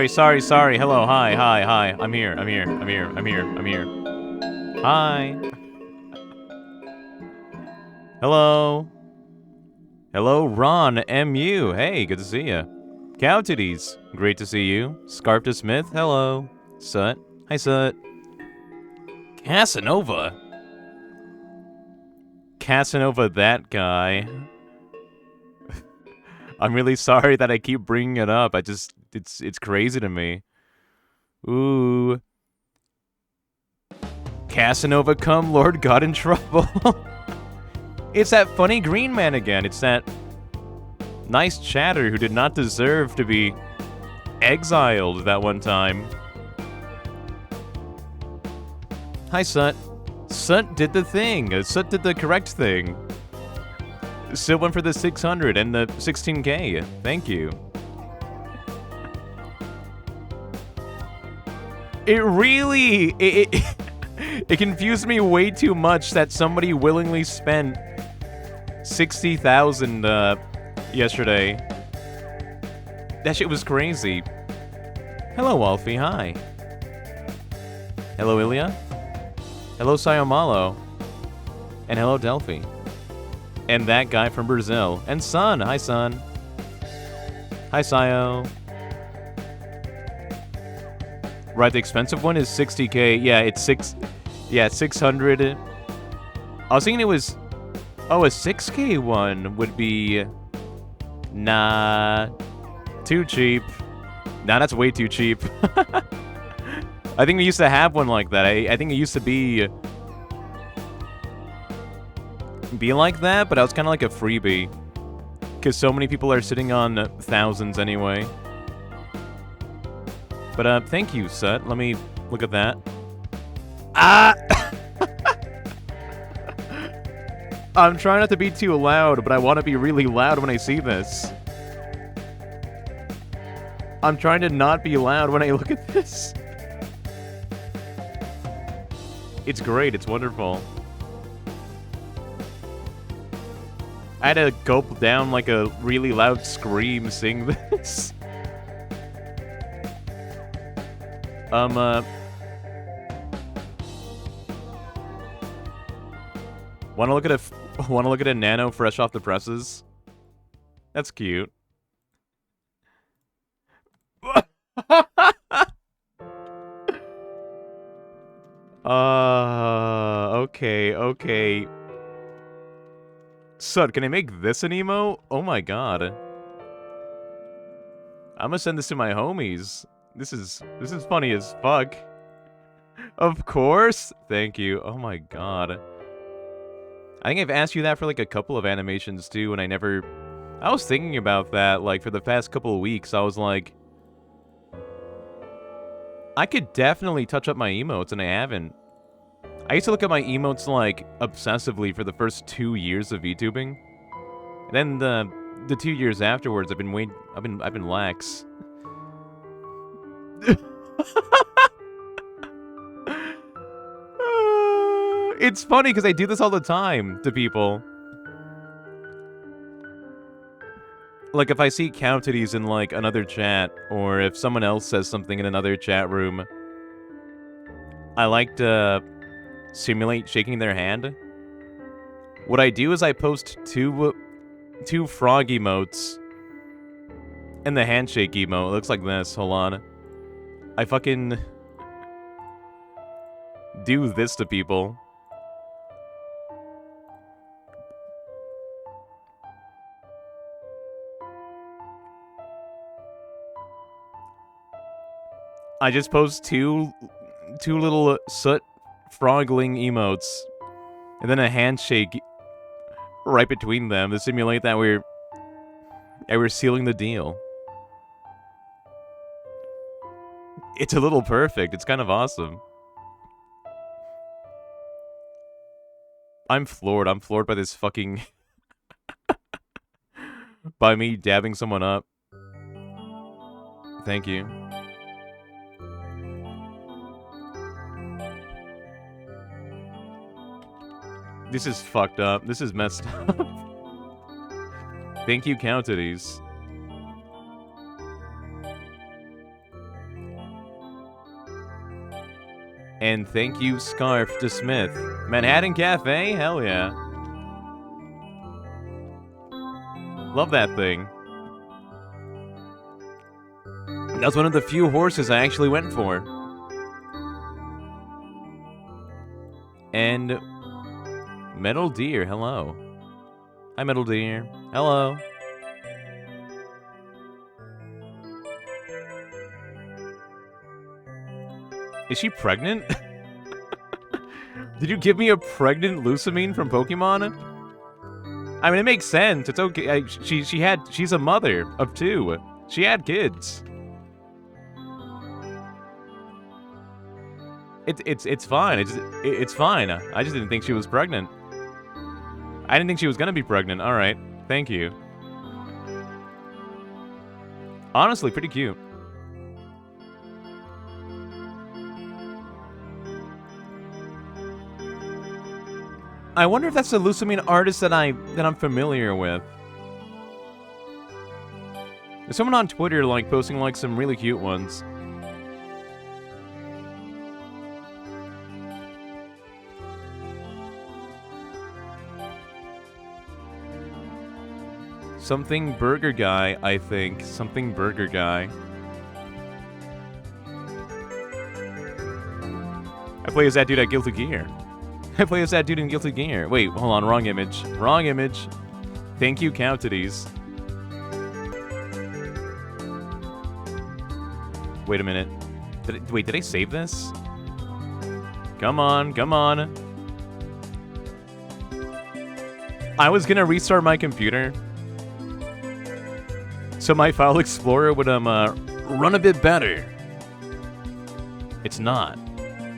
Sorry. Hello, hi. I'm here. Hi. Hello, Ron MU. Hey, good to see you. Cow Titties, great to see you. Scarf to Smith, hello. Sut, hi Sut. Casanova, that guy. I'm really sorry that I keep bringing it up. It's crazy to me. Ooh. Casanova come, Lord got in trouble. It's that funny green man again. It's that nice chatter who did not deserve to be exiled that one time. Hi, Sut. Sut did the thing. Sut did the correct thing. Sut went for the 600 and the 16K. Thank you. It really... It confused me way too much that somebody willingly spent 60,000 yesterday. That shit was crazy. Hello, Alfie. Hi. Hello, Ilya. Hello, Sayomalo. And hello, Delphi. And that guy from Brazil. And Sun. Hi, Sun. Hi, Sayo. Right, the expensive one is 60K. Yeah, it's 600. I was thinking it was... Oh, a 6K one would be... Nah. Too cheap. Nah, that's way too cheap. I think we used to have one like that. I think it used to be like that, but I was kind of like a freebie. Because so many people are sitting on thousands anyway. But, thank you, Sut. Let me look at that. Ah! I'm trying not to be too loud, but I want to be really loud when I see this. I'm trying to not be loud when I look at this. It's great. It's wonderful. I had to gulp down like a really loud scream seeing this. Wanna look at a Nano fresh off the presses? That's cute. Okay. Sud, can I make this an emo? Oh my god. I'm gonna send this to my homies. This is funny as fuck. Of course. Thank you. Oh my god. I think I've asked you that for like a couple of animations too, and I was thinking about that like for the past couple of weeks. I was like, I could definitely touch up my emotes, and I haven't. I used to look at my emotes like obsessively for the first 2 years of VTubing. And then the 2 years afterwards, I've been lax. It's funny because I do this all the time to people. Like, if I see cow titties in, like, another chat, or if someone else says something in another chat room, I like to simulate shaking their hand. What I do is I post two frog emotes and the handshake emote. It looks like this. Hold on. I fucking do this to people. I just post two little soot frogling emotes, and then a handshake right between them to simulate that we're sealing the deal. It's a little perfect. It's kind of awesome. I'm floored. I'm floored by this fucking by me dabbing someone up. Thank you. This is fucked up. This is messed up. Thank you, cow titties. And thank you, Scarf to Smith. Manhattan Cafe? Hell yeah. Love that thing. That's one of the few horses I actually went for. And Metal Deer, hello. Hi, Metal Deer. Hello. Is she pregnant? Did you give me a pregnant Lucamine from Pokemon? I mean, it makes sense. It's okay. She's a mother of 2. She had kids. It's fine. It's fine. I just didn't think she was pregnant. I didn't think she was gonna be pregnant. All right. Thank you. Honestly, pretty cute. I wonder if that's a Lucamine artist that I'm familiar with. There's someone on Twitter like posting like some really cute ones. Something Burger Guy, I think. Something Burger Guy. I play as that dude at Guilty Gear. I play as that dude in Guilty Gear. Wait, hold on, wrong image. Wrong image. Thank you, cow titties. Wait a minute. Did I save this? Come on, come on. I was gonna restart my computer, so my file explorer would run a bit better. It's not.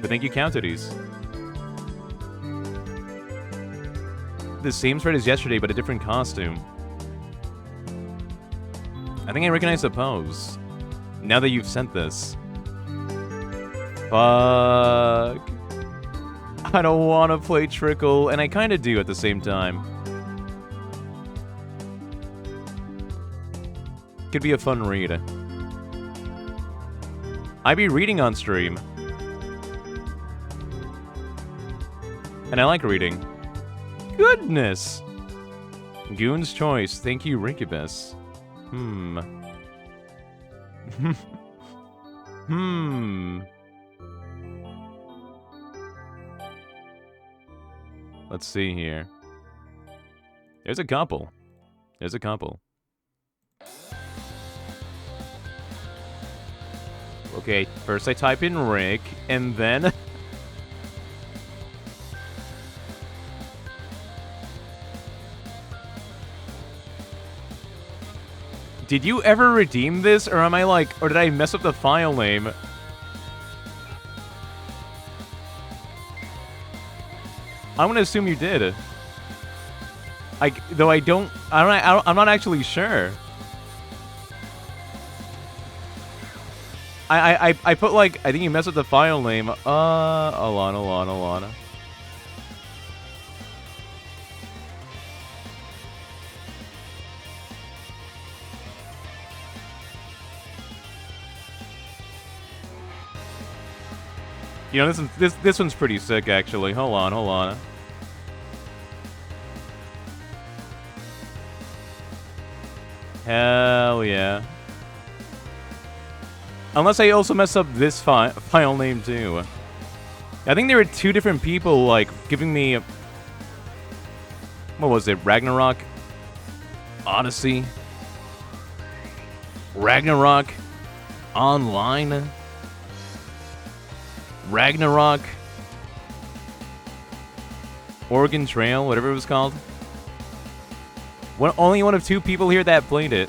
But thank you, cow titties. The same thread as yesterday, but a different costume. I think I recognize the pose. Now that you've sent this. Fuck. I don't want to play Trickle, and I kind of do at the same time. Could be a fun read. I be reading on stream. And I like reading. Goodness! Goon's Choice. Thank you, Rinkibus. Let's see here. There's a couple. There's a couple. Okay, first I type in Rick, and then... Did you ever redeem this, or am I like, or did I mess up the file name? I'm gonna assume you did. Though I'm not actually sure. I put like, I think you messed up the file name. Hold on. You know, this one's pretty sick, actually. Hold on. Hell yeah. Unless I also mess up this file name, too. I think there were two different people, like, giving me... What was it? Ragnarok? Odyssey? Ragnarok? Online? Ragnarok? Oregon Trail? Whatever it was called. Only one of two people here that played it.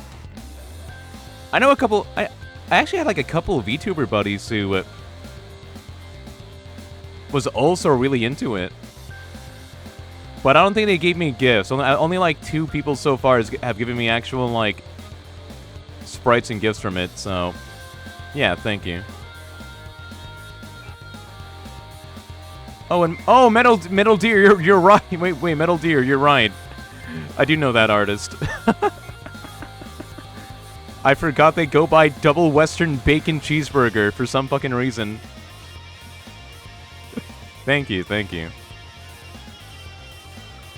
I know a couple... I actually had like a couple of VTuber buddies who was also really into it. But I don't think they gave me gifts. Only like two people so far have given me actual like sprites and gifts from it. So yeah, thank you. Oh, and Metal Deer, you're right. Wait, Metal Deer, you're right. I do know that artist. I forgot they go by Double Western Bacon Cheeseburger for some fucking reason. Thank you.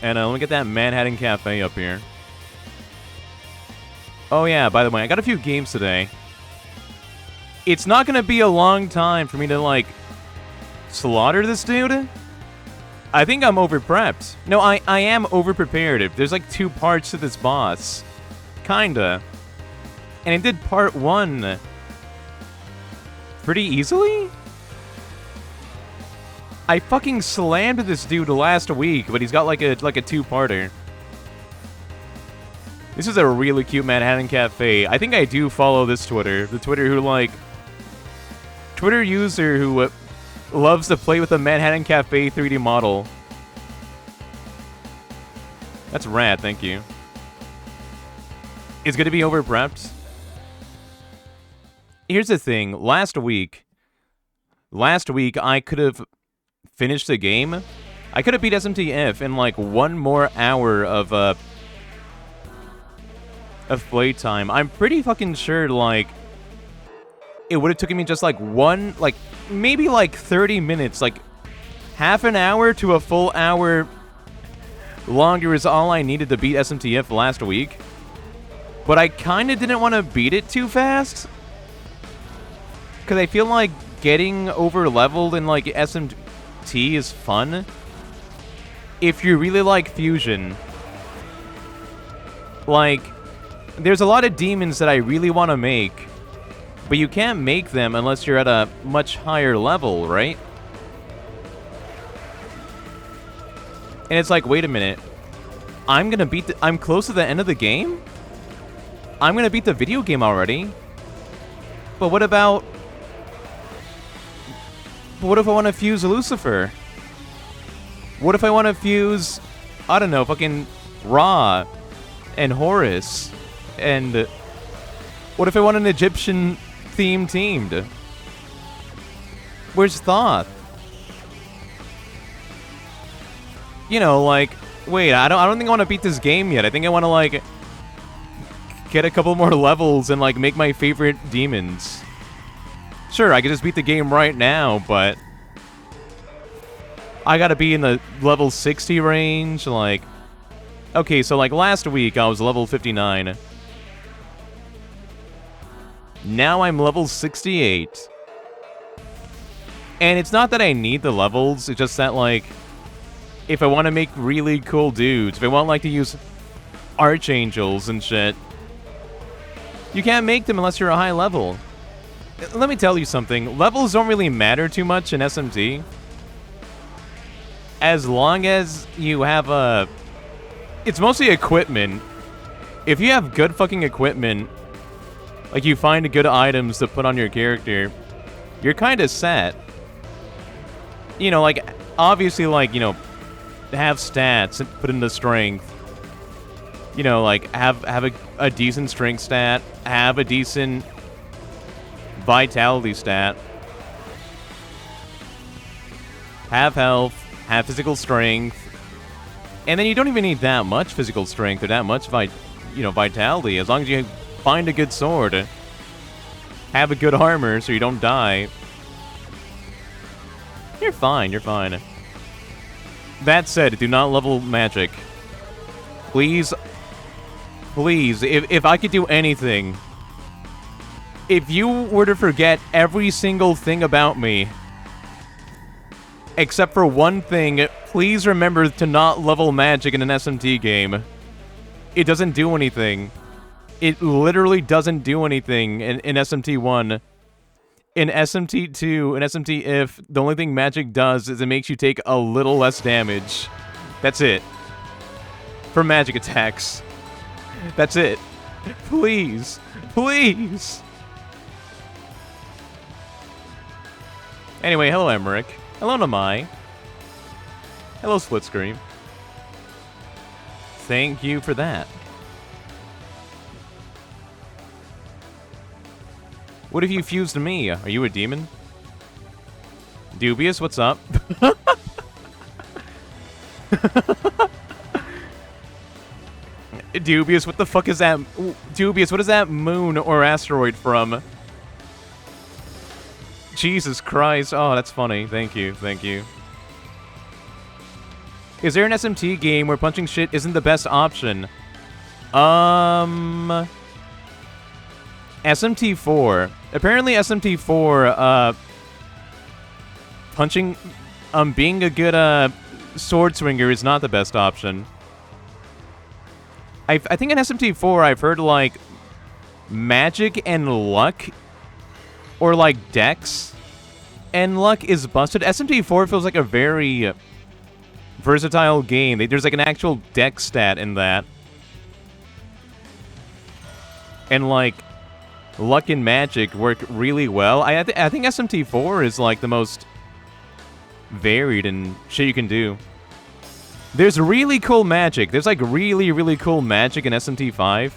And let me get that Manhattan Cafe up here. Oh yeah, by the way, I got a few games today. It's not gonna be a long time for me to, like, slaughter this dude. I think I'm over-prepped. No, I am over-prepared. There's like 2 parts to this boss. Kinda. And I did part 1 pretty easily? I fucking slammed this dude last week, but he's got like a 2-parter. This is a really cute Manhattan Cafe. I think I do follow this Twitter. The Twitter user who loves to play with a Manhattan Cafe 3D model. That's rad, thank you. It's gonna be over-prepped. Here's the thing. Last week, I could have finished the game. I could have beat SMTF in like 1 more hour of playtime. I'm pretty fucking sure, like, it would have taken me just like maybe like 30 minutes, like half an hour to a full hour longer is all I needed to beat SMTF last week. But I kind of didn't want to beat it too fast, because I feel like getting over-leveled in like SMT is fun if you really like Fusion. Like, there's a lot of demons that I really want to make, but you can't make them unless you're at a much higher level, right? And it's like, wait a minute. I'm close to the end of the game? I'm gonna beat the video game already? But what if I want to fuse Lucifer? What if I want to fuse, I don't know, fucking Ra and Horus? And what if I want an Egyptian theme teamed? Where's Thoth? You know, like, wait, I don't think I want to beat this game yet. I think I want to, like, get a couple more levels and, like, make my favorite demons. Sure, I could just beat the game right now, but I gotta be in the level 60 range, like... Okay, so, like, last week I was level 59. Now I'm level 68. And it's not that I need the levels, it's just that, like, if I want to make really cool dudes, if I want, like, to use archangels and shit, you can't make them unless you're a high level. Let me tell you something. Levels don't really matter too much in SMT. As long as you have a... It's mostly equipment. If you have good fucking equipment, like you find good items to put on your character, you're kind of set. You know, like, obviously, like, you know, have stats and put into strength. You know, like, have a decent strength stat, have a decent vitality stat, have health, have physical strength, and then you don't even need that much physical strength or that much vitality, as long as you find a good sword, have a good armor so you don't die. You're fine, you're fine. That said, do not level magic. Please, please, if I could do anything, if you were to forget every single thing about me, except for one thing, please remember to not level magic in an SMT game. It doesn't do anything. It literally doesn't do anything in SMT1. In SMT2, in SMT if, the only thing magic does is it makes you take a little less damage. That's it. For magic attacks. That's it. Please. Please. Anyway, hello Emmerich. Hello Namai. Hello Split Screen. Thank you for that. What if you fused to me? Are you a demon? Dubious, what's up? Dubious, what the fuck is that? Dubious, what is that moon or asteroid from? Jesus Christ. Oh, that's funny. Thank you, thank you. Is there an SMT game where punching shit isn't the best option? SMT4. Apparently SMT4, punching, being a good, sword swinger is not the best option. I think in SMT4 I've heard, like, magic and luck, or, like, dex and luck is busted. SMT4 feels like a very versatile game. There's, like, an actual dex stat in that. And, like, luck and magic work really well. I think SMT4 is, like, the most varied in shit you can do. There's really cool magic. There's, like, really, really cool magic in SMT5.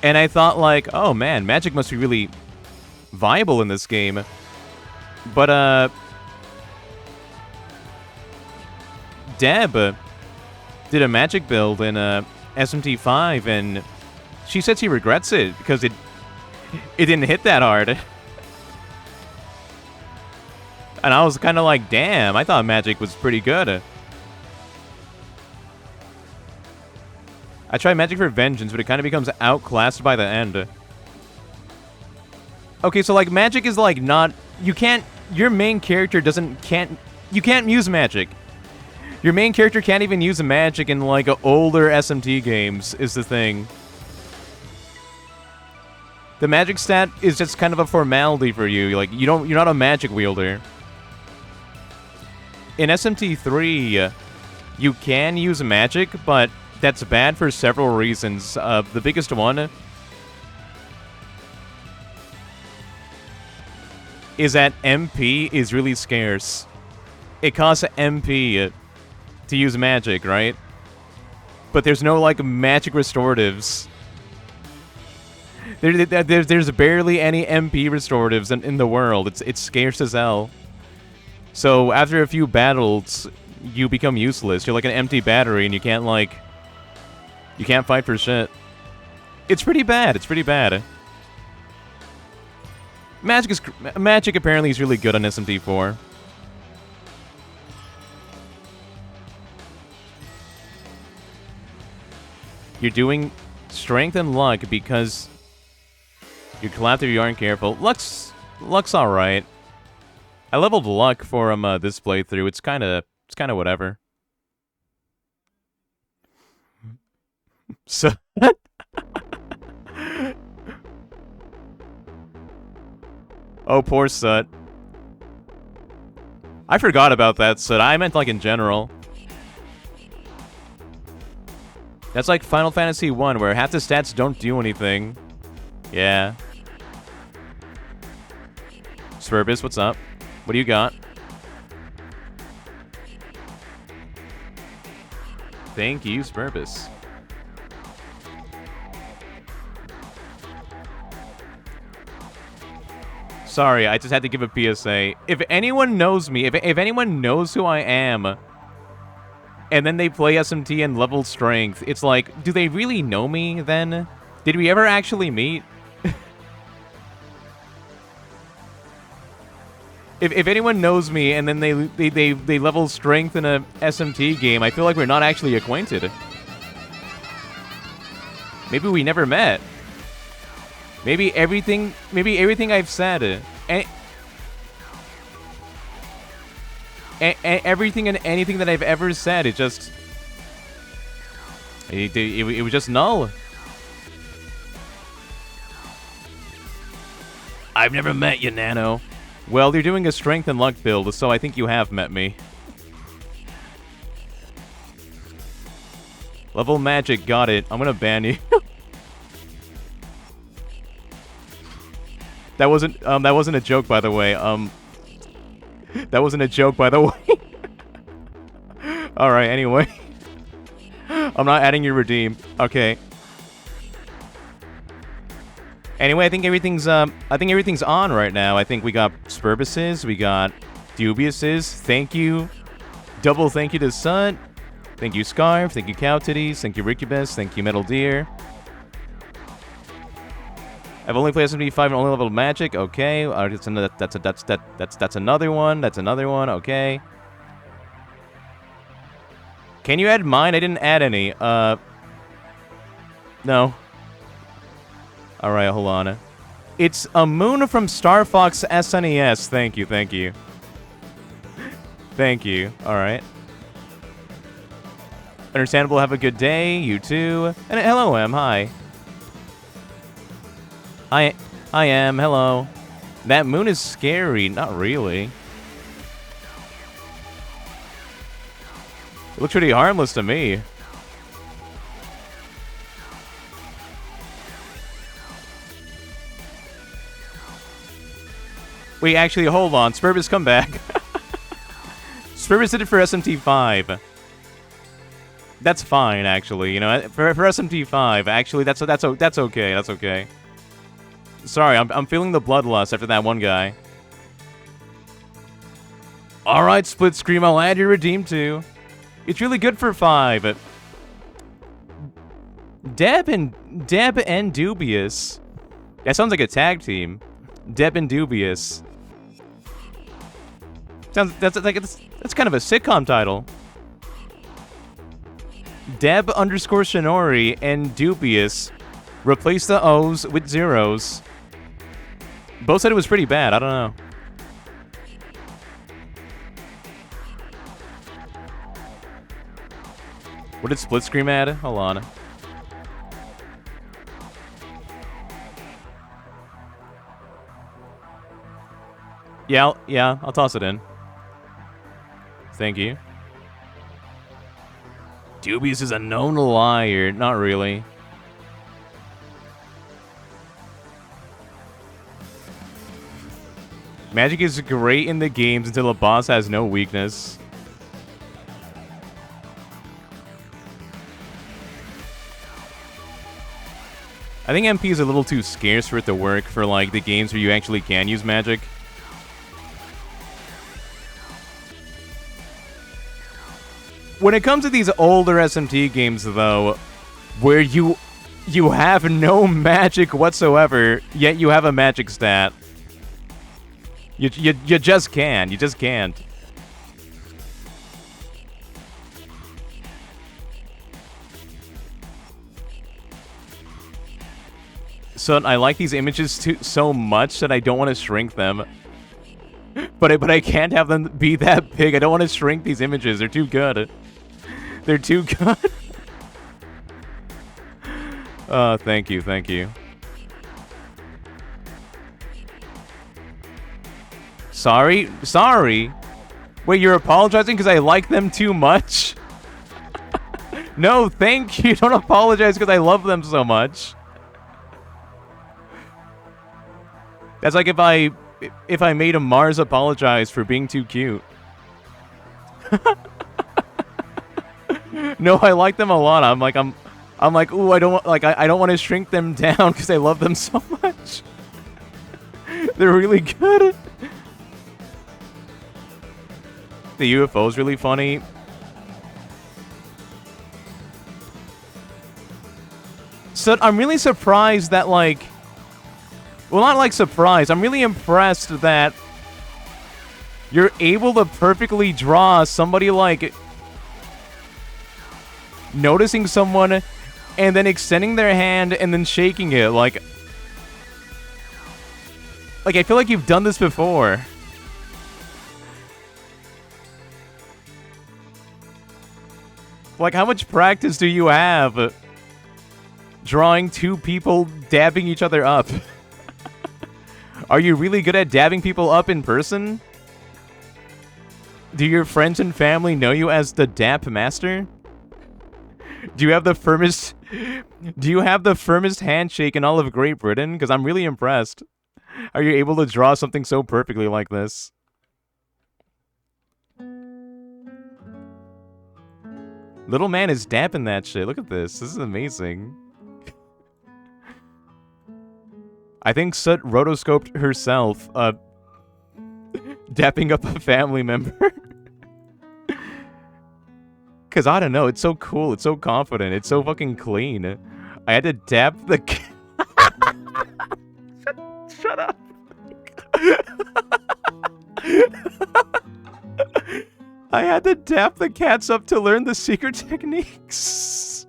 And I thought, like, oh, man, magic must be really viable in this game. But, Deb did a magic build in, SMT5, and she said she regrets it because it didn't hit that hard. And I was kind of like, damn, I thought magic was pretty good. I tried Magic for Vengeance, but it kind of becomes outclassed by the end. Okay, so, like, magic is, like, not... You can't... Your main character you can't use magic. Your main character can't even use magic in, like, older SMT games, is the thing. The magic stat is just kind of a formality for you. Like, you're not a magic wielder. In SMT3, you can use magic, but that's bad for several reasons. The biggest one is that MP is really scarce. It costs MP to use magic, right? But there's no, like, magic restoratives. There's barely any MP restoratives in the world. It's scarce as hell. So after a few battles, you become useless. You're like an empty battery, and you can't, like... You can't fight for shit. It's pretty bad. It's pretty bad. Magic apparently is really good on SMT4. You're doing strength and luck because you collapse if you aren't careful. Luck's alright. I leveled luck for this playthrough. It's kind of whatever. So oh, poor Sut. I forgot about that, Sut. I meant, like, in general. That's like Final Fantasy 1, where half the stats don't do anything. Yeah. Spurbus, what's up? What do you got? Thank you, Spurbus. Sorry, I just had to give a PSA. If anyone knows me, if anyone knows who I am, and then they play SMT and level strength, it's like, do they really know me then? Did we ever actually meet? if anyone knows me and then they level strength in a SMT game, I feel like we're not actually acquainted. Maybe we never met. Maybe everything I've said, everything and anything that I've ever said, it was just null. I've never met you, Nano. Well, you're doing a strength and luck build, so I think you have met me. Level magic, got it. I'm gonna ban you. That wasn't a joke, by the way. That wasn't a joke, by the way. Alright, anyway. I'm not adding your redeem. Okay. Anyway, I think everything's on right now. I think we got Spurbuses, we got Dubiouses. Thank you. Double thank you to Sun. Thank you, Scarf. Thank you, Cow Titties. Thank you, Ricubus. Thank you, Metal Deer. I've only played SMT5 and only leveled Magic. Okay, that's another one. That's another one. Okay. Can you add mine? I didn't add any. No. All right, hold on. It's a moon from Star Fox SNES. Thank you, thank you. Thank you. All right. Understandable. Have a good day. You too. And hello, M. Hi. I am. Hello. That moon is scary. Not really. It looks pretty harmless to me. Wait, actually, hold on. Spurbus, come back. Spurbus did it for SMT5. That's fine, actually. You know, for SMT5, actually, that's okay. That's okay. Sorry, I'm feeling the bloodlust after that one guy. All right, Split Scream, I'll add your redeem too. It's really good for 5. Deb and Dubious. That sounds like a tag team. Deb and Dubious. Sounds that's kind of a sitcom title. Deb _ Shinori and Dubious. Replace the O's with zeros. Both said it was pretty bad. I don't know. What did Split Scream add? Hold on. Yeah, I'll toss it in. Thank you. Dubious is a known liar. Not really. Magic is great in the games until a boss has no weakness. I think MP is a little too scarce for it to work for, like, the games where you actually can use magic. When it comes to these older SMT games, though, where you have no magic whatsoever, yet you have a magic stat, you just can't. You just can't. So I like these images so much that I don't want to shrink them. But I can't have them be that big. I don't want to shrink these images. They're too good. They're too good. Thank you, thank you. Sorry? Wait, you're apologizing because I like them too much? No, thank you. Don't apologize because I love them so much. That's like if I made a Mars apologize for being too cute. No, I like them a lot. I'm like, ooh, I don't want to shrink them down because I love them so much. They're really good. The UFO is really funny. So I'm really surprised that, like, well, not like surprised. I'm really impressed that You're able to perfectly draw somebody like noticing someone and then extending their hand and then shaking it. Like I feel like you've done this before. Like, how much practice do you have drawing two people dabbing each other up? Are you really good at dabbing people up in person? Do your friends and family know you as the dap master? Do you have the firmest handshake in all of Great Britain? Because I'm really impressed. Are you able to draw something so perfectly like this? Little man is dapping that shit. Look at this. This is amazing. I think Soot rotoscoped herself, dapping up a family member. Because, I don't know, it's so cool, it's so confident, it's so fucking clean. I had to dap the... Shut up. I had to dap the cats up to learn the secret techniques.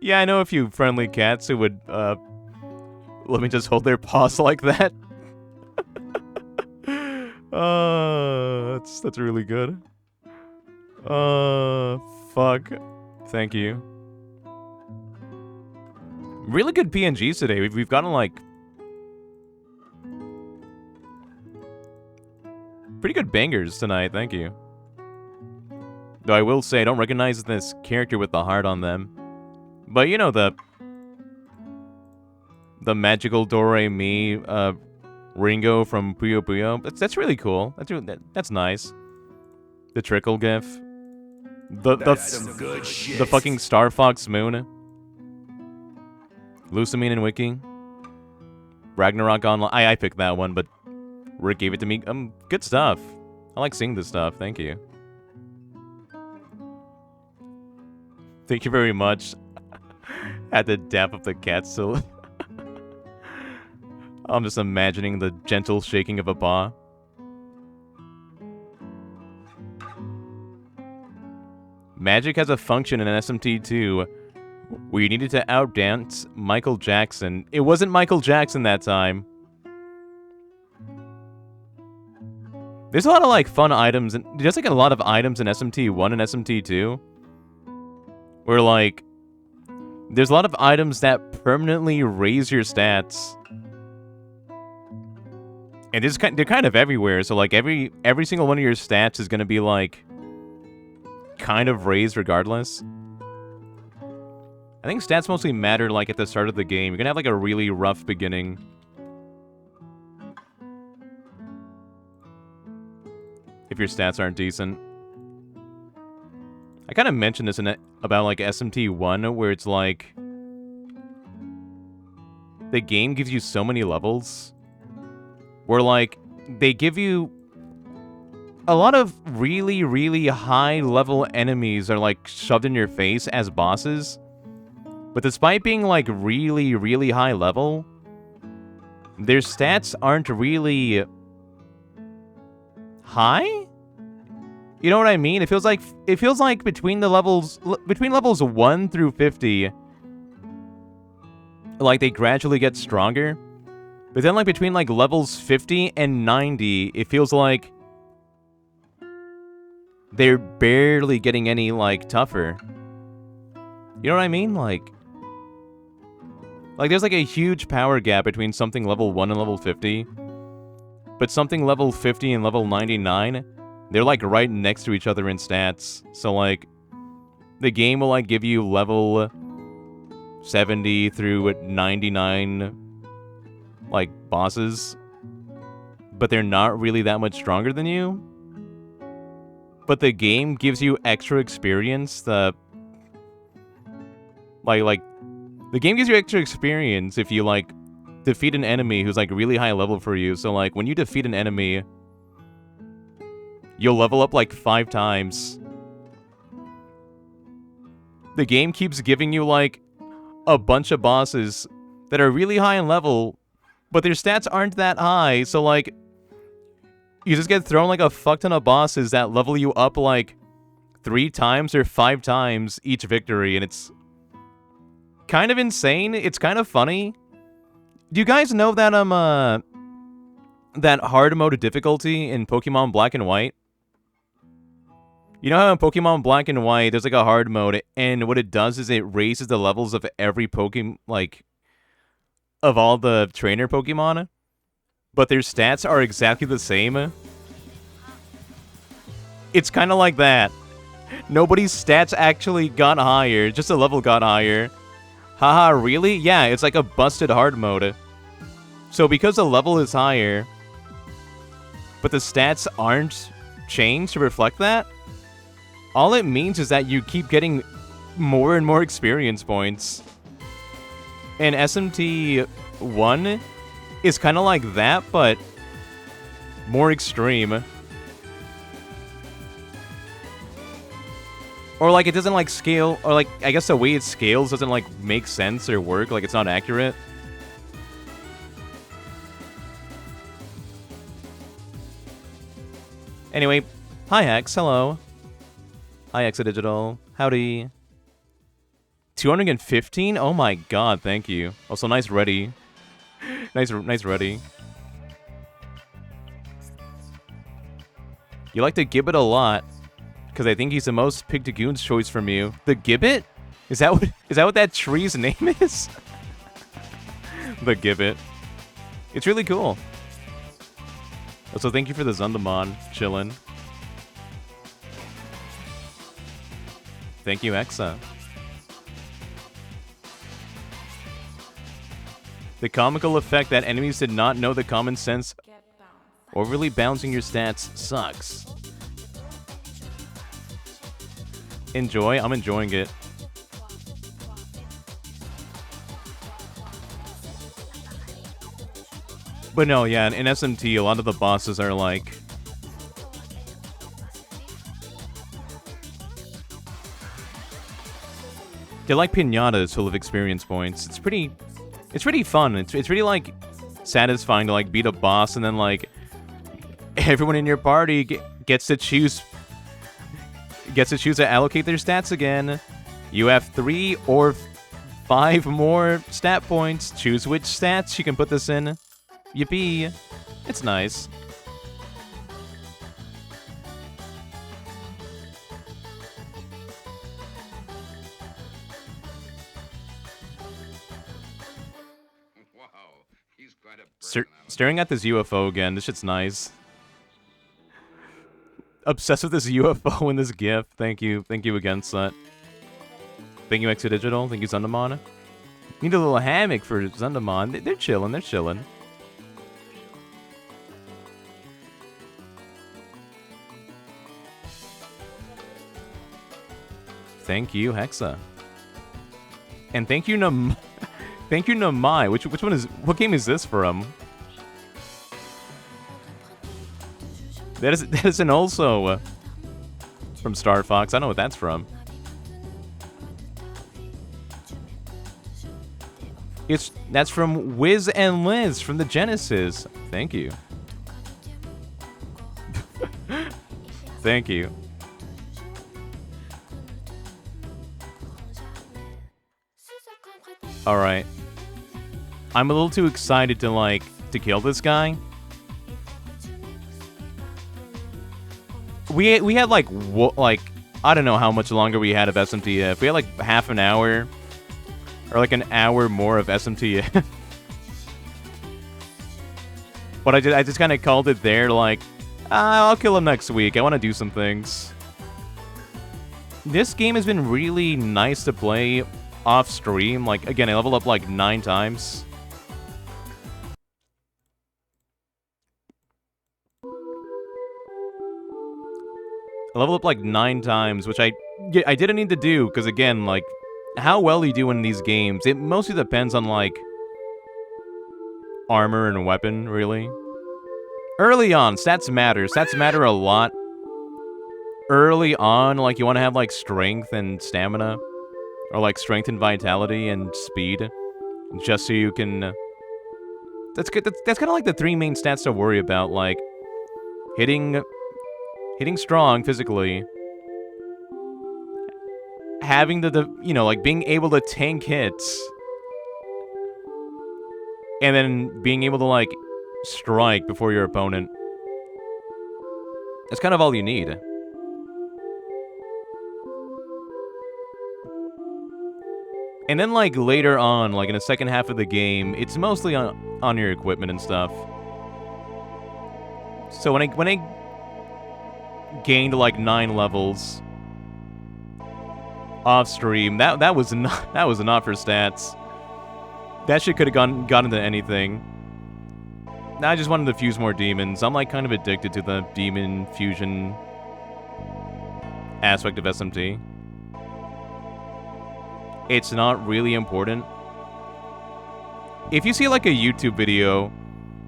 Yeah, I know a few friendly cats who would, let me just hold their paws like that. That's really good. Fuck. Thank you. Really good PNGs today. We've gotten, like, pretty good bangers tonight, thank you. Though I will say, I don't recognize this character with the heart on them. But you know, the magical Do-Re-Mi, Ringo from Puyo Puyo. That's really cool. That's nice. The Trickle gif. That's some good shit. The fucking Star Fox Moon. Lusamine and Wiki. Ragnarok Online. I picked that one, but Rick gave it to me. Good stuff. I like seeing this stuff. Thank you. Thank you very much. Had to dap up the cat still. I'm just imagining the gentle shaking of a paw. Magic has a function in SMT2 where you needed to outdance Michael Jackson. It wasn't Michael Jackson that time. There's a lot of, like, fun items, and there's, like, a lot of items in SMT1 and SMT2 where, like, there's a lot of items that permanently raise your stats. And they're kind of everywhere, so, like, every single one of your stats is gonna be, like, kind of raised regardless. I think stats mostly matter, like, at the start of the game. You're gonna have, like, a really rough beginning. If your stats aren't decent. I kind of mentioned this about, like, SMT1, where it's, like, the game gives you so many levels, where, like, they give you a lot of really, really high-level enemies are, like, shoved in your face as bosses. But despite being, like, really, really high level, their stats aren't really high? You know what I mean? It feels like between levels 1 through 50, like, they gradually get stronger. But then, like, between, like, levels 50 and 90, it feels like they're barely getting any, like, tougher. You know what I mean? Like, there's, like, a huge power gap between something level 1 and level 50. But something level 50 and level 99, they're, like, right next to each other in stats. So, like, the game will, like, give you level 70 through 99, like, bosses. But they're not really that much stronger than you. But the game gives you extra experience. The game gives you extra experience if you, like, defeat an enemy who's, like, really high level for you. So, like, when you defeat an enemy, you'll level up, like, 5 times. The game keeps giving you, like, a bunch of bosses that are really high in level, but their stats aren't that high, so, like, you just get thrown, like, a fuck ton of bosses that level you up, like, 3 times or 5 times each victory, and it's kind of insane. It's kind of funny. Do you guys know that, that hard mode difficulty in Pokemon Black and White? You know how in Pokemon Black and White, there's like a hard mode, and what it does is it raises the levels of every Pokemon, like, of all the trainer Pokemon, but their stats are exactly the same? It's kind of like that. Nobody's stats actually got higher, just the level got higher. Haha, really? Yeah, it's like a busted hard mode. So because the level is higher, but the stats aren't changed to reflect that, all it means is that you keep getting more and more experience points. And SMT 1 is kind of like that, but more extreme. Or, like, it doesn't, like, scale, or, like, I guess the way it scales doesn't, like, make sense or work, like, it's not accurate. Anyway, hi, X, hello. Hi, Exadigital. Howdy. 215? Oh my god, thank you. Also, nice ready. nice ready. You like the Gibbet a lot. Because I think he's the most Pigtagoon's choice from you. The Gibbet? Is that what that tree's name is? The Gibbet. It's really cool. Also, thank you for the Zundamon. Chillin'. Thank you, Exa. The comical effect that enemies did not know the common sense overly bouncing your stats sucks. Enjoy? I'm enjoying it. But no, yeah, in SMT, a lot of the bosses are like... they're like pinatas full of experience points. It's pretty fun. It's really, like, satisfying to, like, beat a boss and then, like, everyone in your party gets to choose to allocate their stats again. You have 3 or 5 more stat points. Choose which stats you can put this in. Yippee. It's nice. Staring at this UFO again. This shit's nice. Obsessed with this UFO and this GIF. Thank you. Thank you again, Sut. Thank you, Exadigital. Thank you, Zundamon. Need a little hammock for Zundamon. They're chilling. They're chilling. Thank you, Hexa. And thank you, thank you, Namai. Which one is... what game is this from? That is an also from Star Fox. I know what that's from. That's from Wiz and Liz from the Genesis. Thank you. Thank you. All right. I'm a little too excited to kill this guy. We had like I don't know how much longer we had of SMTF. We had like half an hour or like an hour more of SMTF. But I just kind of called it there, like, I'll kill him next week. I want to do some things. This game has been really nice to play off stream. Like, again, I leveled up like 9 times. I leveled up like 9 times, which I didn't need to do, because again, like, how well you do in these games, it mostly depends on, like, armor and weapon, really. Early on, stats matter. Stats matter a lot. Early on, like, you want to have, like, strength and stamina. Or, like, strength and vitality and speed. Just so you can That's good. That's kind of like the three main stats to worry about, like hitting strong physically, having the you know, like being able to tank hits, and then being able to like strike before your opponent. That's kind of all you need. And then like later on, like in the second half of the game, it's mostly on your equipment and stuff. So when I gained like 9 levels off stream, that was not for stats. That shit could have gone into anything. I just wanted to fuse more demons. I'm like kind of addicted to the demon fusion aspect of SMT. It's not really important. If you see like a YouTube video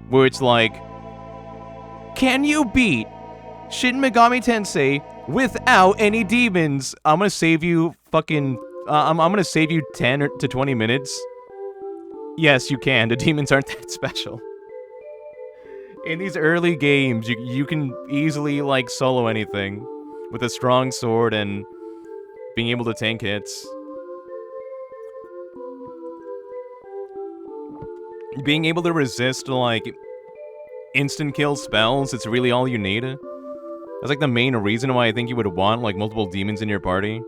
where it's like, can you beat Shin Megami Tensei without any demons? I'm gonna save you fucking, I'm gonna save you 10 to 20 minutes. Yes, you can. The demons aren't that special. In these early games, you can easily like solo anything with a strong sword and being able to tank hits. Being able to resist, like, instant kill spells, it's really all you need. That's, like, the main reason why I think you would want, like, multiple demons in your party.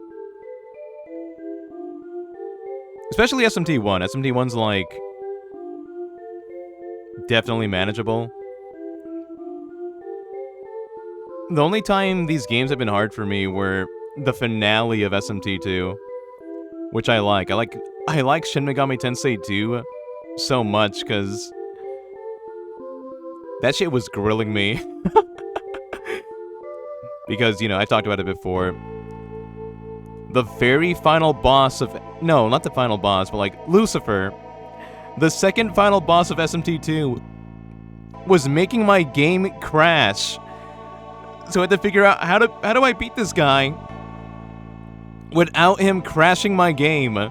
Especially SMT1. SMT1's, like, definitely manageable. The only time these games have been hard for me were the finale of SMT2, which I like. I like Shin Megami Tensei 2 so much, because that shit was grilling me. Because, you know, I talked about it before. The very final boss of... No, not the final boss, but, like, Lucifer. The second final boss of SMT2 was making my game crash. So I had to figure out how do I beat this guy without him crashing my game.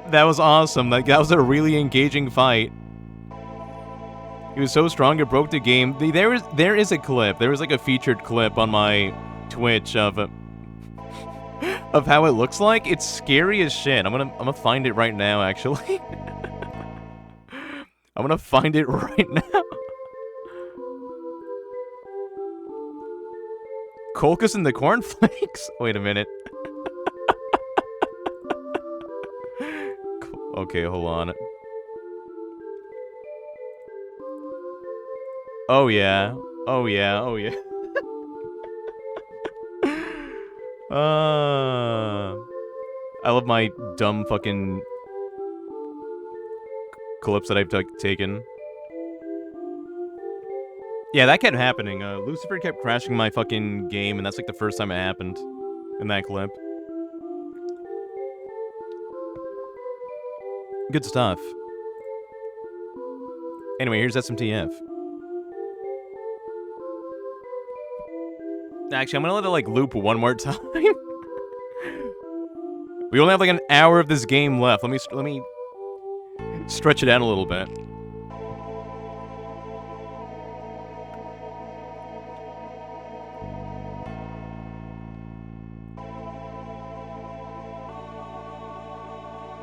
That was awesome. Like, that was a really engaging fight. He was so strong it broke the game. There is a clip. There was like a featured clip on my Twitch of how it looks like. It's scary as shit. I'm gonna find it right now. Actually, I'm gonna find it right now. Colchis and the cornflakes. Wait a minute. Okay, hold on. Oh yeah. Oh yeah. Oh yeah. I love my dumb fucking clips that I've taken. Yeah, that kept happening. Lucifer kept crashing my fucking game, and that's like the first time it happened in that clip. Good stuff. Anyway, here's SMTF. Actually, I'm gonna let it, like, loop one more time. We only have, like, an hour of this game left. Let me stretch it out a little bit.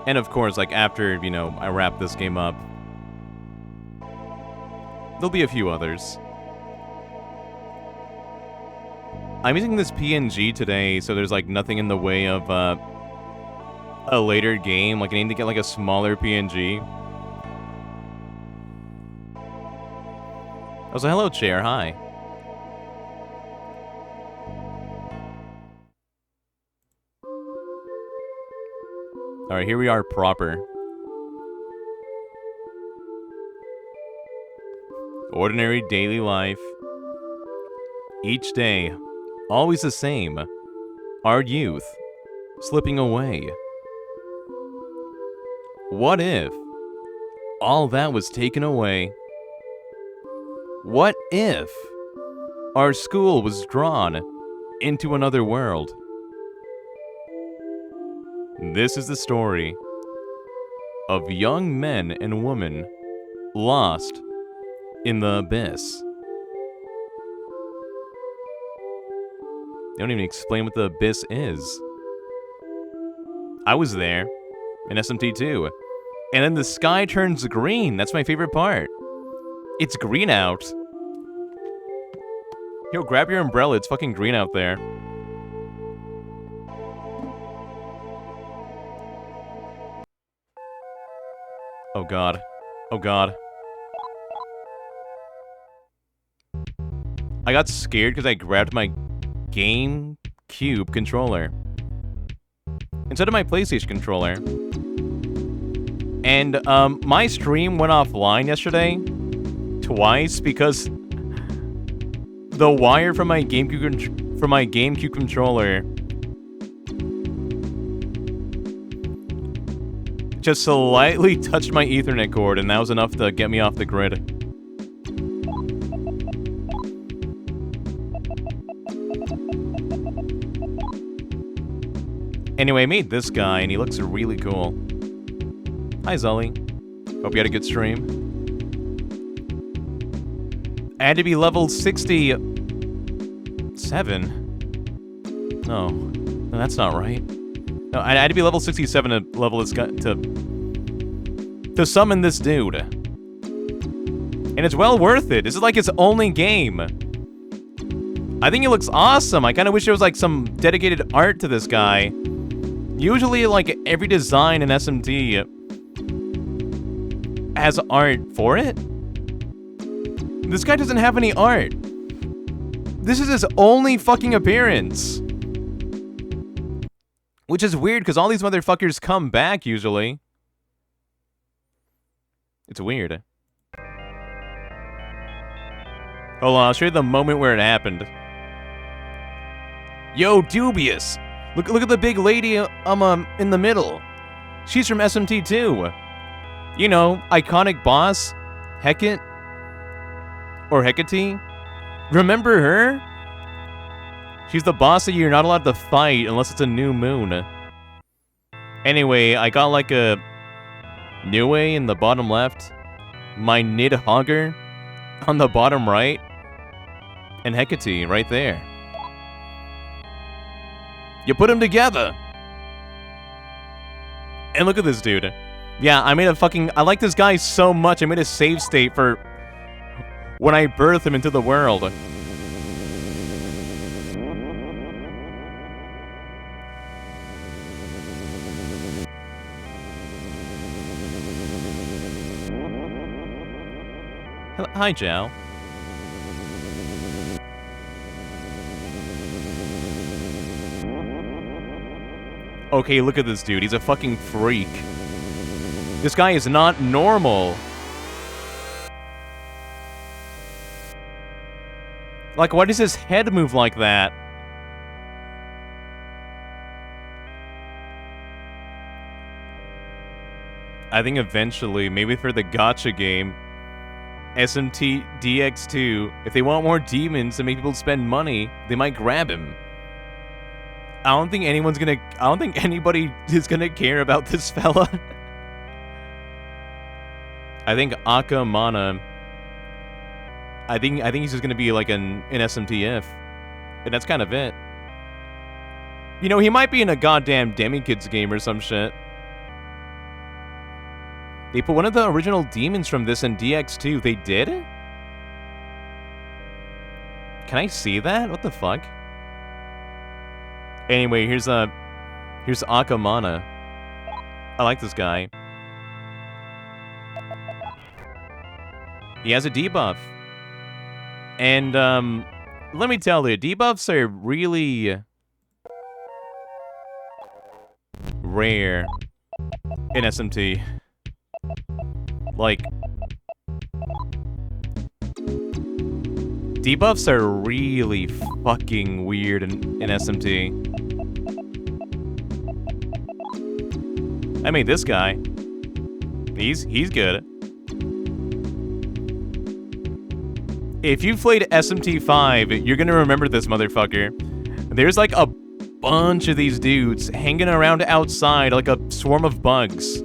And of course, like, after, you know, I wrap this game up, there'll be a few others. I'm using this PNG today, so there's, like, nothing in the way of, a later game. Like, I need to get, like, a smaller PNG. Also, hello, Chair. Hi. Alright, here we are proper. Ordinary daily life. Each day, always the same. Our youth, slipping away. What if all that was taken away? What if our school was drawn into another world? This is the story of young men and women lost in the abyss. They don't even explain what the abyss is. I was there in SMT 2. And then the sky turns green. That's my favorite part. It's green out. Yo, grab your umbrella. It's fucking green out there. Oh god. Oh god. I got scared because I grabbed my GameCube controller instead of my PlayStation controller. And my stream went offline yesterday twice because the wire from my GameCube controller just slightly touched my Ethernet cord, and that was enough to get me off the grid. Anyway, I made this guy, and he looks really cool. Hi, Zully. Hope you had a good stream. I had to be level 67. No, that's not right. No, I had to be level 67 to level this guy to summon this dude. And it's well worth it. This is like his only game. I think he looks awesome. I kind of wish there was like some dedicated art to this guy. Usually, like, every design in SMT has art for it. This guy doesn't have any art. This is his only fucking appearance. Which is weird, because all these motherfuckers come back, usually. It's weird. Hold on, I'll show you the moment where it happened. Yo, Dubious! Look at the big lady in the middle. She's from SMT 2. You know, iconic boss, Hecate? Or Hecate? Remember her? She's the boss that you're not allowed to fight unless it's a new moon. Anyway, I got like a Niue in the bottom left, my Nidhogger on the bottom right, and Hecate right there. You put them together! And look at this dude. Yeah, I like this guy so much, I made a save state for when I birth him into the world. Hi, Zhao. Okay, look at this dude. He's a fucking freak. This guy is not normal. Like, why does his head move like that? I think eventually, maybe for the gacha game, SMT DX2, if they want more demons to make people spend money, they might grab him. I don't think anybody is gonna care about this fella. I think Akamana. I think he's just gonna be like an SMT-if. And that's kind of it. You know, he might be in a goddamn Demi-Kids game or some shit. They put one of the original demons from this in DX2. They did? Can I see that? What the fuck? Anyway, here's Akamana. I like this guy. He has a debuff. And, let me tell you, debuffs are really rare in SMT. Like, debuffs are really fucking weird in SMT. I mean, this guy, he's good. If you played SMT 5, you're gonna remember this motherfucker. There's like a bunch of these dudes hanging around outside like a swarm of bugs.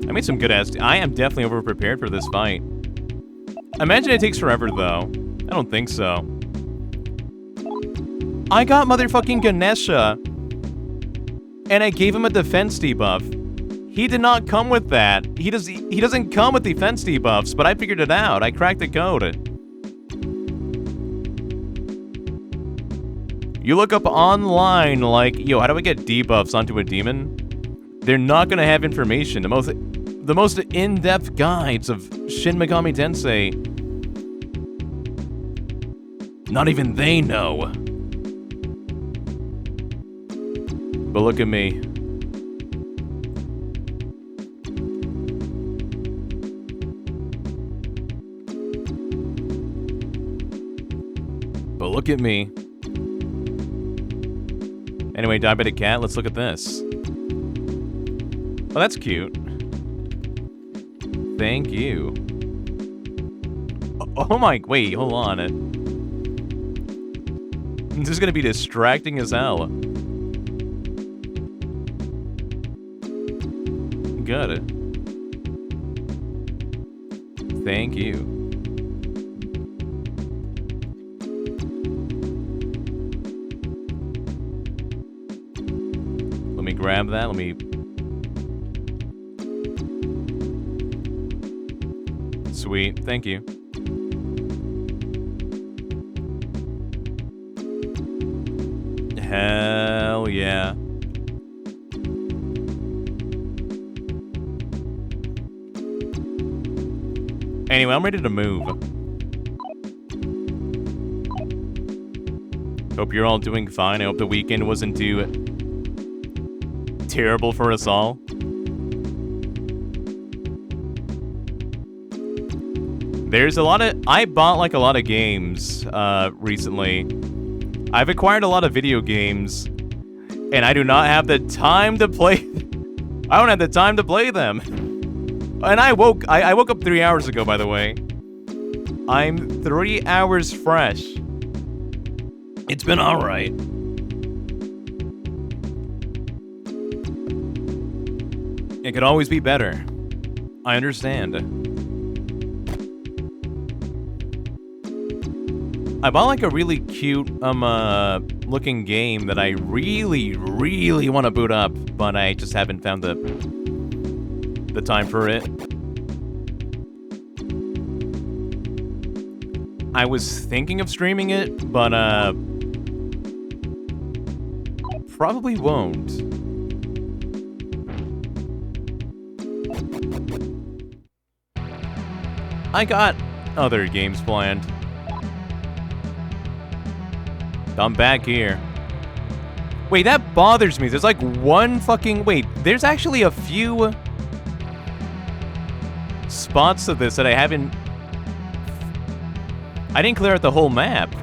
I made some good ass. I am definitely over prepared for this fight. Imagine it takes forever though. I don't think so. I got motherfucking Ganesha, and I gave him a defense debuff. He did not come with that. He doesn't come with defense debuffs, but I figured it out. I cracked the code. You look up online like, yo, how do I get debuffs onto a demon? They're not gonna have information. The most in-depth guides of Shin Megami Tensei, not even they know. But look at me. But look at me. Anyway, diabetic cat, let's look at this. Oh, that's cute. Thank you. Oh my, wait, hold on. This is gonna be distracting as hell. Good. Thank you. Let me grab that, let me... Sweet, thank you. Hell yeah. Anyway, I'm ready to move. Hope you're all doing fine. I hope the weekend wasn't too terrible for us all. There's a lot of... I bought, like, a lot of games, recently. I've acquired a lot of video games, and I do not have the time to play... I don't have the time to play them. And I woke up 3 hours ago, by the way. I'm 3 hours fresh. It's been alright. It could always be better. I understand. I bought like a really cute, looking game that I really, really want to boot up, but I just haven't found the time for it. I was thinking of streaming it, but, probably won't. I got other games planned. I'm back here. Wait, that bothers me. There's like one fucking... Wait, there's actually a few spots of this that I haven't... I didn't clear out the whole map.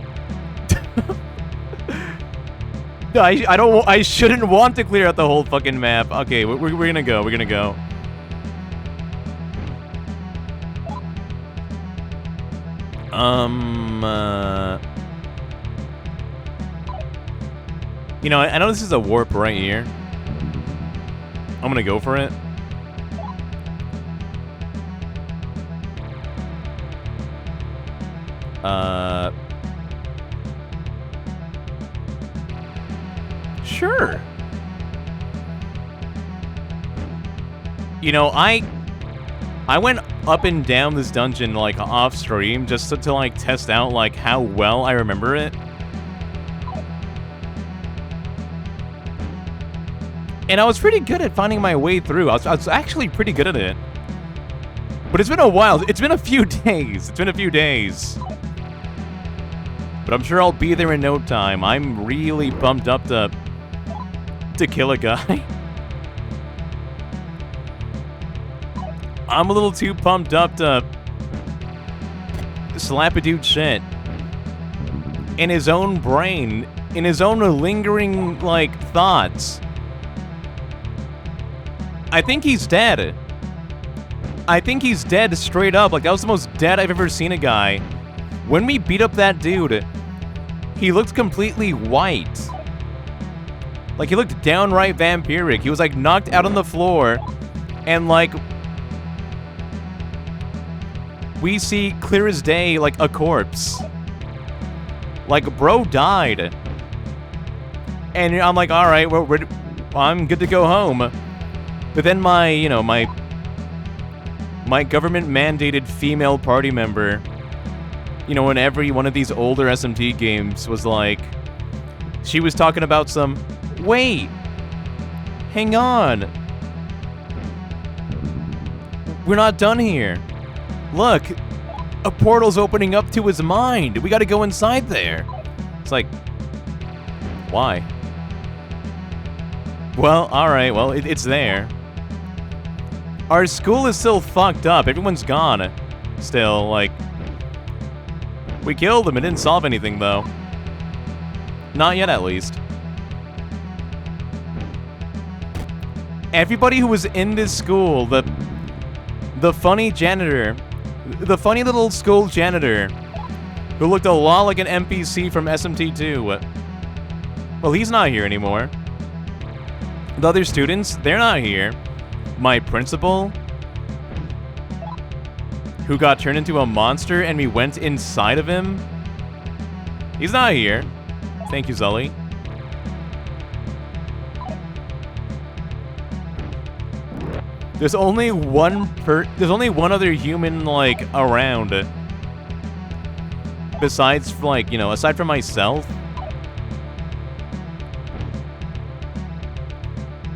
No, I don't... I shouldn't want to clear out the whole fucking map. Okay, we're gonna go. We're gonna go. You know, I know this is a warp right here. I'm gonna go for it. Sure. You know, I went up and down this dungeon, like, off stream, just to like, test out, like, how well I remember it. And I was pretty good at finding my way through. I was actually pretty good at it. But it's been a while. It's been a few days. It's been a few days. But I'm sure I'll be there in no time. I'm really pumped up to kill a guy. I'm a little too pumped up to slap a dude shit. In his own brain. In his own lingering, like, thoughts. I think he's dead. I think he's dead straight up. Like, that was the most dead I've ever seen a guy. When we beat up that dude, he looked completely white. Like, he looked downright vampiric. He was, like, knocked out on the floor and, like, we see clear as day, like, a corpse. Like, bro died. And I'm like, alright, well, I'm good to go home. But then my, you know, my government-mandated female party member, you know, in every one of these older SMT games was like, she was talking about some, wait, hang on. We're not done here. Look, a portal's opening up to his mind. We gotta go inside there. It's like, why? Well, alright, well, it's there. Our school is still fucked up. Everyone's gone. Still, like... We killed them. It didn't solve anything, though. Not yet, at least. Everybody who was in this school, the funny janitor, the funny little school janitor, who looked a lot like an NPC from SMT2. Well, he's not here anymore. The other students, they're not here. My principal, who got turned into a monster and we went inside of him, he's not here. Thank you, Zully. There's only one other human, like, around. Besides, like, you know, aside from myself.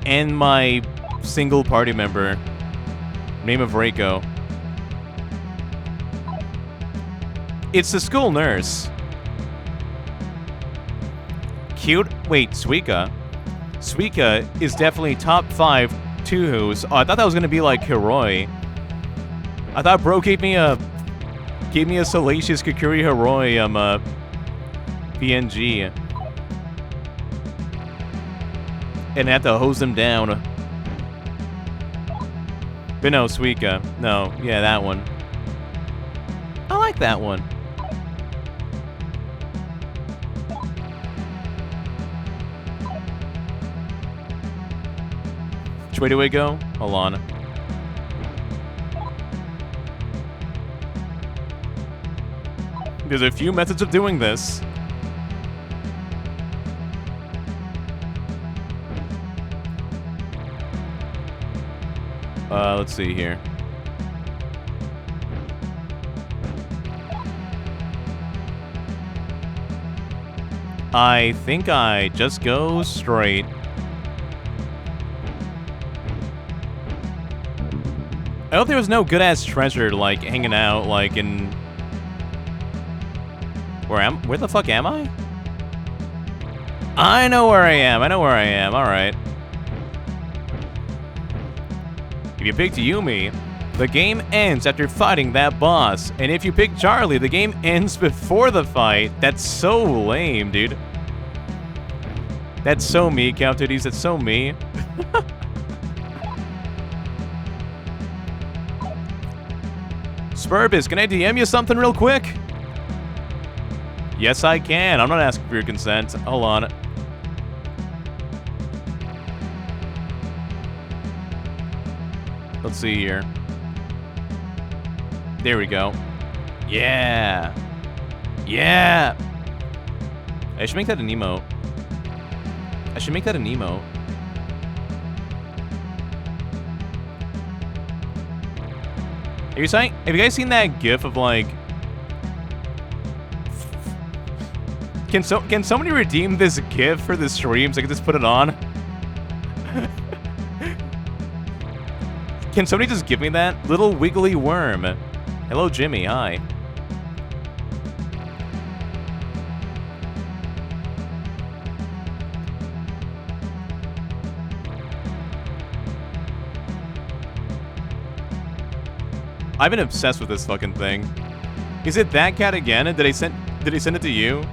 And my single party member, name of Reiko. It's the school nurse. Cute. Wait, Suika. Suika is definitely top 5 Tuhus. Oh, I thought that was gonna be like Hiroi. I thought bro gave me a salacious Kakuri Hiroi PNG. And had to hose them down. But no, Suika. No, yeah, that one. I like that one. Which way do we go? Hold on. There's a few methods of doing this. Let's see here. I think I just go straight. I hope there was no good-ass treasure, like, hanging out, like, in... Where the fuck am I? I know where I am, alright. If you picked Yumi, the game ends after fighting that boss. And if you pick Charlie, the game ends before the fight. That's so lame, dude. That's so me, Count Titties. That's so me. Spurbus, can I DM you something real quick? Yes, I can. I'm not asking for your consent. Hold on. Let's see here. There we go. Yeah. Yeah. I should make that an emote. Have you guys seen that GIF of like? Can somebody redeem this GIF for the stream so I can just put it on? Can somebody just give me that? Little wiggly worm. Hello, Jimmy. Hi. I've been obsessed with this fucking thing. Is it that cat again? Did he send it to you?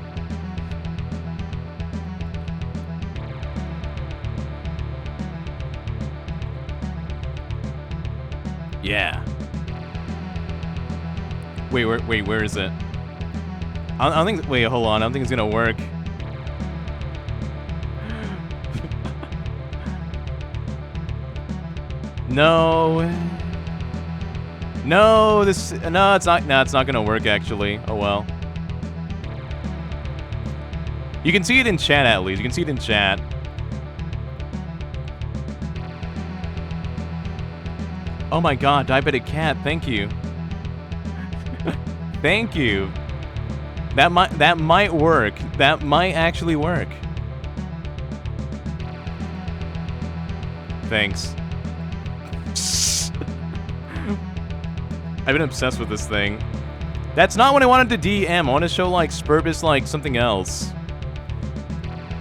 Yeah. Wait, where is it? I don't think. Wait, hold on. I don't think it's gonna work. No. No, it's not. No, it's not gonna work. Actually, oh well. You can see it in chat at least. You can see it in chat. Oh my God, diabetic cat. Thank you. Thank you. That might work. That might actually work. Thanks. I've been obsessed with this thing. That's not what I wanted to DM. I want to show like Spurbus like something else.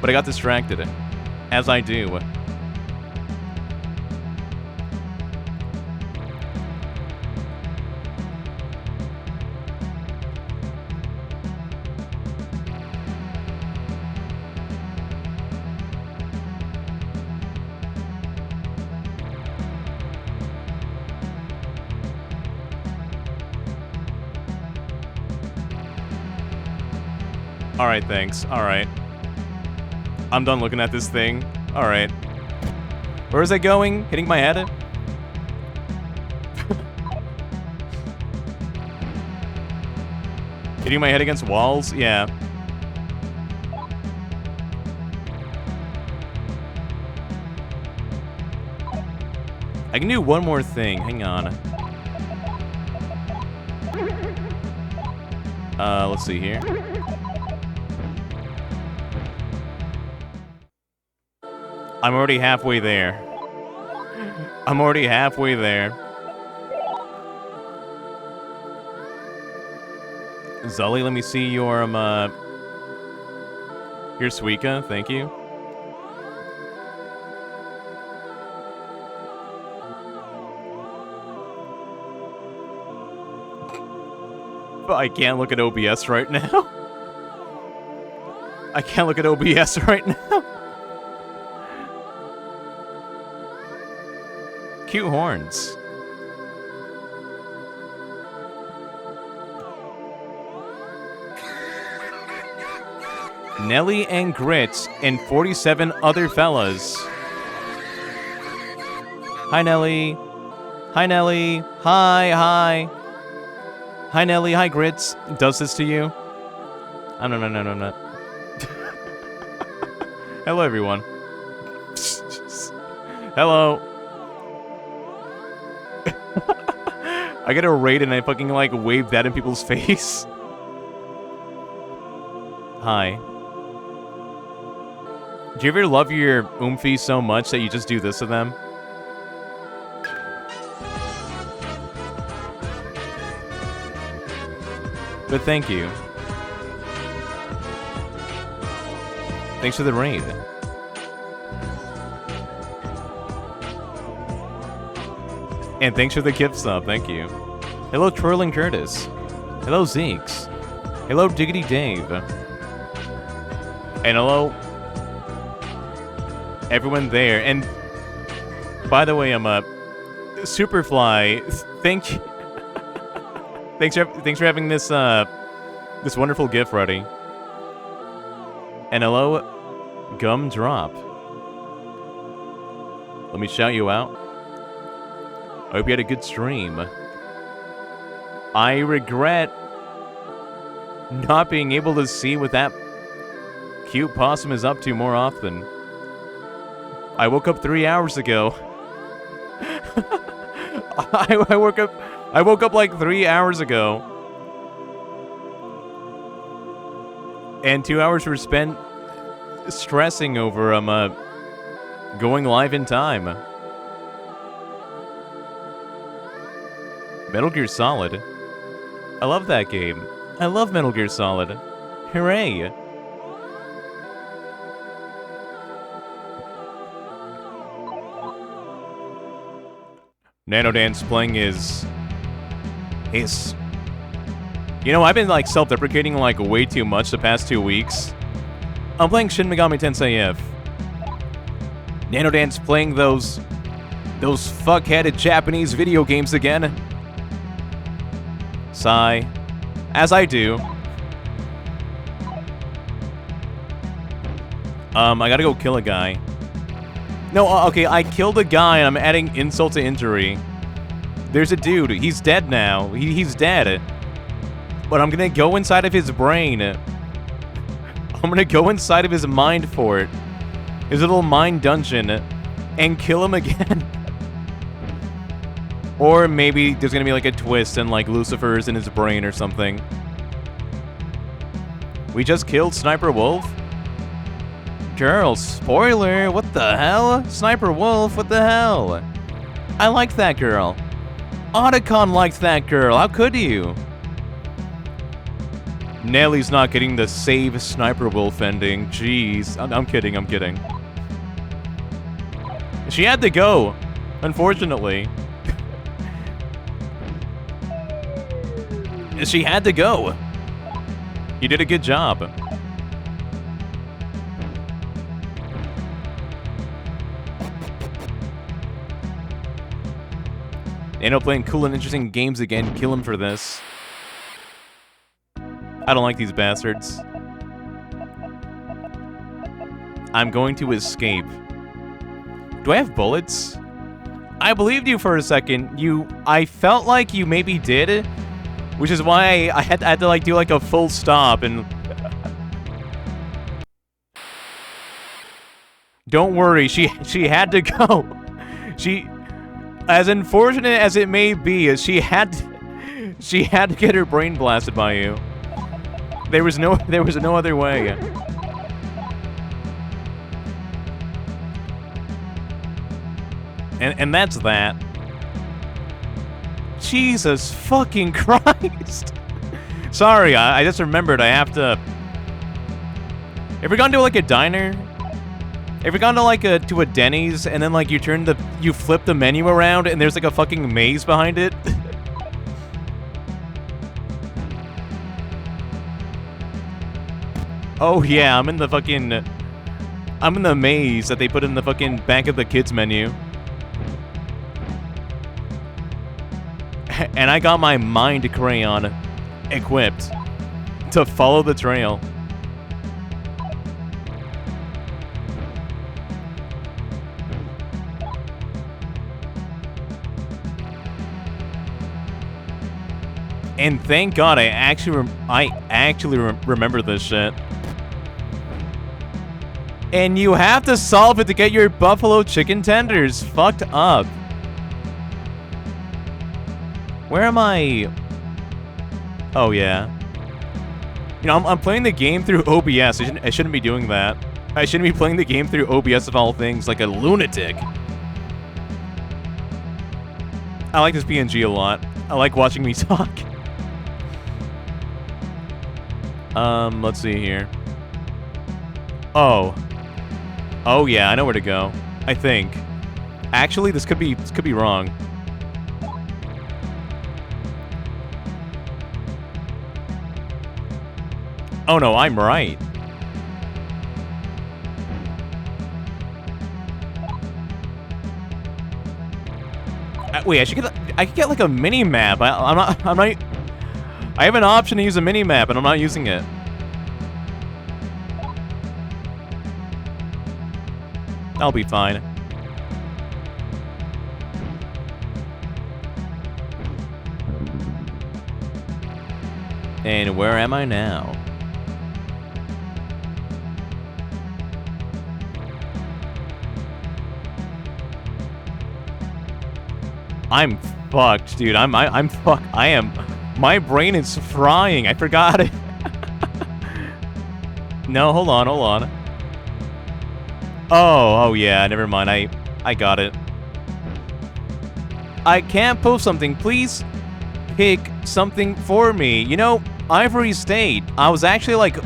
But I got distracted. As I do. Alright, thanks. Alright. I'm done looking at this thing. Alright. Where is that going? Hitting my head? Hitting my head against walls? Yeah. I can do one more thing. Hang on. Let's see here. I'm already halfway there. I'm already halfway there. Zully, let me see your, Suika, thank you. But I can't look at OBS right now. I can't look at OBS right now. Cute horns. Nelly and Grits and 47 other fellas. Hi, Nelly. Hi, Nelly. Hi. Hi, Nelly. Hi, Grits. Does this to you? I'm not. Hello, everyone. Hello. I get a raid and I fucking, like, wave that in people's face. Hi. Do you ever love your oomphy so much that you just do this to them? But thank you. Thanks for the raid. And thanks for the gift sub, thank you. Hello, Twirling Curtis. Hello, Zeeks. Hello, Diggity Dave. And hello, everyone there. And by the way, I'm Superfly. Thank you. thanks for having this this wonderful gift ready. And hello, Gumdrop. Let me shout you out. I hope you had a good stream. I regret not being able to see what that cute possum is up to more often. I woke up 3 hours ago. I woke up like 3 hours ago. And 2 hours were spent stressing over going live in time. Metal Gear Solid. I love that game. I love Metal Gear Solid. Hooray! Nanodan's playing his... You know, I've been, like, self-deprecating, like, way too much the past 2 weeks. I'm playing Shin Megami Tensei F. Nanodan's playing those fuck-headed Japanese video games again. Sigh. As I do. I gotta go kill a guy. No, okay, I killed a guy and I'm adding insult to injury. There's a dude. He's dead now. He's dead. But I'm gonna go inside of his brain. I'm gonna go inside of his mind fort. His little mind dungeon. And kill him again. Or maybe there's gonna be like a twist and like Lucifer's in his brain or something. We just killed Sniper Wolf? Girl, spoiler, what the hell? Sniper Wolf, what the hell? I liked that girl. Otacon liked that girl, how could you? Nelly's not getting the save Sniper Wolf ending, jeez. I'm kidding, I'm kidding. She had to go, unfortunately. She had to go. You did a good job. End up playing cool and interesting games again. Kill him for this. I don't like these bastards. I'm going to escape. Do I have bullets? I believed you for a second. I felt like you maybe did, which is why I had to like do like a full stop and. Don't worry, she had to go. As unfortunate as it may be, she had to get her brain blasted by you. There was no other way. And that's that. Jesus fucking Christ. Sorry, I just remembered I have to. Ever gone to like a diner? Ever gone to like a Denny's and then like you flip the menu around and there's like a fucking maze behind it? Oh yeah, I'm in the maze that they put in the fucking back of the kids menu. And I got my mind crayon equipped to follow the trail. And thank God I actually remember this shit. And you have to solve it to get your buffalo chicken tenders. Fucked up. Where am I? Oh, yeah. You know, I'm playing the game through OBS. I shouldn't be doing that. I shouldn't be playing the game through OBS of all things, like a lunatic. I like this PNG a lot. I like watching me talk. Let's see here. Oh. Oh, yeah, I know where to go. I think. Actually, this could be wrong. Oh no, I'm right. Wait, I could get like a mini map. I'm not. I have an option to use a mini map, and I'm not using it. I'll be fine. And where am I now? I'm fucked, dude. I'm fucked. I am. My brain is frying. I forgot it. No, hold on. Oh yeah, never mind. I got it. I can't post something. Please pick something for me. You know, Ivory State. I was actually like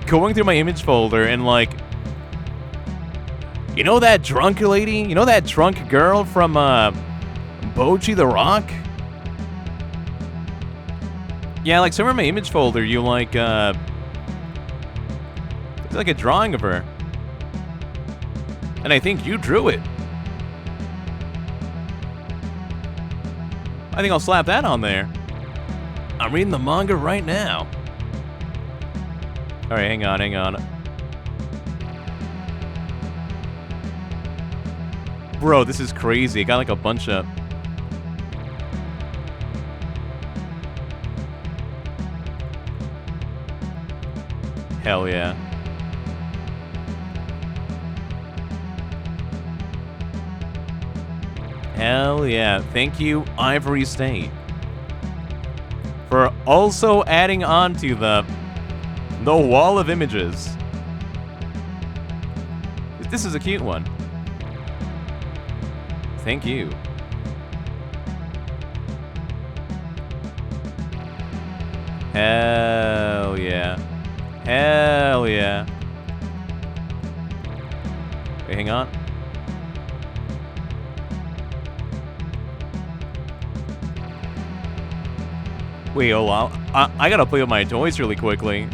going through my image folder and like, you know that drunk lady? You know that drunk girl from Boji the Rock? Yeah, like somewhere in my image folder, you like it's like a drawing of her. And I think you drew it. I think I'll slap that on there. I'm reading the manga right now. Alright, hang on. Bro, this is crazy. I got like a bunch of... Hell yeah. Hell yeah. Thank you, Ivory State, for also adding on to the wall of images. This is a cute one. Thank you. Hell yeah. Hell yeah. Wait, hang on. Wait, hold on. I gotta play with my toys really quickly.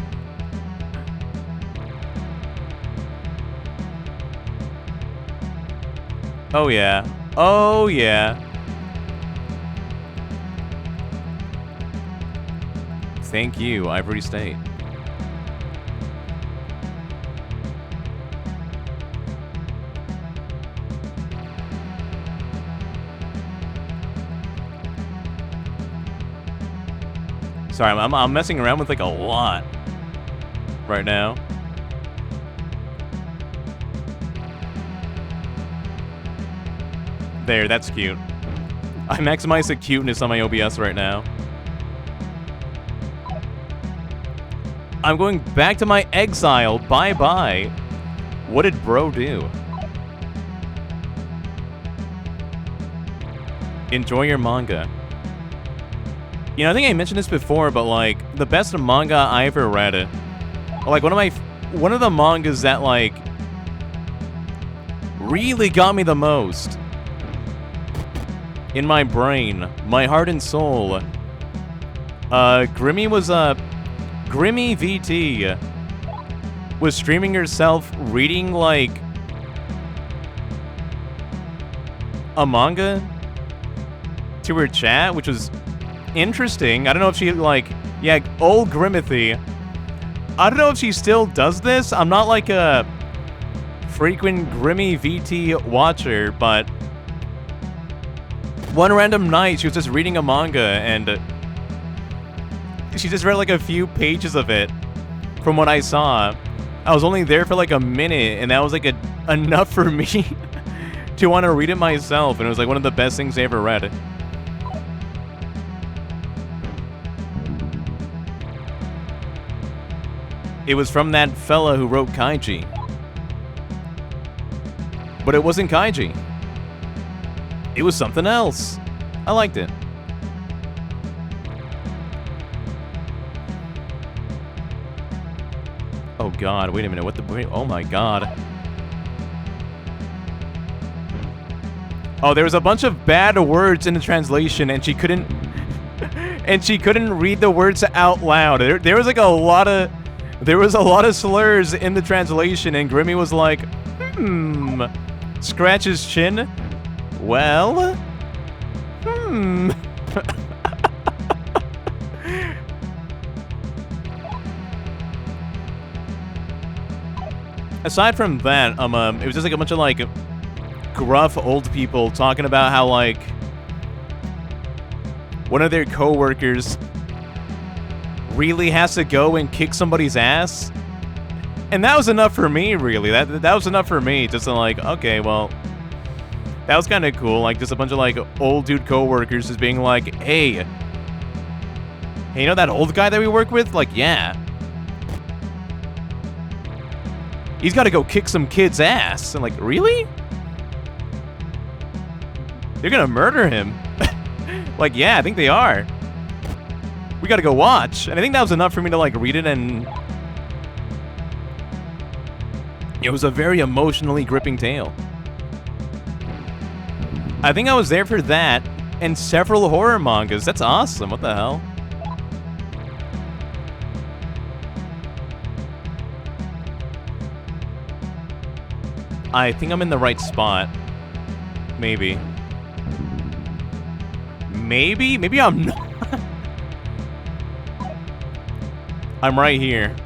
Oh yeah. Oh yeah. Thank you, Ivory State. Sorry, I'm messing around with like a lot right now. There, that's cute. I maximize the cuteness on my OBS right now. I'm going back to my exile. Bye-bye. What did bro do? Enjoy your manga. You know, I think I mentioned this before, but like the best manga I ever read, like one of the mangas that like really got me the most in my brain, my heart and soul. Grimmy VT was streaming herself reading like a manga to her chat, which was interesting. I don't know if she like, yeah, old Grimothy. I don't know if she still does this. I'm not like a frequent Grimmy VT watcher, but one random night she was just reading a manga and she just read like a few pages of it from what I saw. I was only there for like a minute and that was like enough for me to want to read it myself, and it was like one of the best things I ever read. It was from that fella who wrote Kaiji. But it wasn't Kaiji. It was something else. I liked it. Oh god, wait a minute, what the... Wait, oh my god. Oh, there was a bunch of bad words in the translation and she couldn't... and she couldn't read the words out loud. There was like a lot of... There was a lot of slurs in the translation, and Grimmy was like, scratch his chin. Well, Aside from that, it was just like a bunch of like gruff old people talking about how like one of their coworkers really has to go and kick somebody's ass. And that was enough for me, really. That was enough for me. Just to like, okay, well, that was kind of cool. Like, just a bunch of like old dude coworkers just being like, hey, you know that old guy that we work with? Like, yeah. He's got to go kick some kid's ass. And like, really? They're gonna murder him. Like, yeah, I think they are. We gotta go watch. And I think that was enough for me to like read it, and it was a very emotionally gripping tale. I think I was there for that and several horror mangas. That's awesome. What the hell? I think I'm in the right spot. Maybe. Maybe I'm not. I'm right here.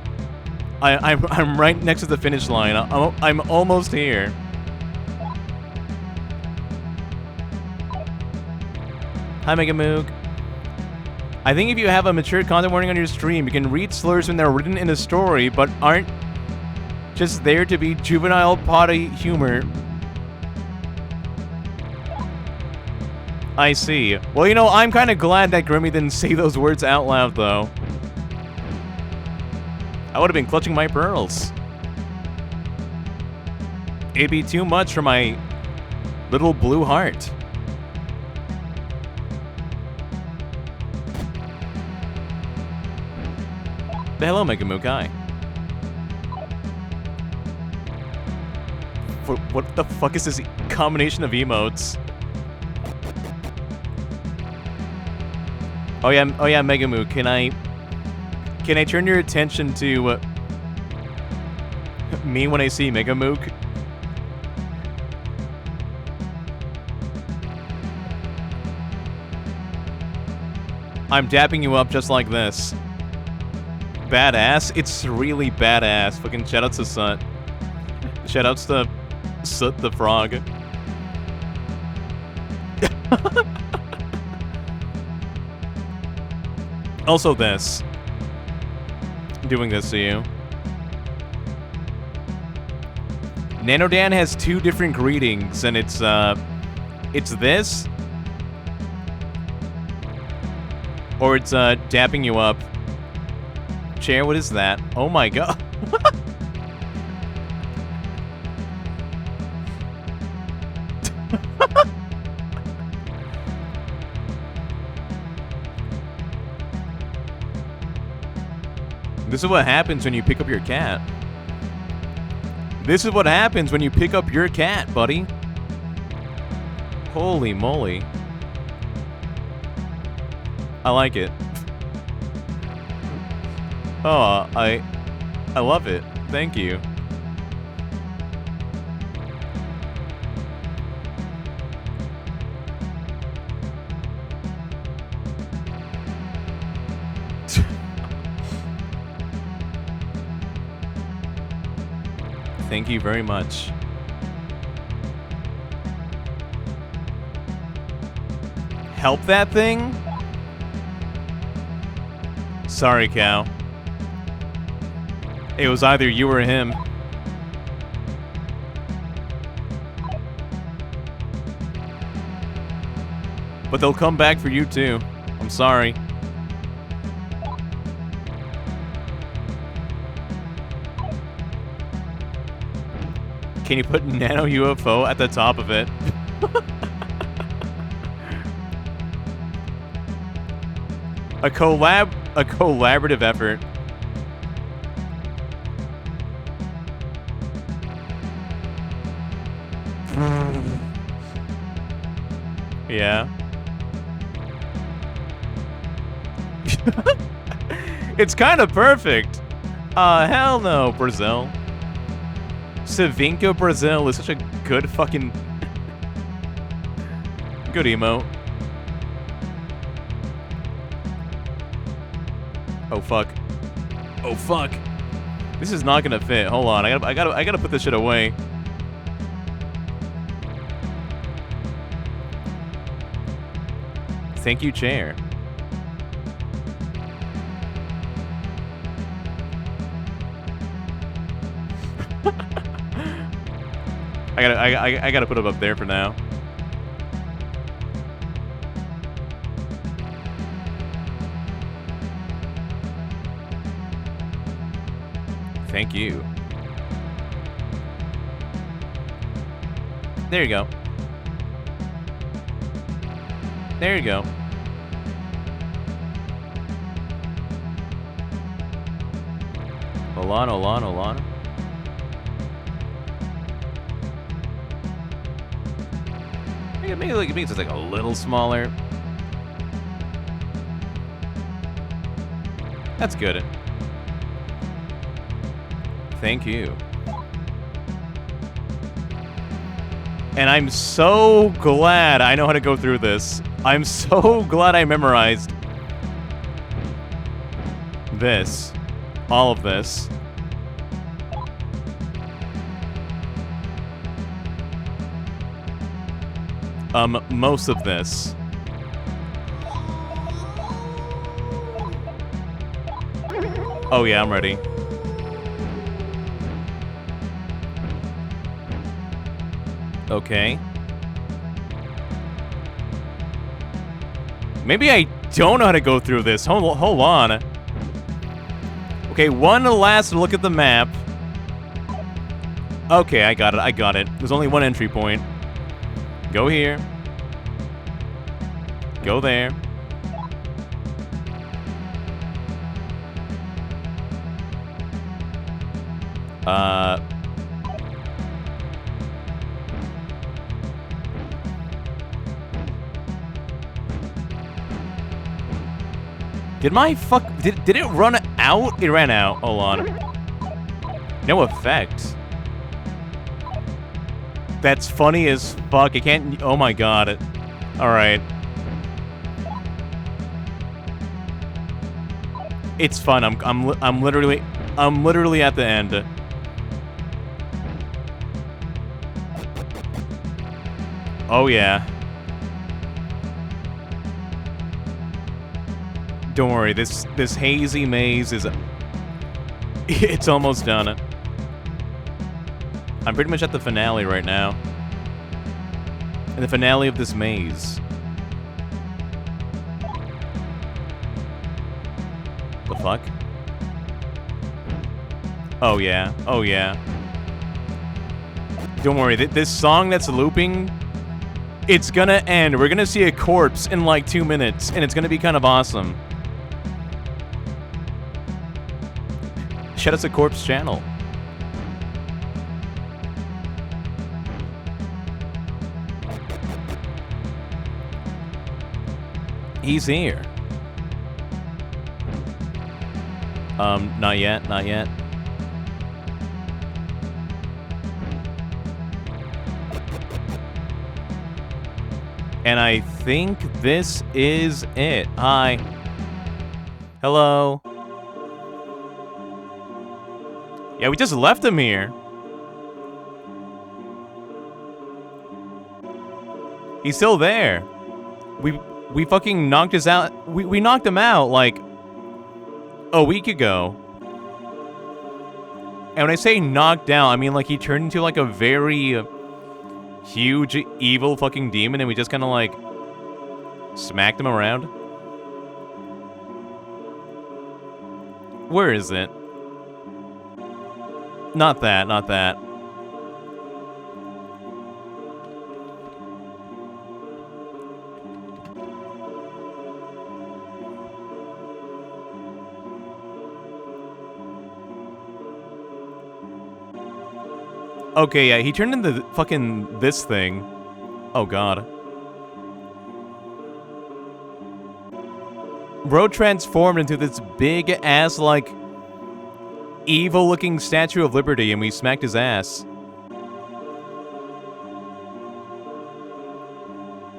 I'm right next to the finish line. I'm almost here. Hi, Megamoog. I think if you have a mature content warning on your stream, you can read slurs when they're written in a story, but aren't just there to be juvenile potty humor. I see. Well, you know, I'm kind of glad that Grimmy didn't say those words out loud, though. I would have been clutching my pearls. It'd be too much for my little blue heart. Hello, Megami, hi. What the fuck is this combination of emotes? Oh yeah, Megamoo, can I turn your attention to me when I see Megamook? I'm dapping you up just like this. Badass? It's really badass. Fucking shoutouts to Sut. Shoutouts to Sut the Frog. Also this. Doing this to you. Nanodan has 2 different greetings, and it's this, or it's dapping you up. Chair, what is that? Oh my god. This is what happens when you pick up your cat. This is what happens when you pick up your cat, buddy. Holy moly. I like it. Oh, I love it. Thank you. Thank you very much. Help that thing? Sorry, cow. It was either you or him. But they'll come back for you too. I'm sorry. Can you put Nano UFO at the top of it? A collaborative effort. Yeah. It's kind of perfect. Hell no, Brazil. Savinko Brazil is such a good fucking... good emote. Oh fuck. Oh fuck. This is not gonna fit. Hold on. I gotta put this shit away. Thank you, chair. I gotta put it up there for now. Thank you. There you go. There you go. Olana. Maybe it's just like a little smaller. That's good. Thank you. And I'm so glad I know how to go through this. I'm so glad I memorized this. All of this. Most of this. Oh yeah, I'm ready. Okay. Maybe I don't know how to go through this. Hold on. Okay, one last look at the map. Okay, I got it. There's only one entry point. Go here. Go there. Did it run out? It ran out. Hold on. No effect. That's funny as fuck. I can't. Oh my god. All right. It's fun. I'm literally at the end. Oh yeah. Don't worry. This hazy maze is. It's almost done. I'm pretty much at the finale right now. And the finale of this maze. The fuck? Oh yeah. Oh yeah. Don't worry. This song that's looping, it's gonna end. We're gonna see a corpse in like 2 minutes, and it's gonna be kind of awesome. Shout out to Corpse channel. He's here. Not yet, not yet. And I think this is it. Hi. Hello. Yeah, we just left him here. He's still there. We fucking knocked us out. We knocked him out like a week ago. And when I say knocked down, I mean like he turned into like a very huge evil fucking demon, and we just kind of like smacked him around. Where is it? Not that, not that. Okay, yeah, he turned into fucking this thing. Oh god. Bro transformed into this big ass, like, evil-looking Statue of Liberty, and we smacked his ass.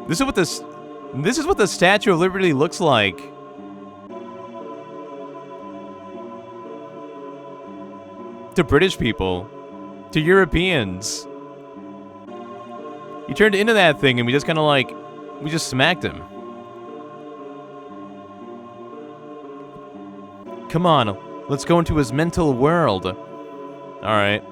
This is what the Statue of Liberty looks like. To British people. To Europeans. He turned into that thing, and we just kind of like, we just smacked him. Come on, let's go into his mental world. Alright.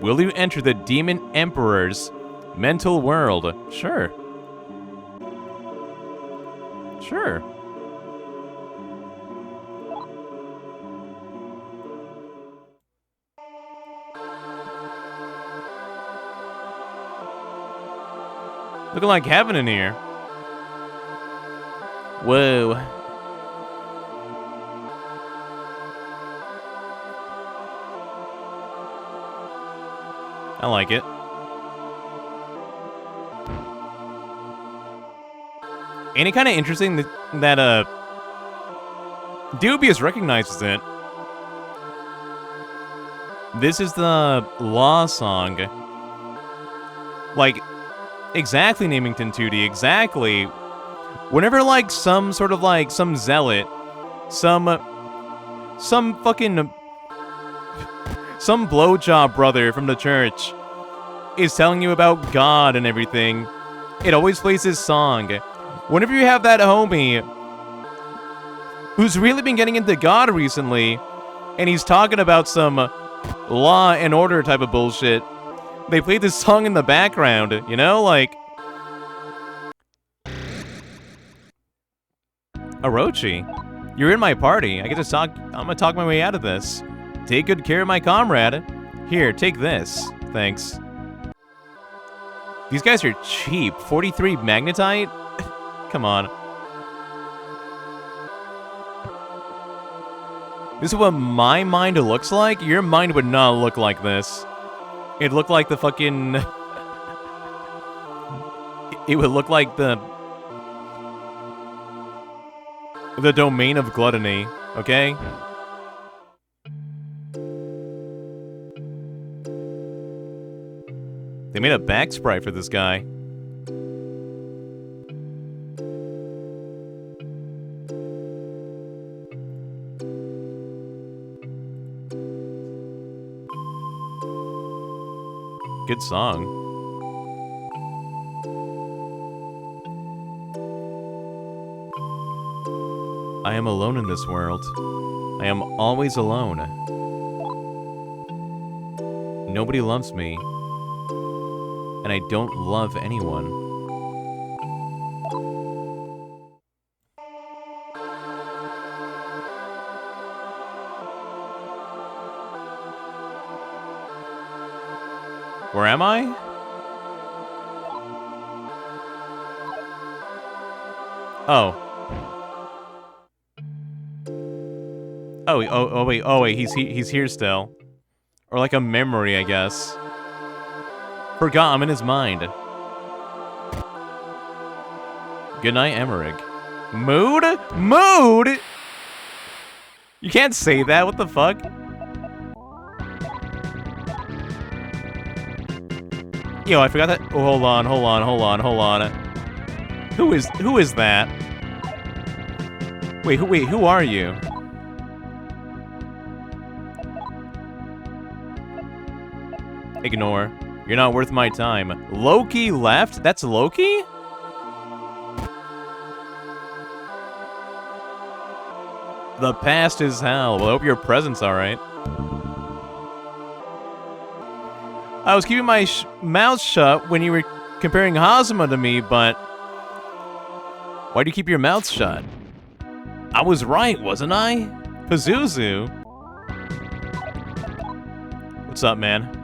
Will you enter the Demon Emperor's mental world? Sure. Sure. Looking like heaven in here. Whoa. I like it. Ain't it kind of interesting that Dubious recognizes it? This is the Law song. Like, Exactly, Namington 2D, exactly. Whenever, like, some sort of, like, some zealot, some fucking, some blowjob brother from the church is telling you about God and everything, it always plays this song. Whenever you have that homie who's really been getting into God recently, and he's talking about some law and order type of bullshit, they play this song in the background, you know? Like, Orochi, you're in my party. I get to talk. I'm gonna talk my way out of this. Take good care of my comrade. Here, take this. Thanks. These guys are cheap. 43 magnetite? Come on. This is what my mind looks like? Your mind would not look like this. It'd look like the fucking... It would look like the domain of gluttony, okay? They made a back sprite for this guy. Good song. I am alone in this world. I am always alone. Nobody loves me. And I don't love anyone. Where am I? Oh. Oh, wait, he's here still. Or like a memory, I guess. Forgot I'm in his mind. Good night, Emmerich. Mood? Mood? You can't say that, what the fuck? Yo, I forgot that. Oh, hold on. Who is that? Wait, who are you? Ignore. You're not worth my time. Loki left? That's Loki? The past is hell. Well, I hope your present's alright. I was keeping my mouth shut when you were comparing Hazuma to me, but... Why do you keep your mouth shut? I was right, wasn't I? Pazuzu. What's up, man?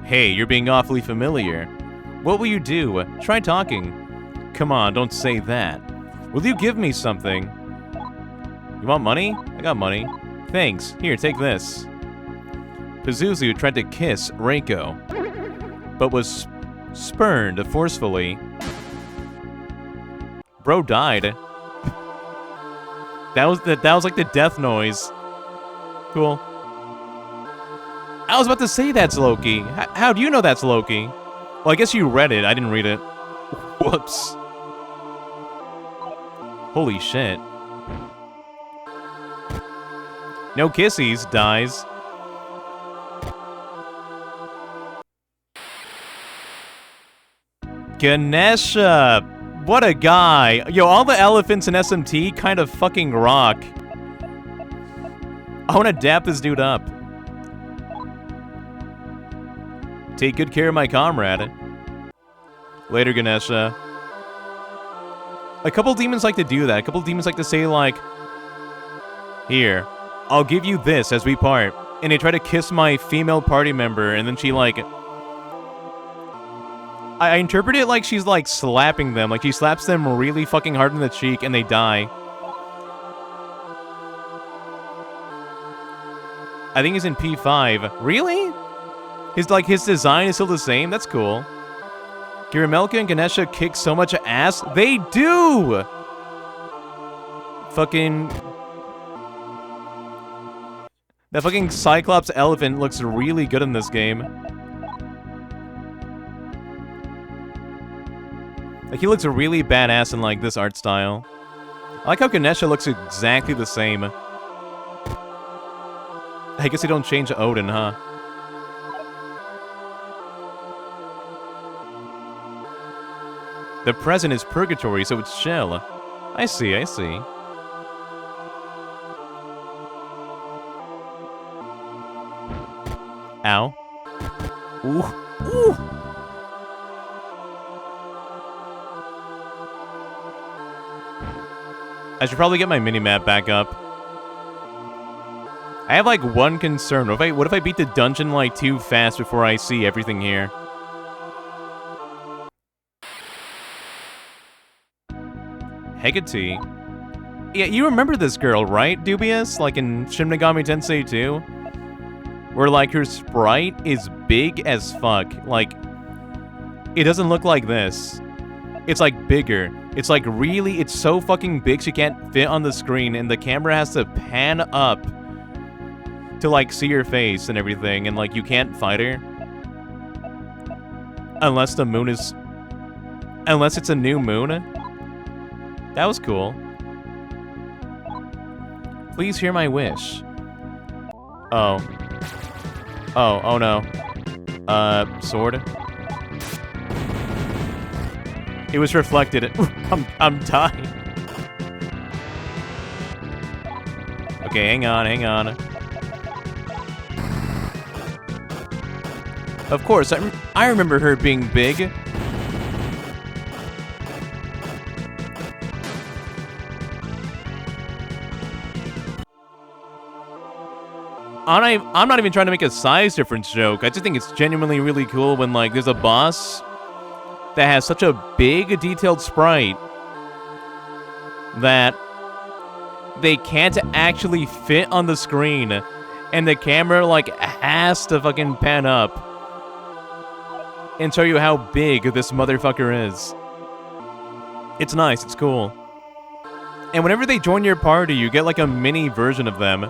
Hey, you're being awfully familiar. What will you do? Try talking. Come on, don't say that. Will you give me something? You want money? I got money. Thanks. Here, take this. Pazuzu tried to kiss Reiko, but was spurned forcefully. Bro died. That was like the death noise. Cool. I was about to say that's Loki. How do you know that's Loki? Well, I guess you read it. I didn't read it. Whoops. Holy shit. No kissies, dies. Ganesha! What a guy. Yo, all the elephants in SMT kind of fucking rock. I want to dap this dude up. Take good care of my comrade. Later, Ganesha. A couple demons like to do that. A couple demons like to say, like, here, I'll give you this as we part. And they try to kiss my female party member, and then she, like... I interpret it like she's, like, slapping them. Like, she slaps them really fucking hard in the cheek, and they die. I think he's in P5. Really? His design is still the same? That's cool. Giramelka and Ganesha kick so much ass. They do! Fucking... That fucking Cyclops elephant looks really good in this game. Like, he looks really badass in, like, this art style. I like how Ganesha looks exactly the same. I guess they don't change Odin, huh? The present is purgatory, so it's chill. I see, I see. Ow. Ooh. Ooh! I should probably get my minimap back up. I have, like, one concern. What if I beat the dungeon, like, too fast before I see everything here? Hecate. Yeah, you remember this girl, right, Dubious? Like in Shin Megami Tensei 2? Where, like, her sprite is big as fuck. Like, it doesn't look like this. It's, like, bigger. It's, like, really, it's so fucking big she can't fit on the screen, and the camera has to pan up to, like, see her face and everything, and, like, you can't fight her. Unless the moon is... Unless it's a new moon. That was cool. Please hear my wish. Oh. Oh no. Sword? It was reflected. I'm dying. Okay, hang on. Of course, I remember her being big. I'm not even trying to make a size difference joke. I just think it's genuinely really cool when, like, there's a boss that has such a big, detailed sprite that they can't actually fit on the screen, and the camera, like, has to fucking pan up and show you how big this motherfucker is. It's nice, it's cool. And whenever they join your party, you get, like, a mini version of them.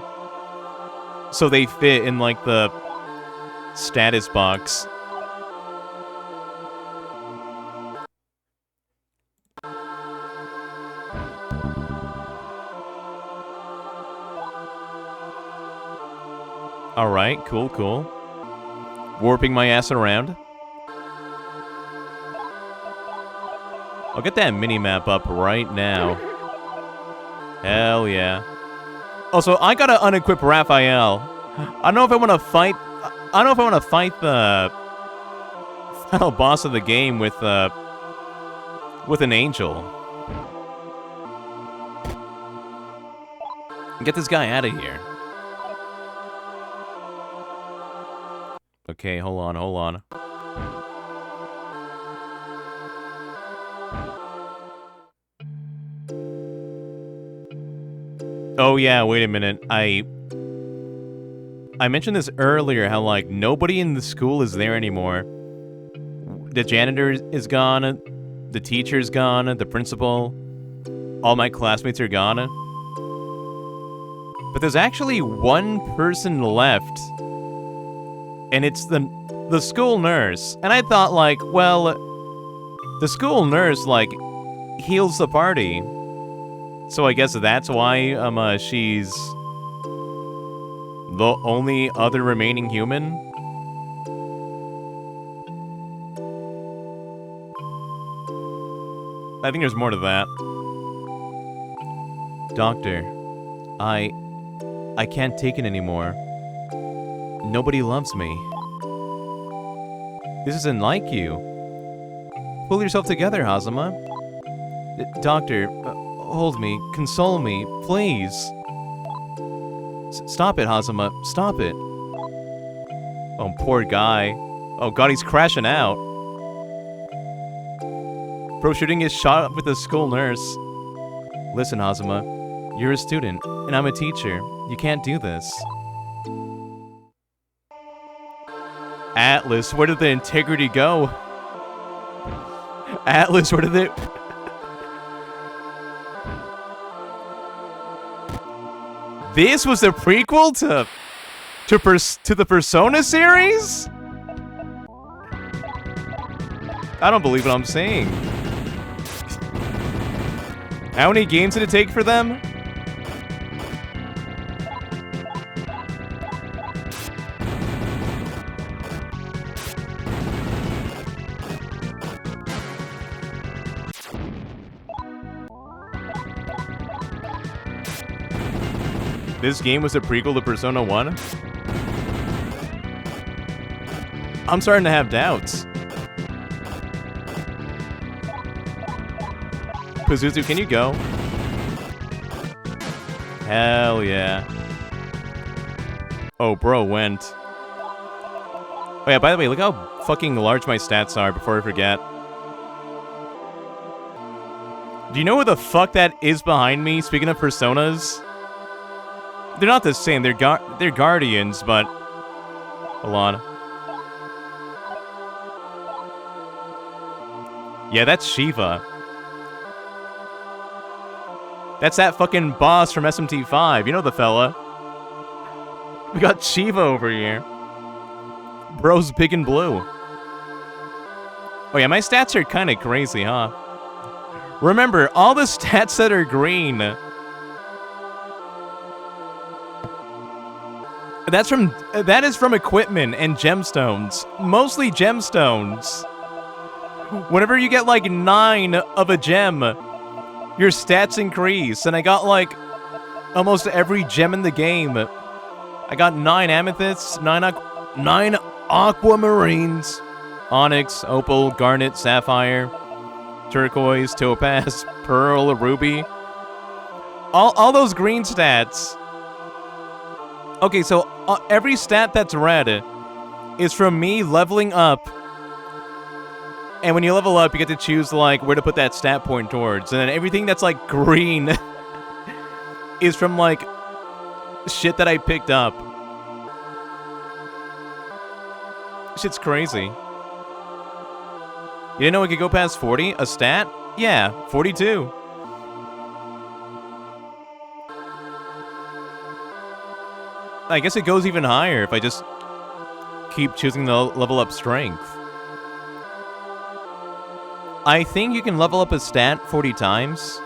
So they fit in, like, the status box. Alright, cool. Warping my ass around. I'll get that mini-map up right now. Hell yeah. Also, I gotta unequip Raphael. I don't know if I want to fight... I don't know if I want to fight the final boss of the game with an angel. Get this guy out of here. Okay, hold on. Oh yeah, wait a minute. I mentioned this earlier, how, like, nobody in the school is there anymore. The janitor is gone, the teacher's gone, the principal, all my classmates are gone. But there's actually one person left, and it's the school nurse. And I thought, like, well, the school nurse, like, heals the party. So I guess that's why she's the only other remaining human. I think there's more to that. Doctor, I can't take it anymore. Nobody loves me. This isn't like you. Pull yourself together, Hazama. Doctor, hold me, console me, please. Stop it, Hazama, stop it. Oh, poor guy. Oh god, he's crashing out. Bro shooting his shot up with the school nurse. Listen, Hazama, you're a student, and I'm a teacher. You can't do this. Atlas, where did the integrity go? Atlas, where did it... This was the prequel to the Persona series? I don't believe what I'm saying. How many games did it take for them? This game was a prequel to Persona 1? I'm starting to have doubts. Pazuzu, can you go? Hell yeah. Oh, bro went. Oh yeah, by the way, look how fucking large my stats are before I forget. Do you know what the fuck that is behind me, speaking of Personas? They're not the same, they're Guardians, but... Hold on. Yeah, that's Shiva. That's that fucking boss from SMT5. You know the fella. We got Shiva over here. Bro's big and blue. Oh yeah, my stats are kind of crazy, huh? Remember, all the stats that are green... That is from equipment and gemstones. Mostly gemstones. Whenever you get like 9 of a gem, your stats increase. And I got like almost every gem in the game. I got 9 amethysts, 9 aquamarines, onyx, opal, garnet, sapphire, turquoise, topaz, pearl, ruby. All those green stats. Okay, so every stat that's red is from me leveling up. And when you level up, you get to choose, like, where to put that stat point towards. And then everything that's, like, green is from, like, shit that I picked up. Shit's crazy. You didn't know it could go past 40? A stat? Yeah, 42. I guess it goes even higher if I just keep choosing the level up strength. I think you can level up a stat 40 times,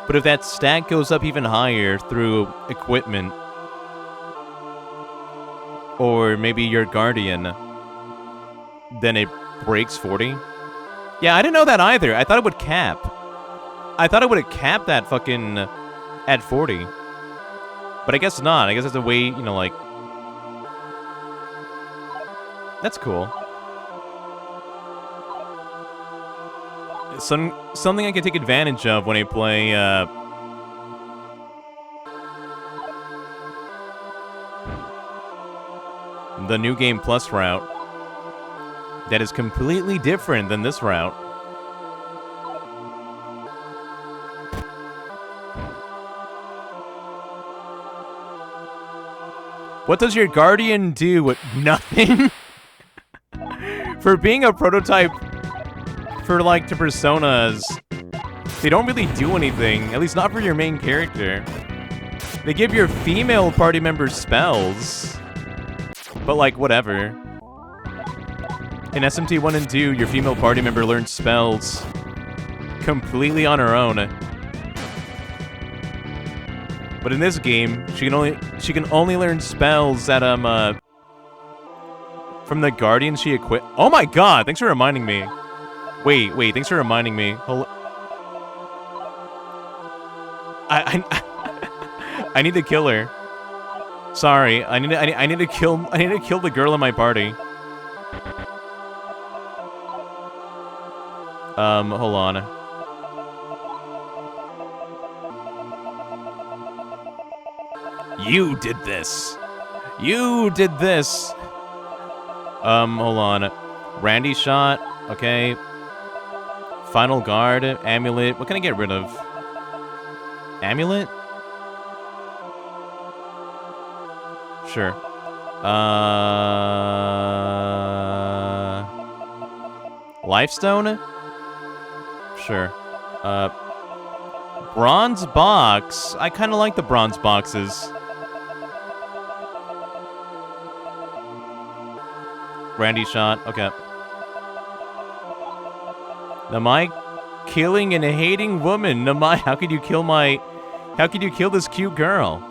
but if that stat goes up even higher through equipment, or maybe your guardian, then it breaks 40. Yeah, I didn't know that either. I thought it would cap. I thought it would have capped that fucking at 40. But I guess not. I guess it's a way, you know, like... That's cool. Something I can take advantage of when I play, the New Game Plus route. That is completely different than this route. What does your Guardian do? Nothing? For being a prototype for, like, the Personas, they don't really do anything. At least not for your main character. They give your female party members spells. But, like, whatever. In SMT 1 and 2, your female party member learns spells completely on her own. But in this game, she can only learn spells that from the Guardian she equipped. Oh my god, thanks for reminding me. Wait, thanks for reminding me. I need to kill her. Sorry, I need to kill the girl in my party. Hold on. You did this. You did this. Hold on. Randy shot. Okay. Final guard. Amulet. What can I get rid of? Amulet? Sure. Lifestone? Sure. Bronze box. I kind of like the bronze boxes. Randy shot. Okay. Now my killing and hating woman. Namai, how could you kill my... How could you kill this cute girl?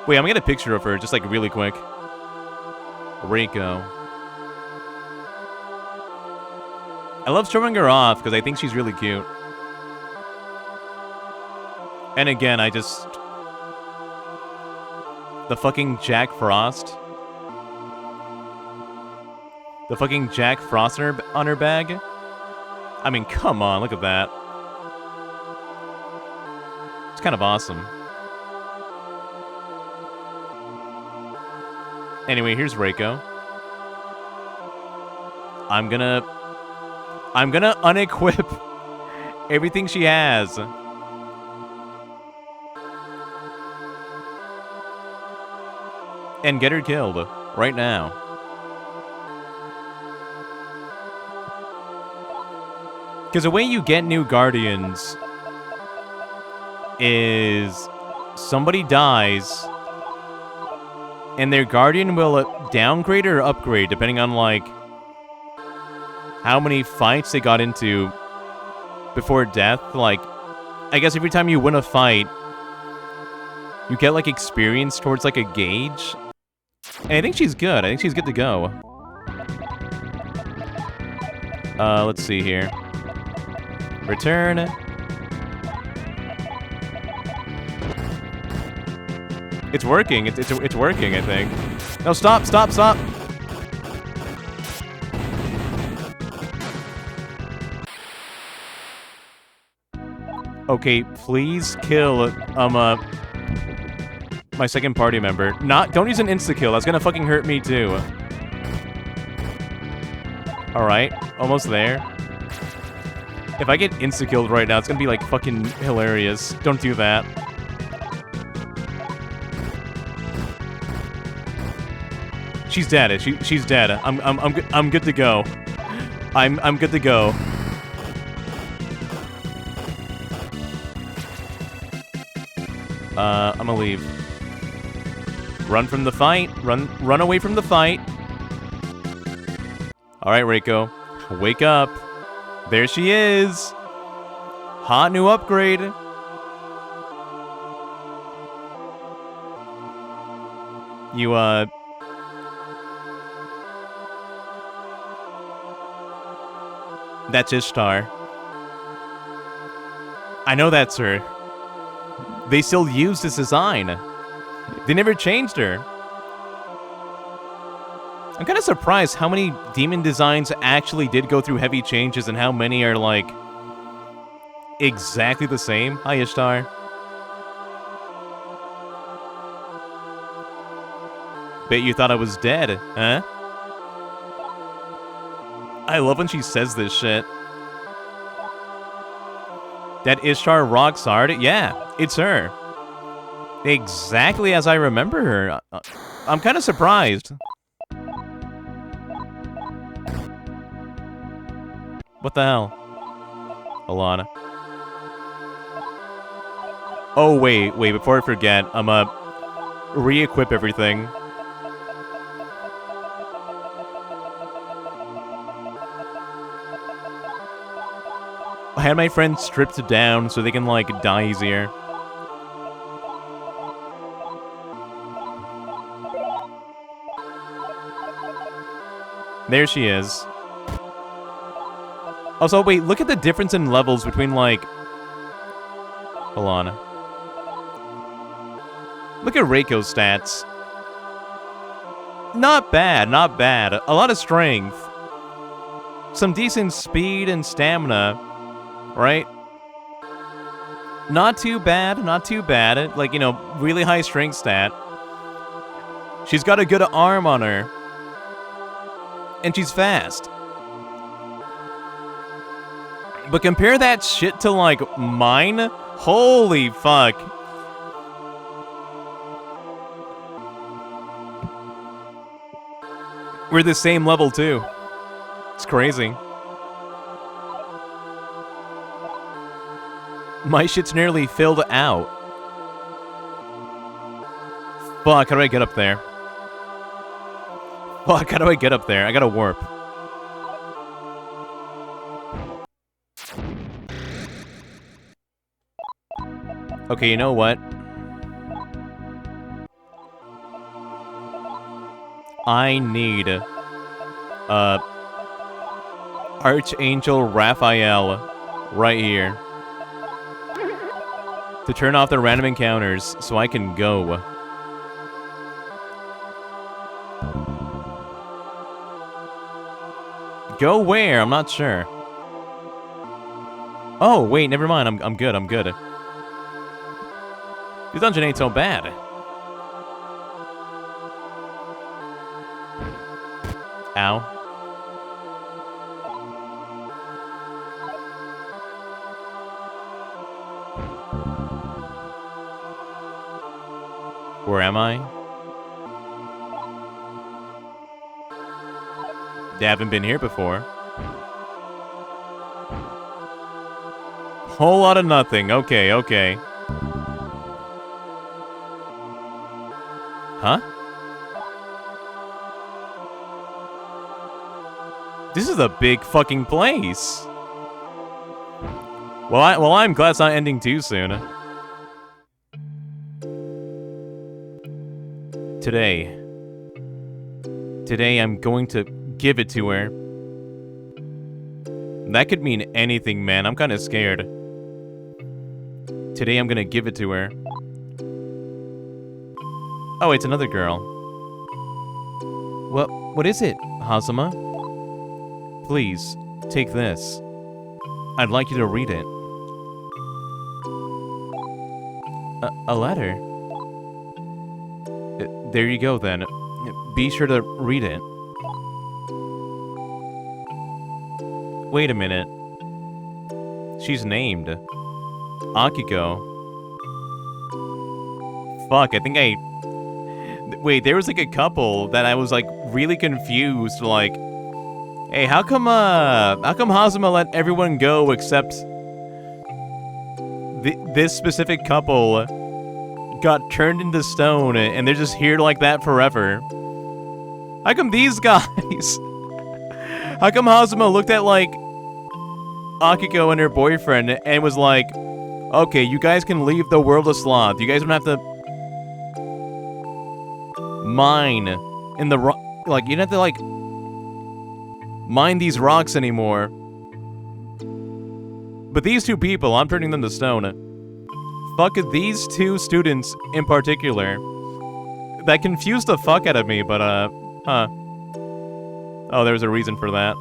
Wait, I'm gonna get a picture of her, just like really quick. Reiko. I love showing her off because I think she's really cute. And again, I just... The fucking Jack Frost. The fucking Jack Frost on her bag. I mean, come on, look at that. It's kind of awesome. Anyway, here's Reiko. I'm gonna unequip everything she has. And get her killed right now. Because the way you get new Guardians is somebody dies and their Guardian will downgrade or upgrade depending on, like, how many fights they got into before death. Like, I guess every time you win a fight, you get, like, experience towards, like, a gauge. And I think she's good. I think she's good to go. Let's see here. Return. It's working. It's working, I think. No, stop. Okay, please kill, my second party member. Don't use an insta-kill. That's gonna fucking hurt me, too. Alright, almost there. If I get insta-killed right now, it's gonna be, like, fucking hilarious. Don't do that. She's dead. She's dead. I'm good to go. I'm good to go. I'm gonna leave. Run from the fight. Run away from the fight. Alright, Reiko. Wake up. There she is. Hot new upgrade. You, That's Ishtar. I know that's her. They still use this design. They never changed her. I'm kind of surprised how many demon designs actually did go through heavy changes and how many are, like, exactly the same. Hi, Ishtar. Bet you thought I was dead, huh? I love when she says this shit. That Ishtar rocks hard? Yeah, it's her. Exactly as I remember her. I'm kind of surprised. What the hell? Alana. Oh, wait, before I forget, I'm re-equip everything. I had my friends stripped down so they can, like, die easier. There she is. Also, wait, look at the difference in levels between, like... Hold on. Look at Reiko's stats. Not bad, not bad. A lot of strength. Some decent speed and stamina. Right? Not too bad, not too bad. Like, you know, really high strength stat. She's got a good arm on her. And she's fast. But compare that shit to, like, mine? Holy fuck. We're the same level, too. It's crazy. My shit's nearly filled out. Fuck, how do I get up there? Fuck, how do I get up there? I gotta warp. Okay, you know what? I need Archangel Raphael right here to turn off the random encounters so I can go. Go where? I'm not sure. Oh, wait, never mind. I'm good. I'm good. This dungeon ain't so bad. Ow. Where am I? They haven't been here before. Whole lot of nothing. Okay, okay. Huh? This is a big fucking place. Well, I'm glad it's not ending too soon. Today I'm going to give it to her. That could mean anything, man. I'm kind of scared. Today I'm gonna give it to her. Oh, it's another girl. What is it, Hazama? Please, take this. I'd like you to read it. A letter? There you go, then. Be sure to read it. Wait a minute. She's named Akiko. Fuck, I think I... Wait, there was like a couple that I was like really confused, like... Hey, how come Hazama let everyone go except... this specific couple got turned into stone and they're just here like that forever? How come these guys... How come Hazama looked at, like, Akiko and her boyfriend and was like, okay, you guys can leave the world of sloth. You guys don't have to mine in the rock. Like, you don't have to, like, mine these rocks anymore. But these two people, I'm turning them to stone. Fuck these two students in particular. That confused the fuck out of me, but, huh. Oh, there's a reason for that.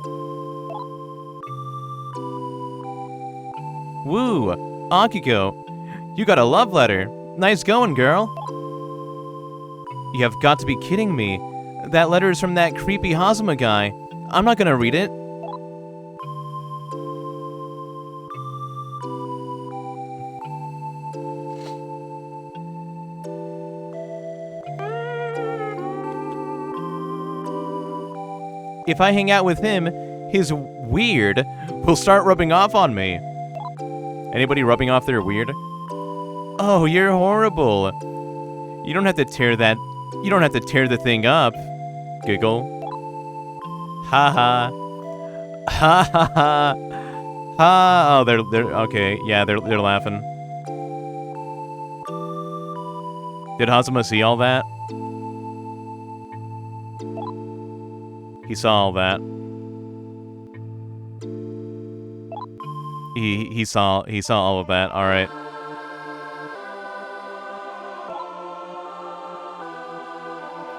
Woo! Akiko, you got a love letter. Nice going, girl. You have got to be kidding me. That letter is from that creepy Hazama guy. I'm not gonna read it. If I hang out with him, his weird will start rubbing off on me. Anybody rubbing off their weird? Oh, you're horrible. You don't have to tear that. You don't have to tear the thing up. Giggle. Ha ha. Ha ha ha. Ha. Oh, they're okay. Yeah, they're laughing. Did Hazama see all that? He saw all that. He saw all of that. All right.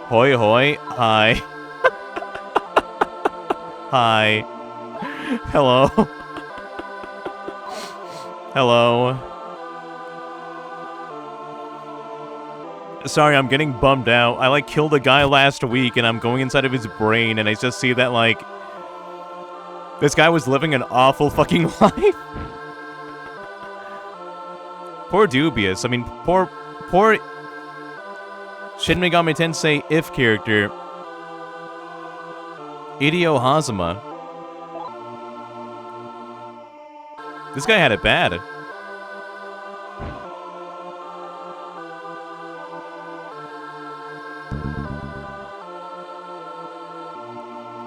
Hoi hoi. Hi. Hi. Hello. Hello. Sorry, I'm getting bummed out. I, like, killed a guy last week, and I'm going inside of his brain, and I just see that, like... This guy was living an awful fucking life. Poor Dubious. I mean, poor... Shin Megami Tensei if character. Hideo Hazama. This guy had it bad.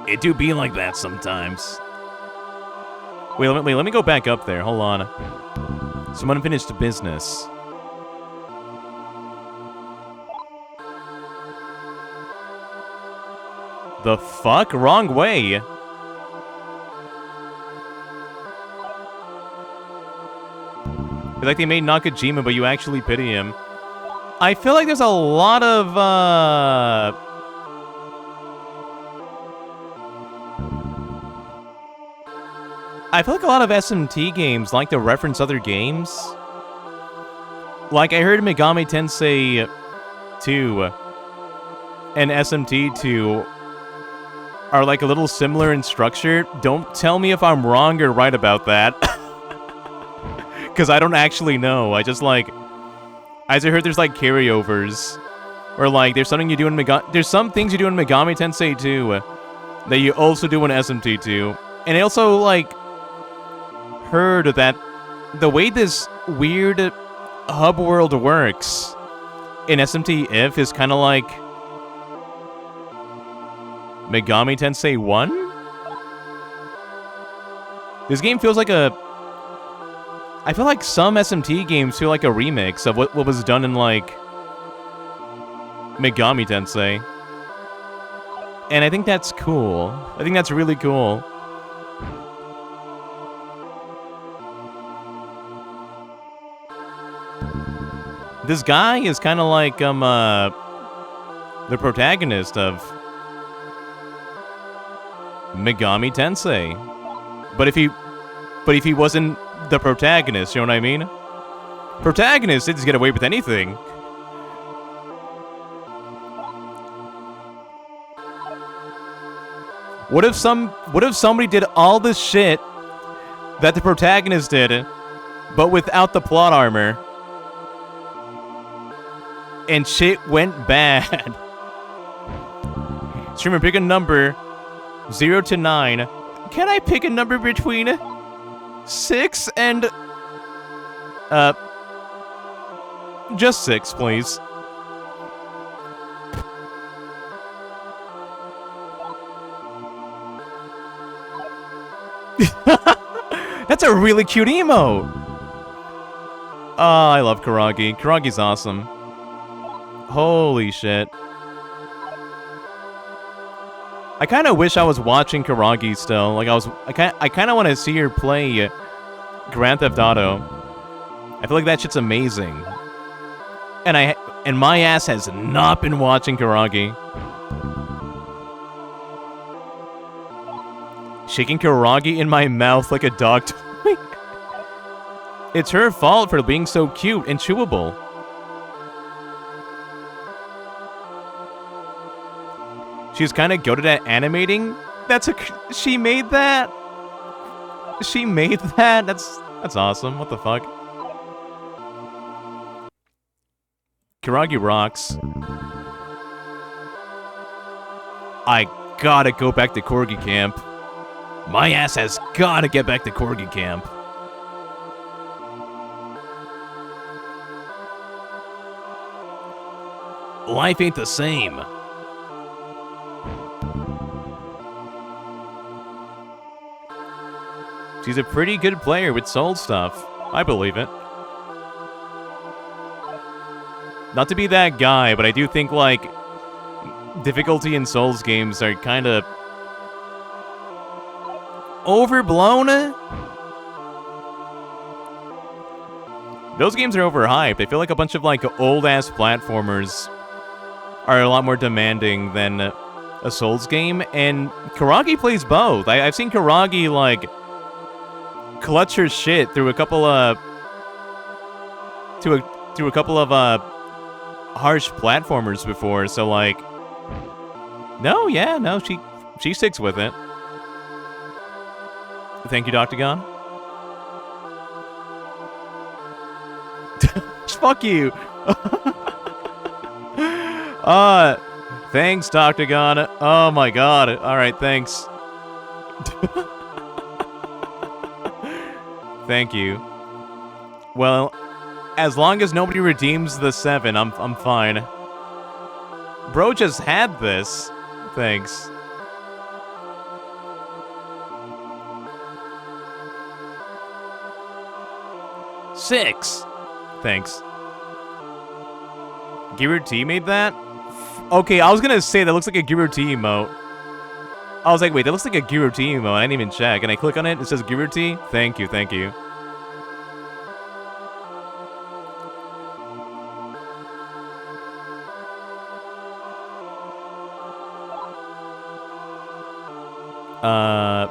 It do be like that sometimes. Wait, let me go back up there. Hold on. Some unfinished business. The fuck? Wrong way. It's like they made Nakajima, but you actually pity him. I feel like there's a lot of, I feel like a lot of SMT games like to reference other games. Like, I heard Megami Tensei 2 and SMT 2 are like a little similar in structure. Don't tell me if I'm wrong or right about that. Because I don't actually know. I just like... As I heard, there's like carryovers. Or like, there's something you do in there's some things you do in Megami Tensei 2 that you also do in SMT 2. And I also like... heard that the way this weird hub world works in SMT If is kind of like Megami Tensei 1? This game feels like a... I feel like some SMT games feel like a remix of what was done in, like, Megami Tensei. And I think that's cool. I think that's really cool. This guy is kind of like, the protagonist of Megami Tensei. But if he wasn't the protagonist, you know what I mean? Protagonists, they just get away with anything. What if somebody did all this shit that the protagonist did, but without the plot armor? And shit went bad. Streamer, pick a number 0 to 9. Can I pick a number between 6 and... just 6, please. That's a really cute emote! Oh, I love Karagi. Karagi's awesome. Holy shit. I kind of wish I was watching Karagi still. Like, I kind of want to see her play Grand Theft Auto. I feel like that shit's amazing. And my ass has not been watching Karagi. Shaking Karagi in my mouth like a dog toy. It's her fault for being so cute and chewable. She's kind of goated at animating. She made that. She made that. That's awesome. What the fuck? Karagi rocks. I gotta go back to Corgi Camp. My ass has gotta get back to Corgi Camp. Life ain't the same. She's a pretty good player with soul stuff. I believe it. Not to be that guy, but I do think, like, difficulty in Souls games are kind of overblown. Those games are overhyped. I feel like a bunch of, like, old-ass platformers are a lot more demanding than a Souls game, and Karagi plays both. I've seen Karagi, like, clutch her shit through a couple of harsh platformers before, so like no, she sticks with it. Thank you, Dr. Gon. Fuck you. Thanks, Dr. Gon. Oh my god. Alright, thanks. Thank you. Well, as long as nobody redeems the 7, I'm fine. Bro just had this. Thanks. Six. Thanks. Gear T made that? Okay, I was gonna say that looks like a Gear T emote. I was like, wait, that looks like a Giruti emote. I didn't even check. And I click on it. It says Giruti. Thank you, thank you. How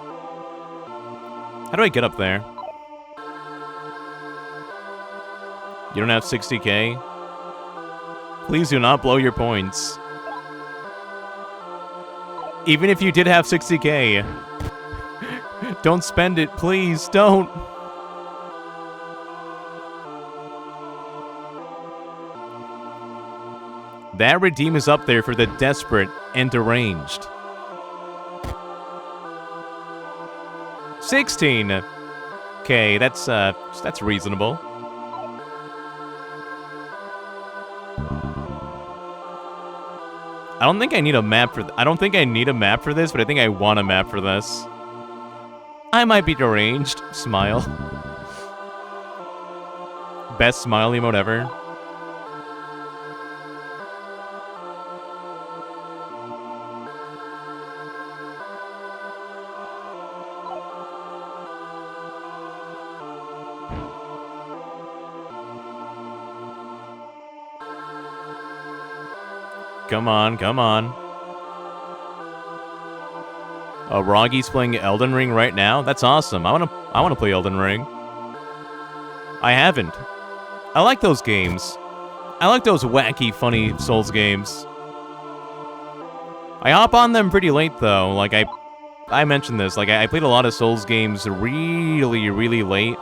do I get up there? You don't have 60k? Please do not blow your points. Even if you did have 60k. Don't spend it, please, don't. That redeem is up there for the desperate and deranged. 16. Okay, that's reasonable. I don't think I need a map for I don't think I need a map for this, but I think I want a map for this. I might be deranged. Smile. Best smile emote ever. Come on, come on. Oh, Ragi's playing Elden Ring right now? That's awesome. I wanna play Elden Ring. I haven't. I like those games. I like those wacky, funny Souls games. I hop on them pretty late though. Like I mentioned this. Like I played a lot of Souls games really, really late.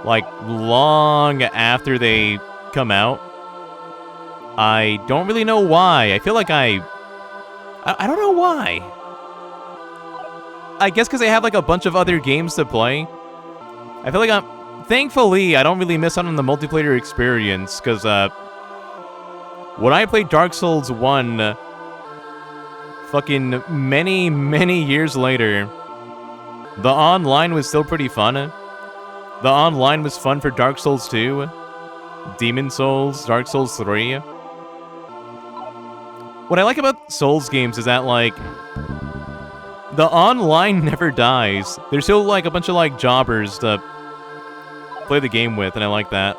Like long after they come out. I don't really know why. I feel like I don't know why. I guess because I have like a bunch of other games to play. I feel like thankfully, I don't really miss out on the multiplayer experience, because when I played Dark Souls 1, fucking many years later, the online was still pretty fun. The online was fun for Dark Souls 2, Demon Souls, Dark Souls 3. What I like about Souls games is that, like, the online never dies. There's still, like, a bunch of, like, jobbers to play the game with, and I like that.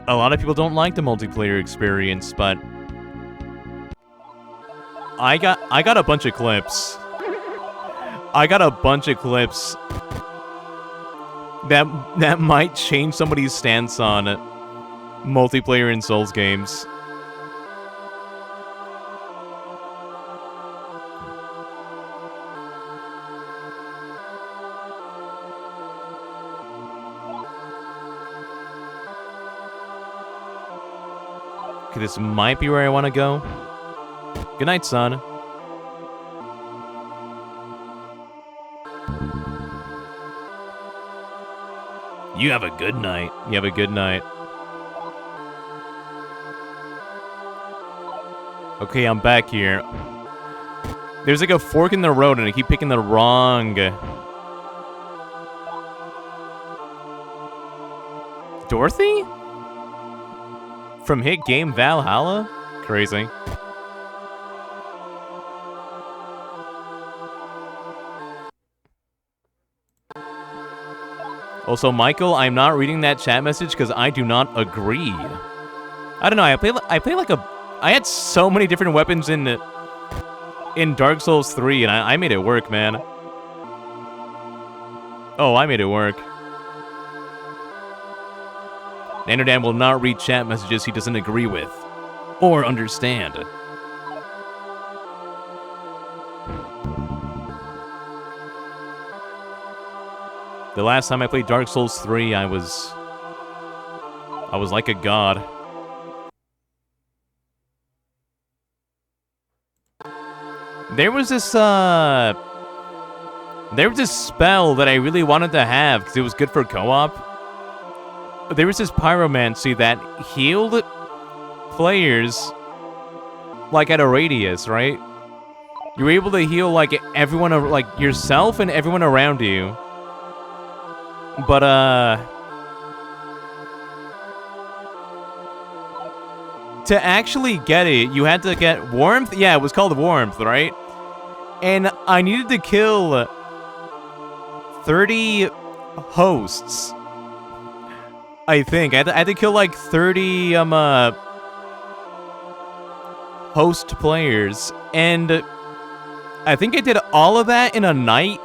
A lot of people don't like the multiplayer experience, but I got a bunch of clips. I got a bunch of clips that might change somebody's stance on multiplayer in Souls games. Okay, this might be where I want to go. Good night, son. You have a good night. You have a good night. Okay, I'm back here. There's like a fork in the road and I keep picking the wrong... Dorothy? From hit game Valhalla? Crazy. Also, Michael, I'm not reading that chat message because I do not agree. I don't know. I play like a. I had so many different weapons in Dark Souls 3, and I made it work, man. Oh, I made it work. Nanodan will not read chat messages he doesn't agree with or understand. The last time I played Dark Souls 3, I was like a god. There was this spell that I really wanted to have because it was good for co-op. There was this pyromancy that healed players like at a radius, right? You were able to heal like everyone, like yourself and everyone around you. But to actually get it, you had to get Warmth? Yeah, it was called Warmth, right? And I needed to kill 30 hosts. I think. I had to kill like 30, host players. And I think I did all of that in a night.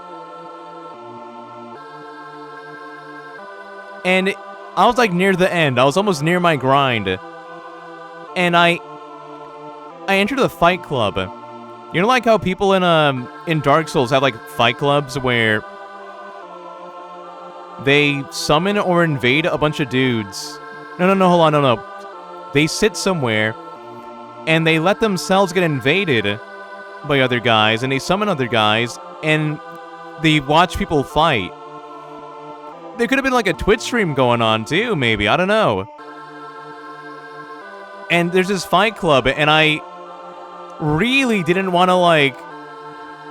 And I was like near the end. I was almost near my grind. And I entered the fight club. You know, like how people in Dark Souls have like fight clubs where they summon or invade a bunch of dudes. No, hold on, no. They sit somewhere and they let themselves get invaded by other guys, and they summon other guys, and they watch people fight. There could have been like a Twitch stream going on too, maybe. I don't know. And there's this fight club, and I really didn't want to, like...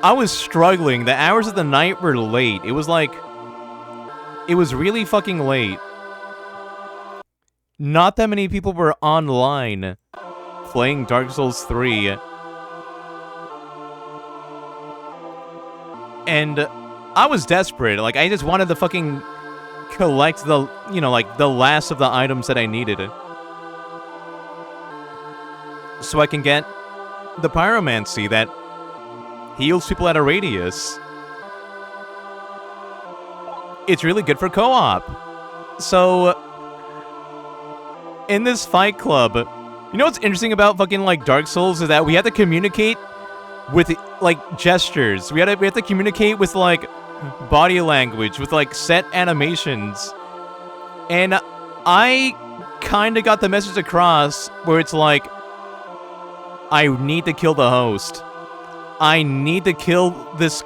I was struggling. The hours of the night were late. It was like... It was really fucking late. Not that many people were online playing Dark Souls 3. And I was desperate. Like, I just wanted to fucking collect the, you know, like, the last of the items that I needed. So I can get the pyromancy that heals people at a radius. It's really good for co-op. So, in this fight club, you know what's interesting about fucking, like, Dark Souls is that we have to communicate with, like, gestures. We have to communicate with, like, body language, with, like, set animations. And I kind of got the message across where it's like, I need to kill the host. I need to kill this...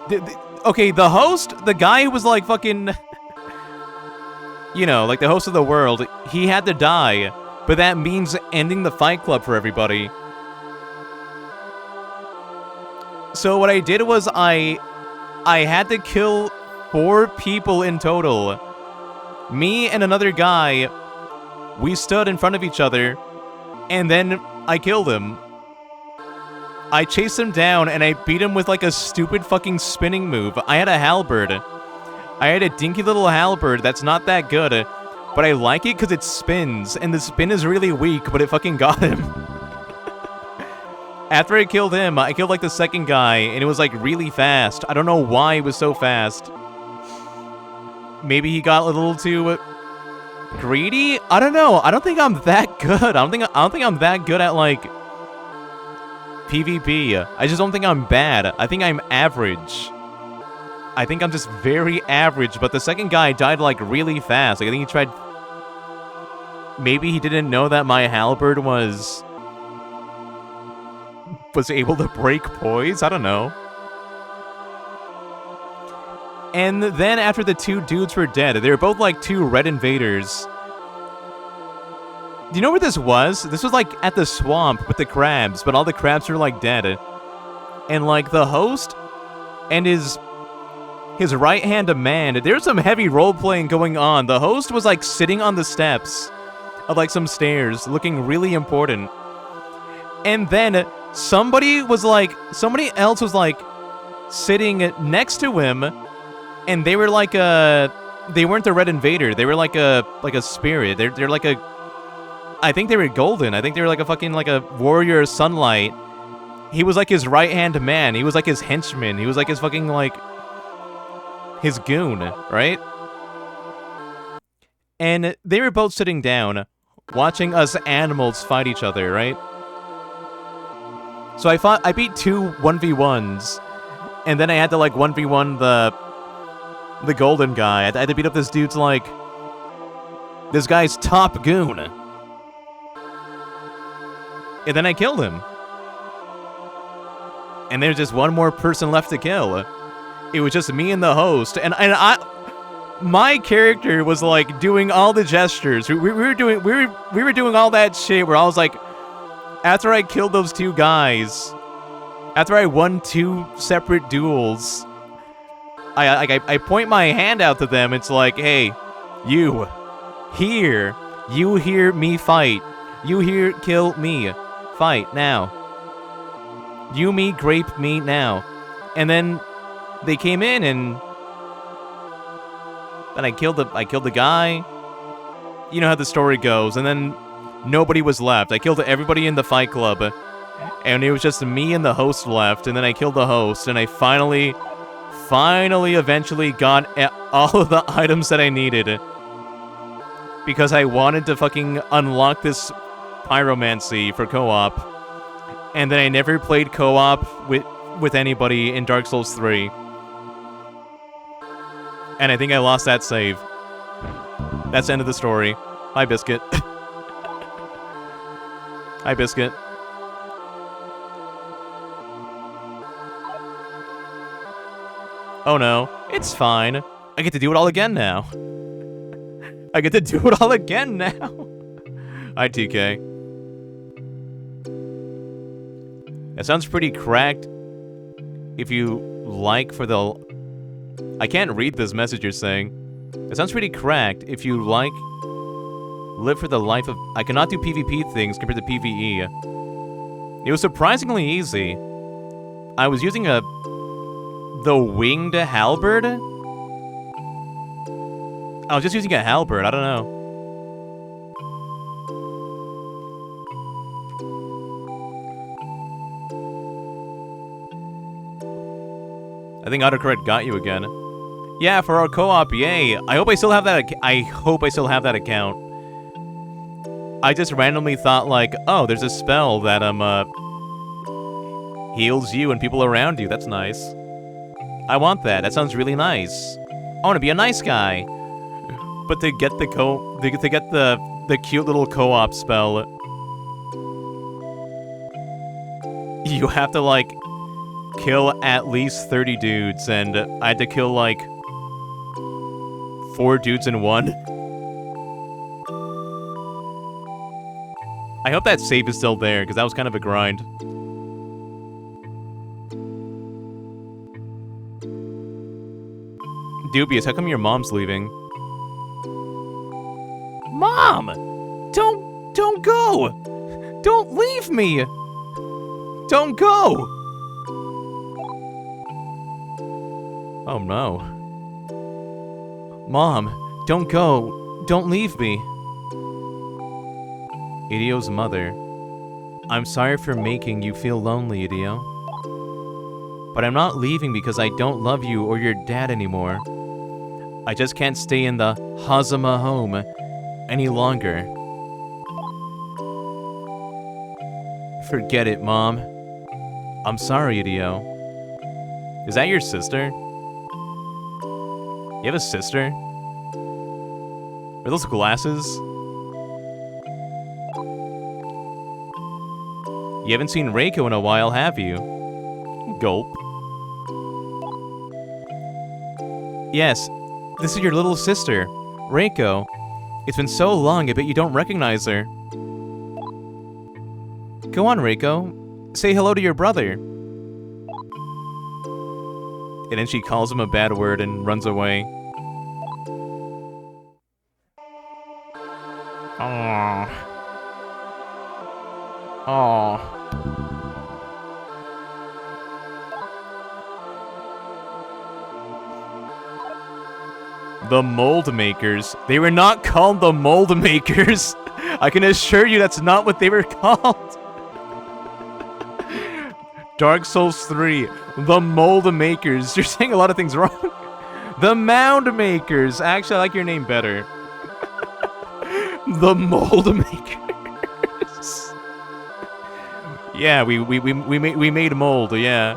Okay, the host, the guy who was, like, fucking... You know, like, the host of the world, he had to die. But that means ending the fight club for everybody. So what I did was I had to kill 4 people in total. Me and another guy, we stood in front of each other, and then I killed him. I chased him down, and I beat him with, like, a stupid fucking spinning move. I had a halberd. I had a dinky little halberd that's not that good, but I like it because it spins, and the spin is really weak, but it fucking got him. After I killed him, I killed, like, the second guy, and it was, like, really fast. I don't know why it was so fast. Maybe he got a little too greedy? I don't know. I don't think I'm that good. I don't think I'm that good at, like, PvP. I just don't think I'm bad. I think I'm average. I think I'm just very average, but the second guy died, like, really fast. Like, I think he tried... Maybe he didn't know that my halberd was able to break poise? I don't know. And then after the 2 dudes were dead, they were both, like, 2 red invaders. Do you know where this was? This was, like, at the swamp with the crabs, but all the crabs were, like, dead. And, like, the host and his right-hand man, there's some heavy role-playing going on. The host was, like, sitting on the steps of, like, some stairs, looking really important. And then somebody else was, like, sitting next to him, and they were, like, they weren't a red invader. They were, like a spirit. They're like a... I think they were golden. I think they were like a fucking, like a warrior of sunlight. He was like his right-hand man. He was like his henchman. He was like his fucking, like, his goon, right? And they were both sitting down, watching us animals fight each other, right? So I beat 2 1v1s, and then I had to, like, 1v1 the golden guy. I had to beat up this dude's, like, this guy's top goon. And then I killed him. And there's just one more person left to kill. It was just me and the host, and my character was, like, doing all the gestures. We were doing all that shit where I was like, after I killed those 2 guys, after I won 2 separate duels, I point my hand out to them. It's like, hey, you hear me fight. You here, kill me. Fight, now. You, me, grape me, now. And then they came in and... Then I killed the guy. You know how the story goes. And then nobody was left. I killed everybody in the fight club. And it was just me and the host left. And then I killed the host. And I finally, eventually got all of the items that I needed. Because I wanted to fucking unlock this pyromancy for co-op. And then I never played co-op with anybody in Dark Souls 3. And I think I lost that save. That's the end of the story. Hi, Biscuit. Hi, Biscuit. Oh no, it's fine. I get to do it all again now. I get to do it all again now. Hi, TK. That sounds pretty cracked. If you like for the... I can't read this message you're saying. It sounds pretty cracked. If you like... Live for the life of... I cannot do PvP things compared to PvE. It was surprisingly easy. I was using the winged halberd? I was just using a halberd, I don't know. I think autocorrect got you again. Yeah, for our co-op, yay. I hope I still have that account. I just randomly thought like, oh, there's a spell that heals you and people around you. That's nice. I want that. That sounds really nice. I want to be a nice guy. But to get the cute little co-op spell, you have to like kill at least 30 dudes, and I had to kill like 4 dudes in one. I hope that save is still there, because that was kind of a grind. Dubious, how come your mom's leaving? Mom! Don't go! Don't leave me! Don't go! Oh no. Mom, don't go. Don't leave me. Idio's mother. I'm sorry for making you feel lonely, Idio. But I'm not leaving because I don't love you or your dad anymore. I just can't stay in the Hazama home any longer. Forget it, Mom. I'm sorry, Idio. Is that your sister? You have a sister? Are those glasses? You haven't seen Reiko in a while, have you? Gulp. Yes, this is your little sister, Reiko. It's been so long, I bet you don't recognize her. Go on, Reiko. Say hello to your brother. And then she calls him a bad word and runs away. Aww. Aww. The Mold Makers. They were not called the Mold Makers. I can assure you that's not what they were called. Dark Souls 3. The Mold Makers. You're saying a lot of things wrong. The Mound Makers. Actually, I like your name better. The Mold Makers. Yeah, we made mold. Yeah.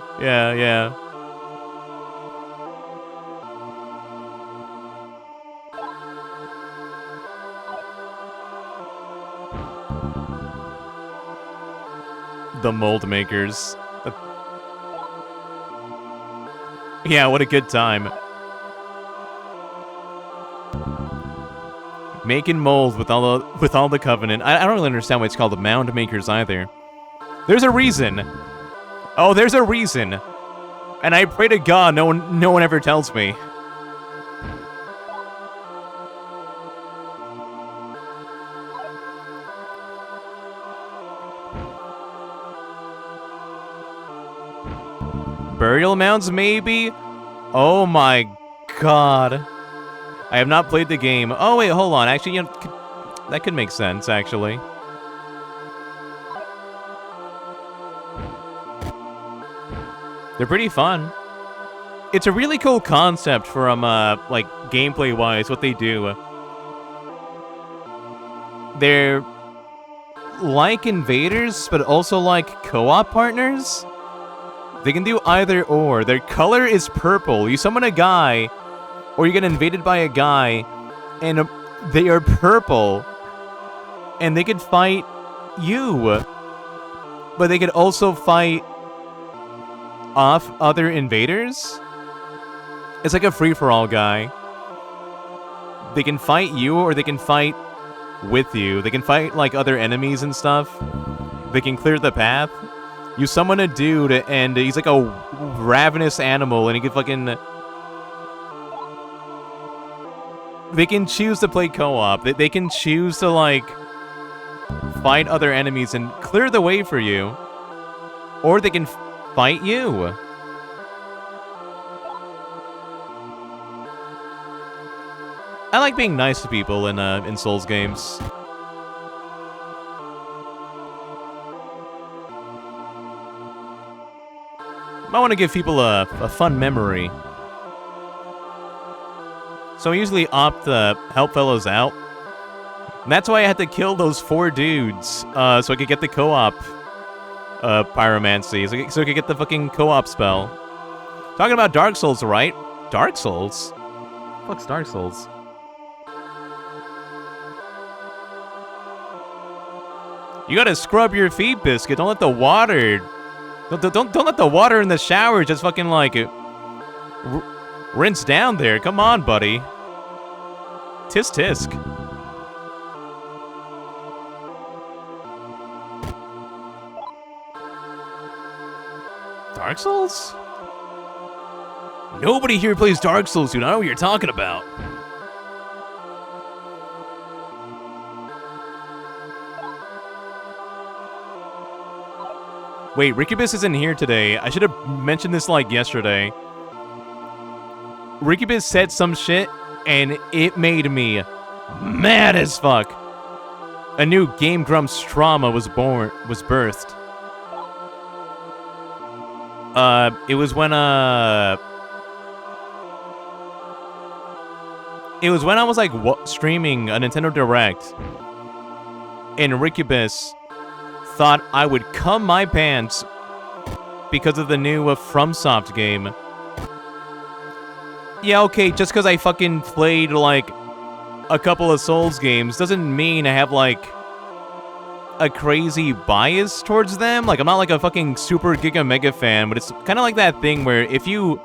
The Mold Makers. Yeah, what a good time. Making mold with all the Covenant. I don't really understand why it's called the Mound Makers either. There's a reason. Oh, there's a reason. And I pray to God no one ever tells me. Burial mounds, maybe? Oh my god. I have not played the game. Oh, wait, hold on. Actually, you know, that could make sense, actually. They're pretty fun. It's a really cool concept from, like, gameplay-wise, what they do. They're like invaders, but also like co-op partners. They can do either or. Their color is purple. You summon a guy, or you get invaded by a guy, and they are purple, and they can fight you. But they could also fight off other invaders. It's like a free-for-all guy. They can fight you, or they can fight with you. They can fight, like, other enemies and stuff. They can clear the path. You summon a dude, and he's like a ravenous animal, and he can fucking... They can choose to play co-op. They can choose to, like, fight other enemies and clear the way for you. Or they can fight you. I like being nice to people in Souls games. I want to give people a fun memory. So I usually opt to help fellows out. And that's why I had to kill those 4 dudes, so I could get the co-op pyromancy, so I could get the fucking co-op spell. Talking about Dark Souls, right? Dark Souls? What the fuck's Dark Souls? You gotta scrub your feet, Biscuit. Don't let the water... Don't let the water in the shower just fucking, like, rinse down there. Come on, buddy. Tisk tisk. Dark Souls? Nobody here plays Dark Souls, dude. I know what you're talking about. Wait, Rikibus isn't here today. I should have mentioned this, like, yesterday. Rikibus said some shit, and it made me mad as fuck. A new Game Grumps trauma was birthed. It was when I was, like, streaming a Nintendo Direct, and Rikibus thought I would cum my pants because of the new FromSoft game. Yeah, okay, just because I fucking played, like, a couple of Souls games doesn't mean I have, like, a crazy bias towards them. Like, I'm not, like, a fucking super giga mega fan, but it's kind of like that thing where if you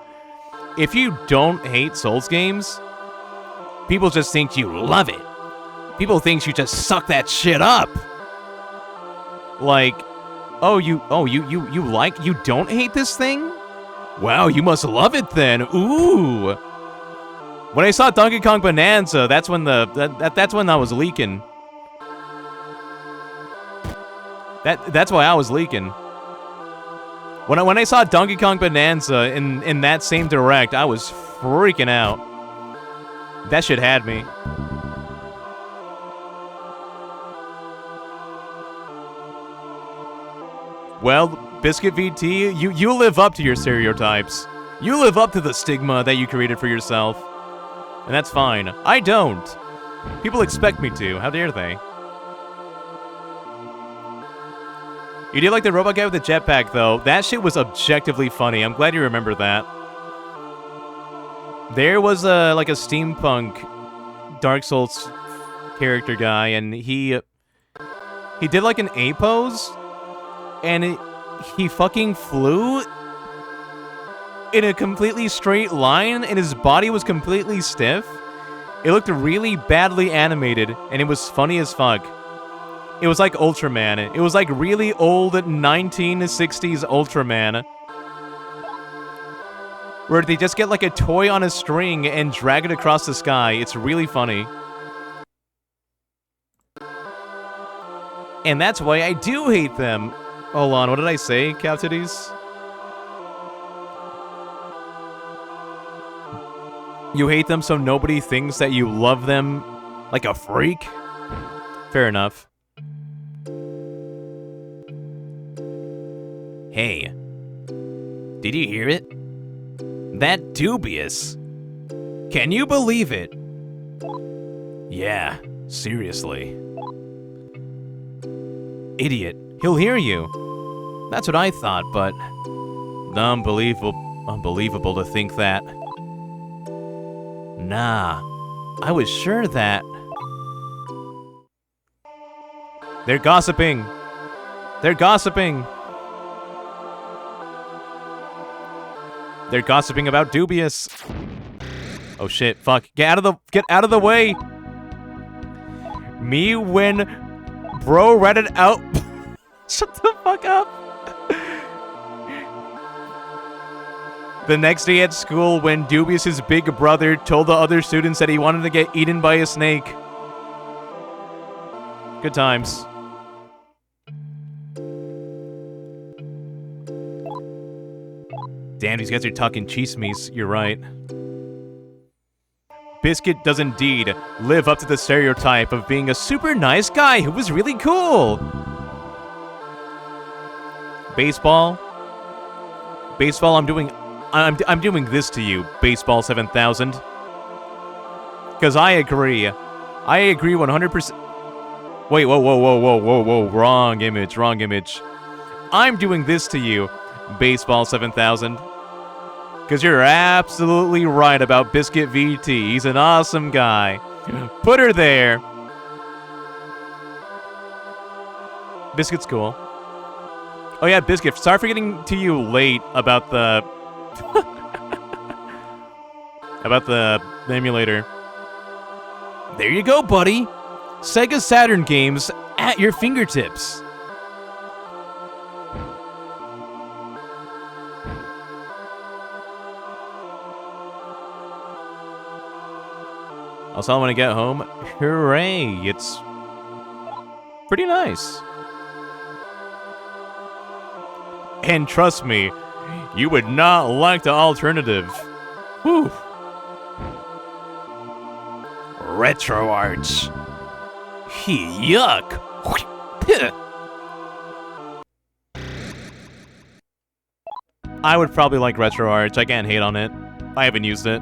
don't hate Souls games, people just think you love it. People think you just suck that shit up. Like, you don't hate this thing? Wow, you must love it then. Ooh. When I saw Donkey Kong Bonanza, that's when that's when I was leaking. That's why I was leaking. When I saw Donkey Kong Bonanza in that same direct, I was freaking out. That shit had me. Well, Biscuit VT, you live up to your stereotypes. You live up to the stigma that you created for yourself. And that's fine. I don't. People expect me to. How dare they? You did like the robot guy with the jetpack, though. That shit was objectively funny. I'm glad you remember that. There was like a steampunk Dark Souls character guy, and he did like an A pose, and he fucking flew in a completely straight line, and his body was completely stiff. It looked really badly animated, and it was funny as fuck. It was like Ultraman. It was like really old 1960s Ultraman, where they just get like a toy on a string and drag it across the sky. It's really funny. And that's why I do hate them. Hold on, what did I say, Cow Titties? You hate them so nobody thinks that you love them like a freak? Fair enough. Hey, did you hear it? That dubious. Can you believe it? Yeah, seriously. Idiot, he'll hear you. That's what I thought, but unbelievable to think that. Nah, I was sure that... They're gossiping! They're gossiping! They're gossiping about Dubious. Oh shit, fuck. Get out of the way! Me when bro ratted out... Shut the fuck up! The next day at school, when Dubious's big brother told the other students that he wanted to get eaten by a snake. Good times. Damn, these guys are talking chismes. You're right. Biscuit does indeed live up to the stereotype of being a super nice guy who was really cool. Baseball, I'm doing this to you, Baseball 7000. Because I agree 100%. Wait, whoa, wrong image. I'm doing this to you, Baseball 7000. Because you're absolutely right about Biscuit VT. He's an awesome guy. Put her there. Biscuit's cool. Oh yeah, Biscuit, sorry for getting to you late about the... about the emulator. There you go, buddy. Sega Saturn games at your fingertips. I'll tell him when I get home. Hooray! It's pretty nice. And trust me, you would not like the alternative. Whew. Retro arts. Yuck. I would probably like Retro Arch. I can't hate on it. I haven't used it.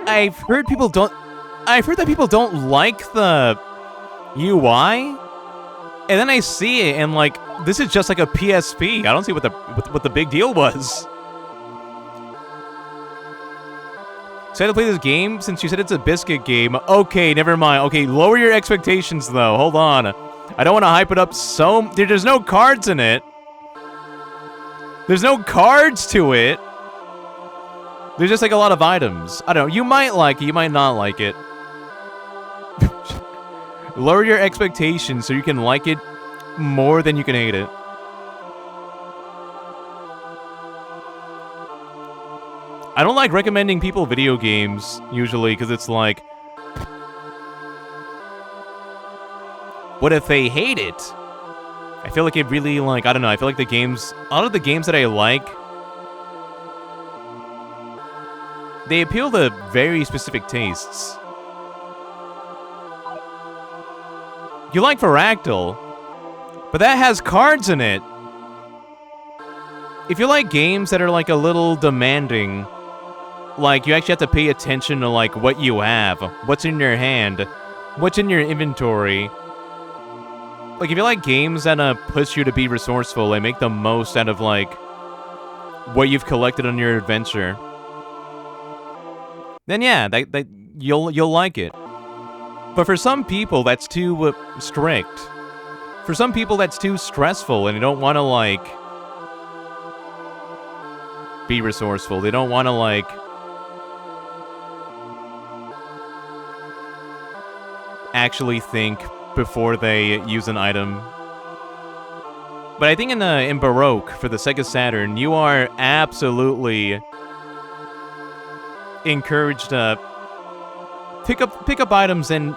I've heard that people don't like the UI. And then I see it and like, this is just like a PSP. I don't see what the big deal was. Excited to play this game since you said it's a Biscuit game. Okay, never mind. Okay, lower your expectations though. Hold on. I don't want to hype it up so... There's no cards in it. There's no cards to it. There's just like a lot of items. I don't know. You might like it. You might not like it. Lower your expectations so you can like it more than you can hate it. I don't like recommending people video games, usually, because it's like... What if they hate it? I feel like it really, like, I don't know, I feel like the games... A lot of the games that I like... They appeal to very specific tastes. You like Fractal, but that has cards in it. If you like games that are like a little demanding, like you actually have to pay attention to like what you have, what's in your hand, what's in your inventory. Like if you like games that push you to be resourceful and make the most out of like what you've collected on your adventure, then yeah, that you'll like it. But for some people, that's too strict. For some people, that's too stressful, and they don't want to, like, be resourceful. They don't want to, like, actually think before they use an item. But I think in Baroque, for the Sega Saturn, you are absolutely encouraged to pick up items and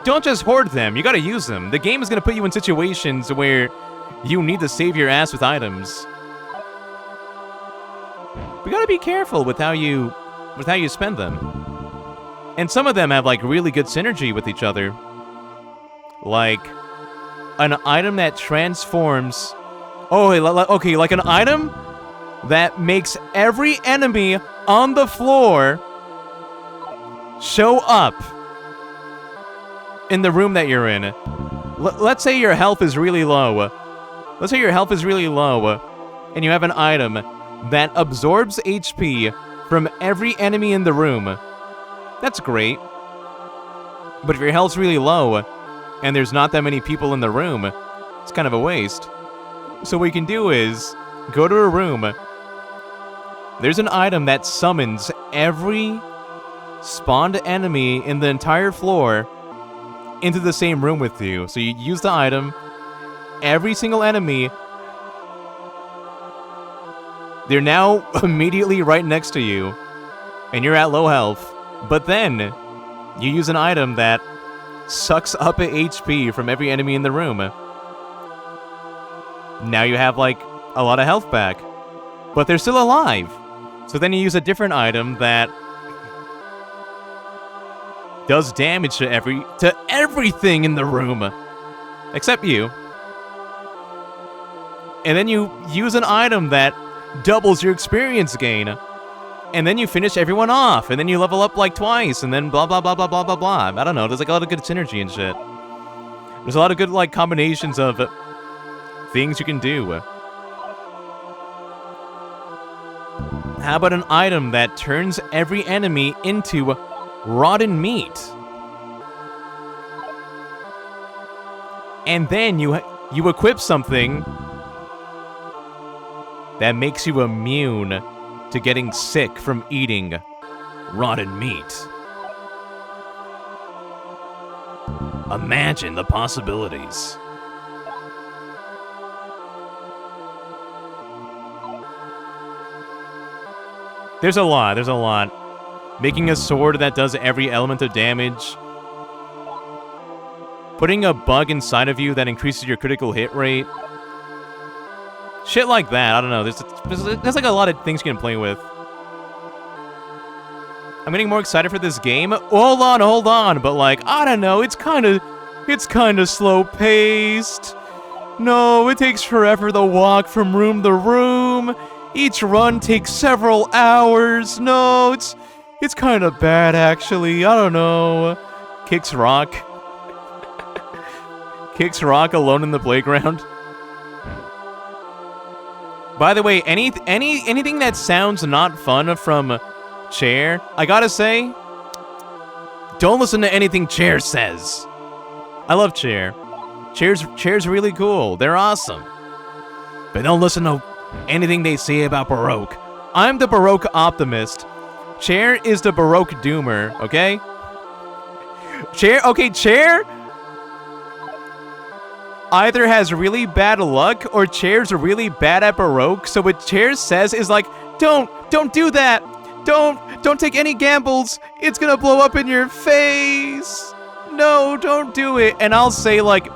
don't just hoard them. You gotta use them. The game is gonna put you in situations where You need to save your ass with items. We gotta be careful with how you spend them. And some of them have like really good synergy with each other. Like an item that transforms. Oh, okay, like an item that makes every enemy on the floor show up in the room that you're in. Let's say your health is really low. Let's say your health is really low, and you have an item that absorbs HP from every enemy in the room. That's great. But if your health's really low, and there's not that many people in the room, it's kind of a waste. So what you can do is, go to a room. There's an item that summons every spawned enemy in the entire floor into the same room with you. So you use the item, every single enemy, they're now immediately right next to you, and you're at low health. But then, you use an item that sucks up HP from every enemy in the room. Now you have, like, a lot of health back. But they're still alive. So then you use a different item that does damage to everything in the room. Except you. And then you use an item that doubles your experience gain. And then you finish everyone off. And then you level up like twice. And then blah, blah, blah, blah, blah, blah, blah. I don't know. There's like a lot of good synergy and shit. There's a lot of good like combinations of things you can do. How about an item that turns every enemy into rotten meat? And then you equip something that makes you immune to getting sick from eating rotten meat. Imagine the possibilities. There's a lot. Making a sword that does every element of damage. Putting a bug inside of you that increases your critical hit rate. Shit like that, I don't know. There's like a lot of things you can play with. I'm getting more excited for this game. Hold on, but like, I don't know, it's kinda slow paced. No, it takes forever to walk from room to room. Each run takes several hours. No, it's kinda bad actually, I don't know. Kicks rock. Kicks rock alone in the playground. By the way, anything that sounds not fun from Chair, I gotta say, don't listen to anything Chair says. I love Chair. Chair's really cool. They're awesome. But don't listen to anything they say about Baroque. I'm the Baroque optimist. Chair is the Baroque doomer, okay? Chair either has really bad luck or Chair's really bad at Baroque, so what Chair says is like, don't do that! Don't take any gambles! It's gonna blow up in your face! No, don't do it! And I'll say like,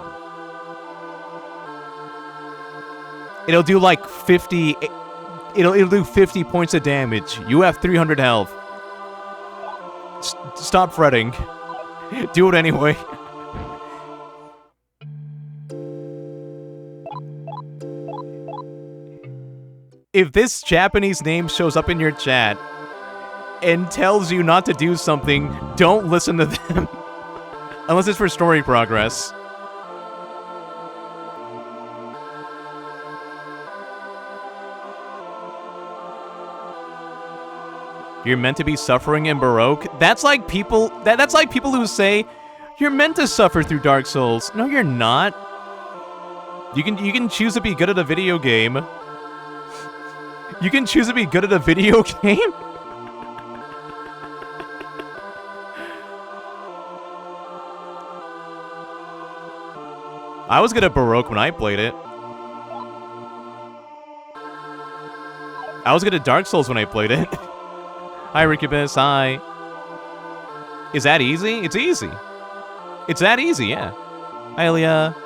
it'll do like 50, it'll do 50 points of damage. You have 300 health. Stop fretting. Do it anyway. If this Japanese name shows up in your chat and tells you not to do something, don't listen to them. Unless it's for story progress. You're meant to be suffering in Baroque? That's like people that's like people who say you're meant to suffer through Dark Souls. No, you're not. You can choose to be good at a video game. You can choose to be good at a video game? I was good at Baroque when I played it. I was good at Dark Souls when I played it. Hi, Ricubus, hi. Is that easy? It's easy. It's that easy, yeah. Hi, Elia.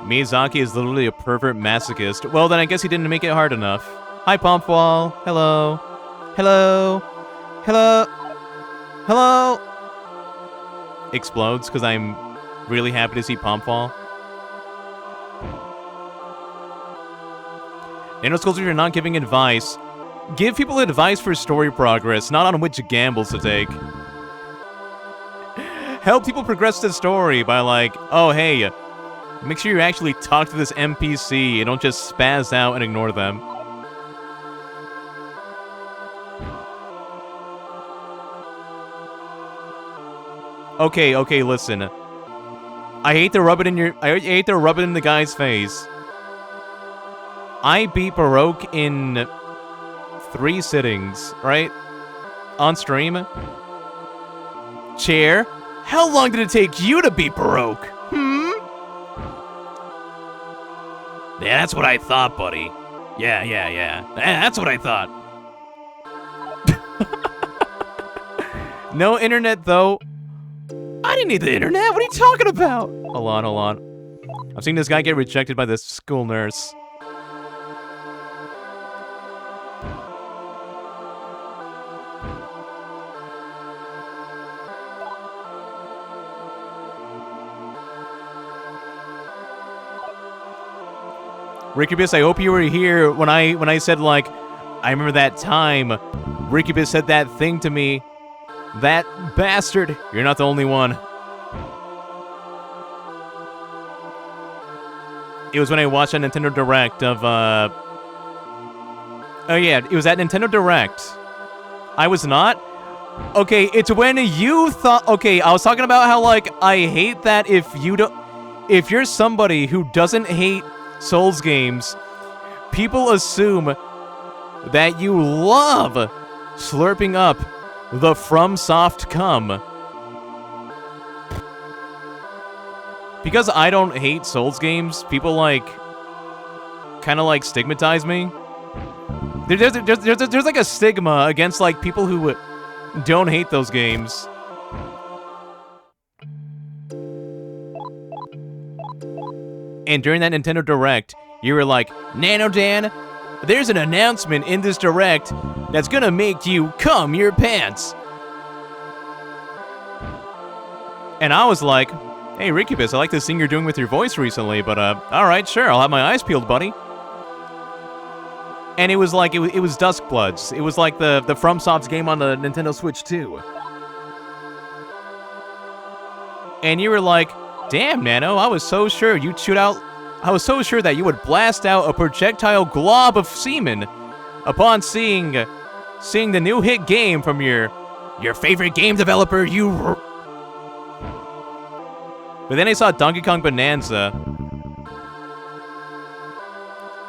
Miyazaki is literally a pervert masochist. Well, then I guess he didn't make it hard enough. Hi, Pompwall. Hello. Hello. Hello. Hello. Explodes because I'm really happy to see Pompwall. Nanoskulls, if you're not giving advice, give people advice for story progress, not on which gambles to take. Help people progress the story by like, oh hey, make sure you actually talk to this NPC and don't just spaz out and ignore them. Okay, listen. I hate to rub it in the guy's face. I beat Baroque in 3 sittings, right? On stream. Chair, how long did it take you to beat Baroque? Yeah, that's what I thought, buddy. Yeah. That's what I thought. No internet, though. I didn't need the internet. What are you talking about? Hold on. I've seen this guy get rejected by this school nurse. Rickybus, I hope you were here when I said, like, I remember that time Rickybus said that thing to me. That bastard. You're not the only one. It was when I watched a Nintendo Direct of, Oh yeah, it was at Nintendo Direct. I was not? Okay, it's when you thought... Okay, I was talking about how, like, I hate that if you're somebody who doesn't hate Souls games, people assume that you love slurping up the FromSoft cum. Because I don't hate Souls games, people, like, kind of, like, stigmatize me. There's like a stigma against, like, people who don't hate those games. And during that Nintendo Direct, you were like, Nanodan, there's an announcement in this Direct that's gonna make you cum your pants. And I was like, hey, Rickybus, I like this thing you're doing with your voice recently, but, alright, sure, I'll have my eyes peeled, buddy. And it was like, it was Duskbloods. It was like the FromSoft's game on the Nintendo Switch 2. And you were like, damn, Nano, I was so sure that you would blast out a projectile glob of semen upon seeing the new hit game from your favorite game developer, But then I saw Donkey Kong Bonanza,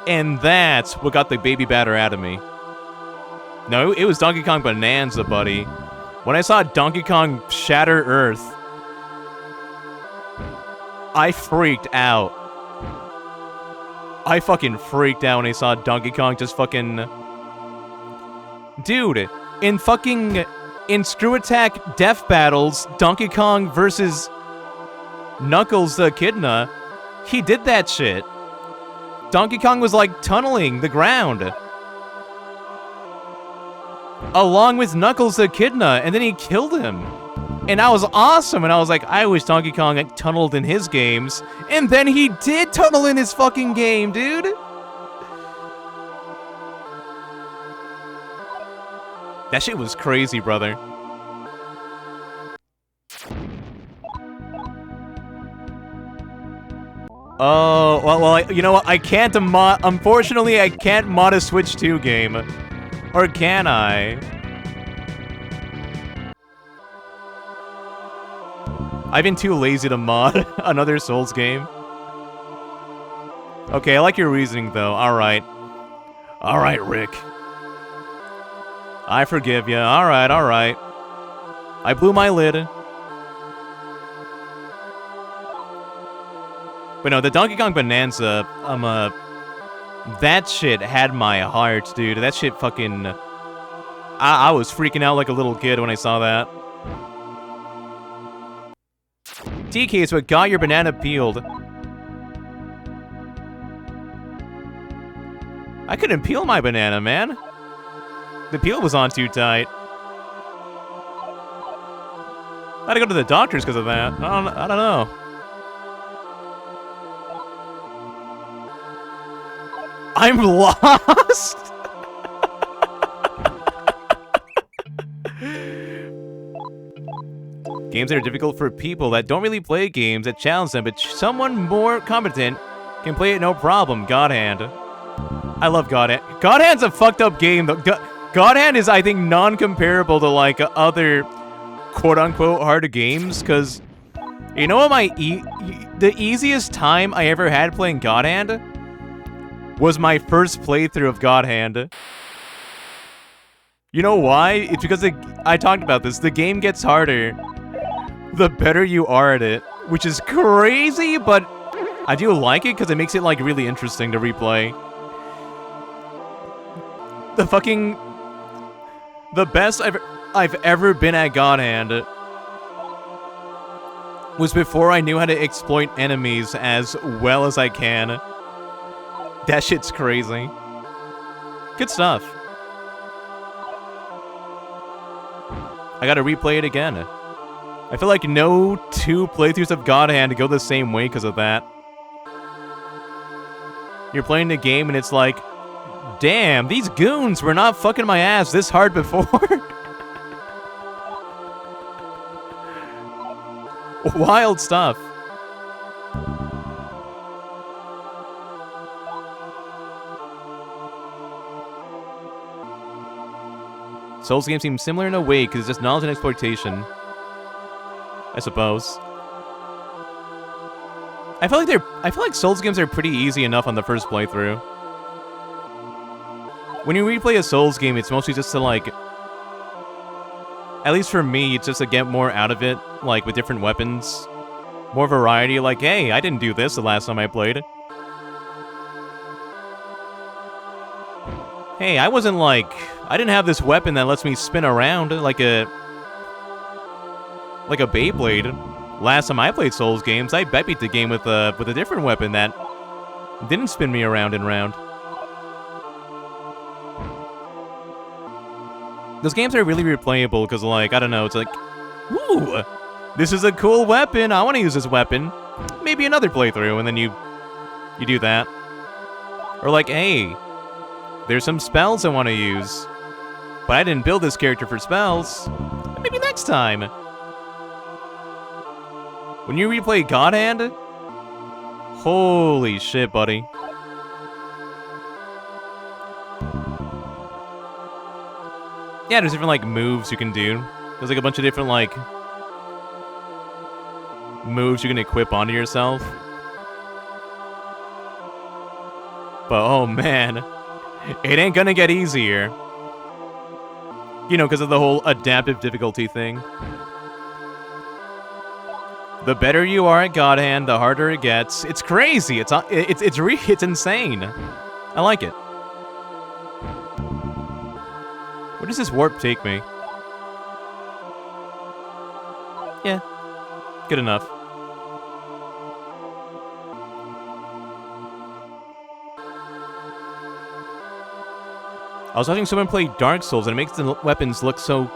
and that's what got the baby batter out of me. No, it was Donkey Kong Bonanza, buddy. When I saw Donkey Kong shatter Earth, I freaked out. I fucking freaked out when I saw Donkey Kong just fucking... Dude, in Screw Attack Death Battles, Donkey Kong versus Knuckles the Echidna, he did that shit. Donkey Kong was, like, tunneling the ground along with Knuckles the Echidna, and then he killed him. And that was awesome, and I was like, I wish Donkey Kong tunneled in his games. And then he did tunnel in his fucking game, dude! That shit was crazy, brother. Oh, well, you know what? I can't unfortunately, I can't mod a Switch 2 game. Or can I? I've been too lazy to mod another Souls game. Okay, I like your reasoning, though. Alright. Alright, Rick. I forgive you. Alright. I blew my lid. But no, the Donkey Kong Bonanza, that shit had my heart, dude. That shit fucking... I was freaking out like a little kid when I saw that. TK is what got your banana peeled. I couldn't peel my banana, man. The peel was on too tight. I had to go to the doctors because of that. I don't know. I'm lost! Games that are difficult for people that don't really play games that challenge them, but someone more competent can play it no problem. God Hand. I love God Hand. God Hand's a fucked up game, though. God Hand is, I think, non-comparable to, like, other quote-unquote harder games, because you know what the easiest time I ever had playing God Hand was my first playthrough of God Hand. You know why? It's because I talked about this. The game gets harder the better you are at it, which is crazy, but I do like it because it makes it, like, really interesting to replay. The best I've ever been at God Hand was before I knew how to exploit enemies as well as I can. That shit's crazy. Good stuff. I gotta replay it again. I feel like no two playthroughs of God Hand go the same way because of that. You're playing the game and it's like, damn, these goons were not fucking my ass this hard before. Wild stuff. Souls games seem similar in a way because it's just knowledge and exploitation, I suppose. I feel like Souls games are pretty easy enough on the first playthrough. When you replay a Souls game, it's mostly just to, like, at least for me, it's just to get more out of it, like, with different weapons. More variety, like, hey, I didn't do this the last time I played. Hey, I wasn't, like, I didn't have this weapon that lets me spin around like a Beyblade. Last time I played Souls games, I beat the game with a different weapon that didn't spin me around and round. Those games are really replayable because, like, I don't know, it's like, ooh, this is a cool weapon, I want to use this weapon. Maybe another playthrough, and then you do that. Or like, hey, there's some spells I want to use, but I didn't build this character for spells. Maybe next time. When you replay God Hand, holy shit, buddy. Yeah, there's different, like, moves you can do. There's, like, a bunch of different, like, moves you can equip onto yourself. But, oh, man. It ain't gonna get easier. You know, because of the whole adaptive difficulty thing. The better you are at God Hand, the harder it gets. It's crazy. It's insane. I like it. Where does this warp take me? Yeah. Good enough. I was watching someone play Dark Souls and it makes the weapons look so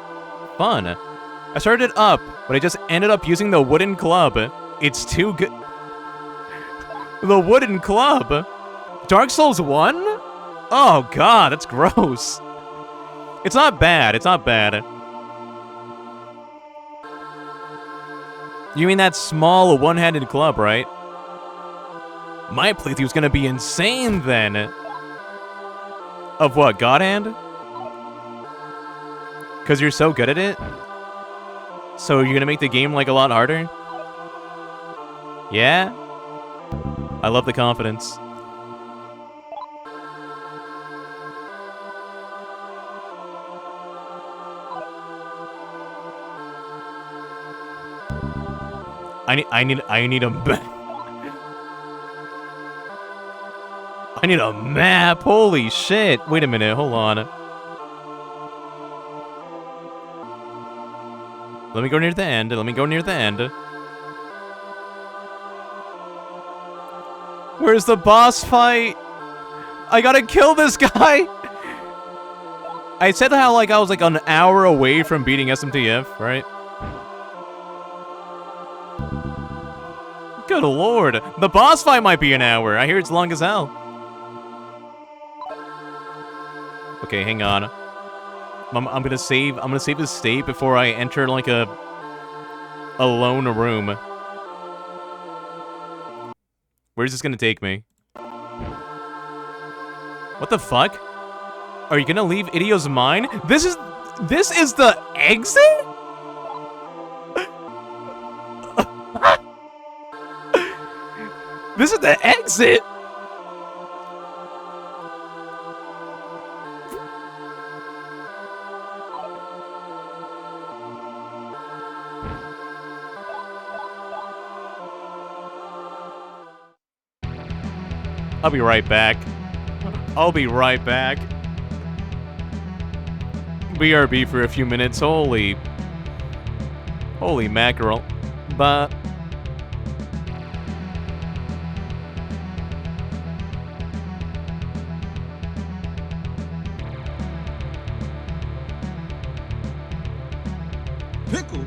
fun. I started it up, but I just ended up using the wooden club. It's too good. The wooden club? Dark Souls 1? Oh god, that's gross. It's not bad, it's not bad. You mean that small one-handed club, right? My playthrough's gonna be insane then. Of what, God Hand? Because you're so good at it? So you're gonna make the game, like, a lot harder? Yeah? I love the confidence. I need a I need a map. Holy shit. Wait a minute. Hold on. Let me go near the end. Let me go near the end. Where's the boss fight? I gotta kill this guy! I said how, like, I was, like, an hour away from beating SMTF, right? Good lord. The boss fight might be an hour. I hear it's long as hell. Okay, hang on. I'm gonna save this state before I enter, like, a lone room. Where's this gonna take me? What the fuck? Are you gonna leave Idio's mine? This is the exit? This is the exit? I'll be right back. I'll be right back. BRB for a few minutes. Holy mackerel. But Pickle?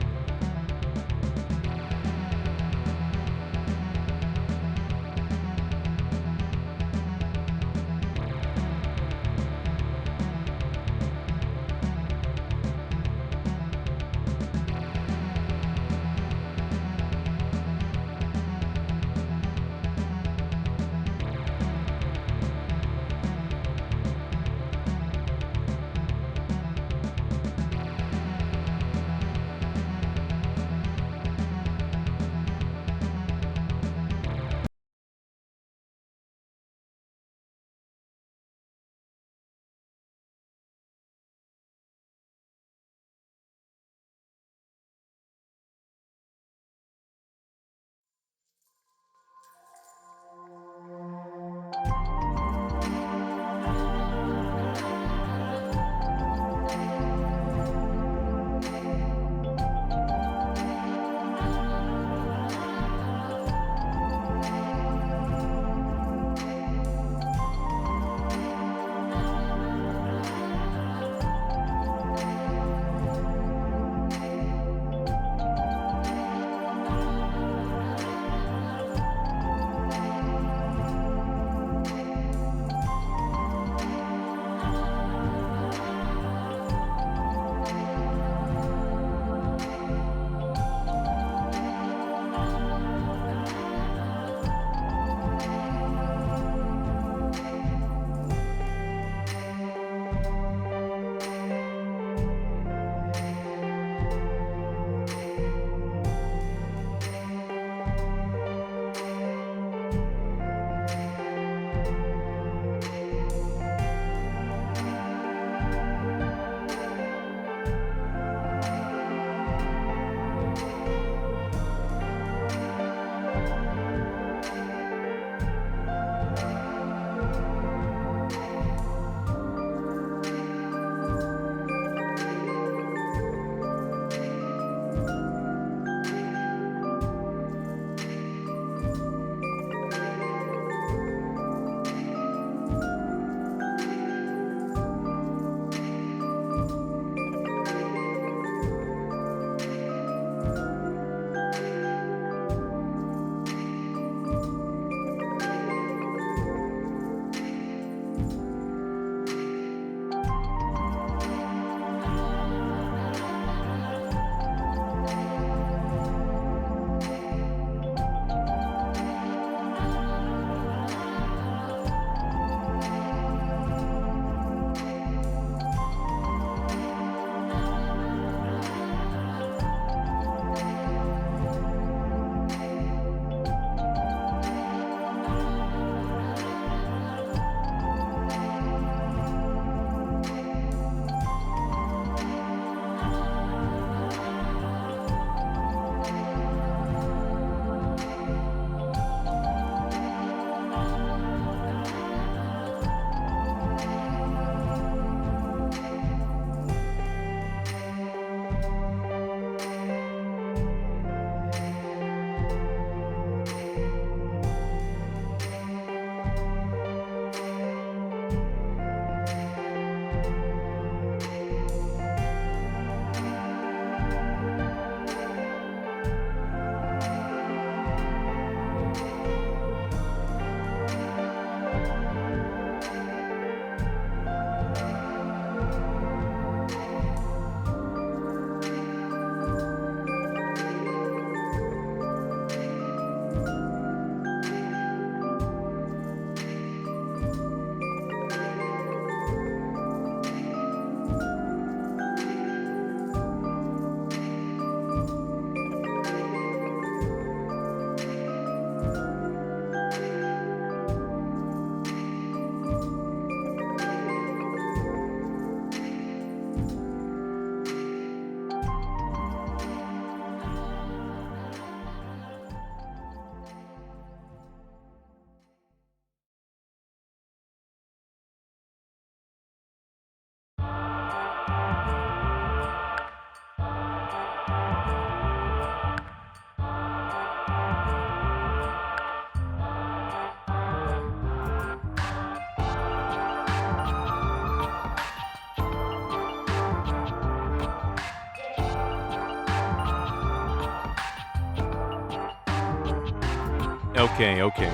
Okay, okay.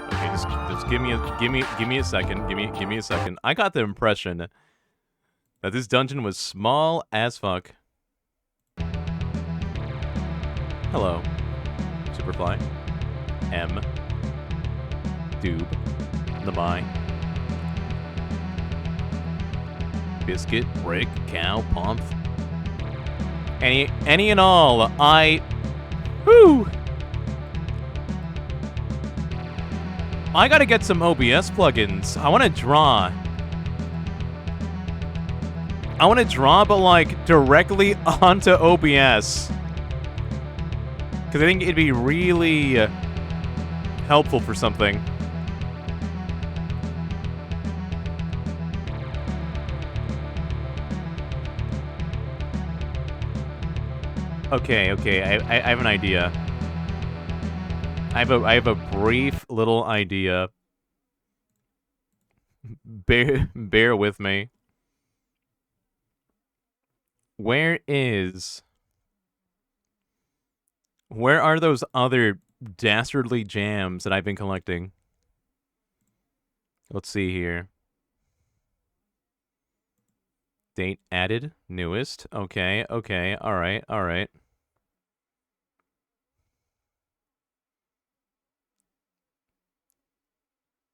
Okay, just give me a second. Give me a second. I got the impression that this dungeon was small as fuck. Hello, Superfly. M. Doob. Nabai. Biscuit, Brick, Cow, Pomp. Any and all. Whew! I gotta get some OBS plugins. I wanna draw. But like directly onto OBS. Because I think it'd be really helpful for something. Okay, I have an idea. I have a brief little idea. Bear with me. Where are those other dastardly jams that I've been collecting? Let's see here. Date added, newest. Okay, all right.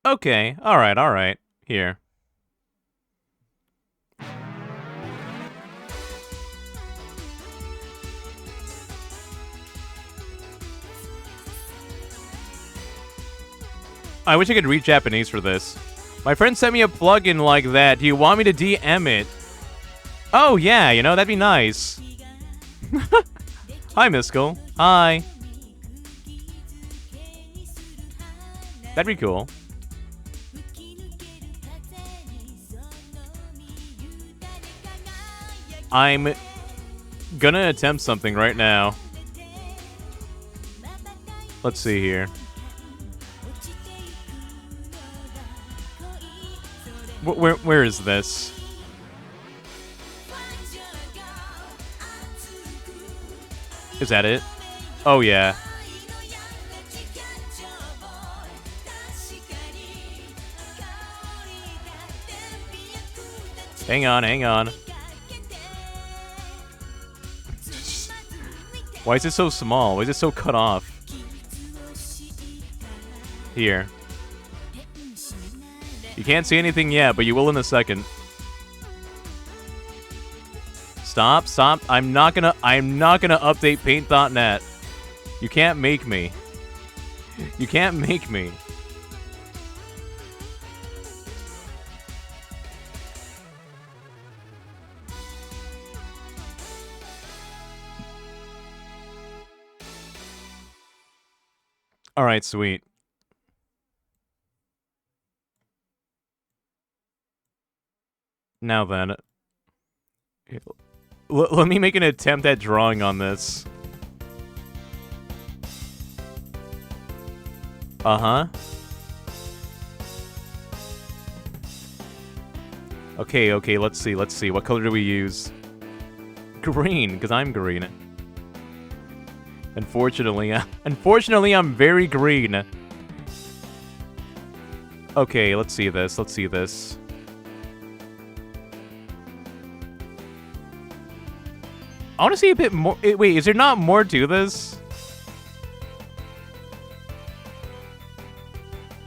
Okay, all right. Here. I wish I could read Japanese for this. My friend sent me a plugin like that. Do you want me to DM it? Oh, yeah, you know, that'd be nice. Hi, Miskell. Hi. That'd be cool. I'm gonna attempt something right now. Let's see here. Where is this? Is that it? Oh, yeah. Hang on. Why is it so small? Why is it so cut off? Here. You can't see anything yet, but you will in a second. Stop. I'm not gonna update paint.net. You can't make me. You can't make me. All right, sweet. Now then, let me make an attempt at drawing on this. Uh-huh. Okay, let's see. What color do we use? Green, because I'm green. Unfortunately, I'm very green. Okay, let's see this. I want to see a bit more. Wait, is there not more to this?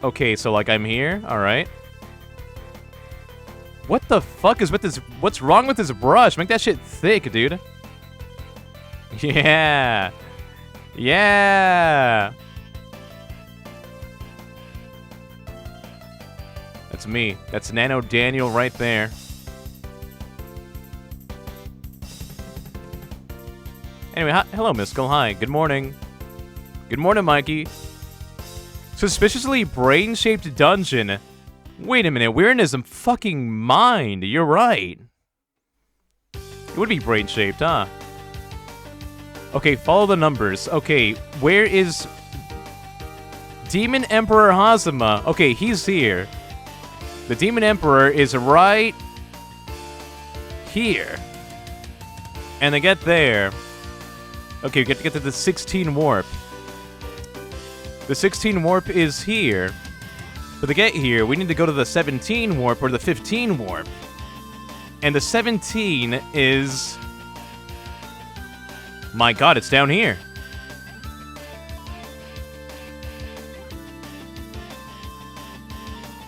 Okay, so like I'm here. All right. What the fuck is with this? What's wrong with this brush? Make that shit thick, dude. Yeah. That's me. That's Nano Daniel right there. Anyway, hello, Miskell. Hi. Good morning. Good morning, Mikey. Suspiciously brain-shaped dungeon. Wait a minute. We're in his fucking mind. You're right. It would be brain-shaped, huh? Okay, follow the numbers. Okay, where is Demon Emperor Hazama? Okay, he's here. The Demon Emperor is right here. And to get there... Okay, we get to get to the 16 warp. The 16 warp is here. But to get here, we need to go to the 17 warp or the 15 warp. And the 17 is... My god, it's down here.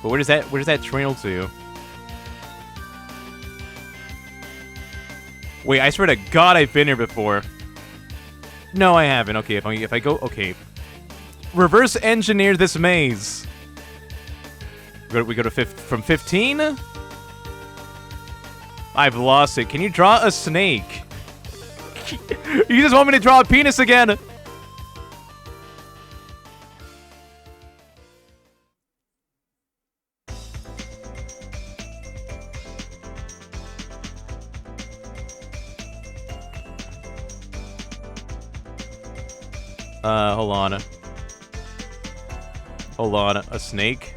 But where does that trail to? Wait, I swear to God I've been here before. No, I haven't. Okay, if I go... Okay. Reverse engineer this maze. We go to from 15? I've lost it. Can you draw a snake? You just want me to draw a penis again? Hold on. Hold on, a snake?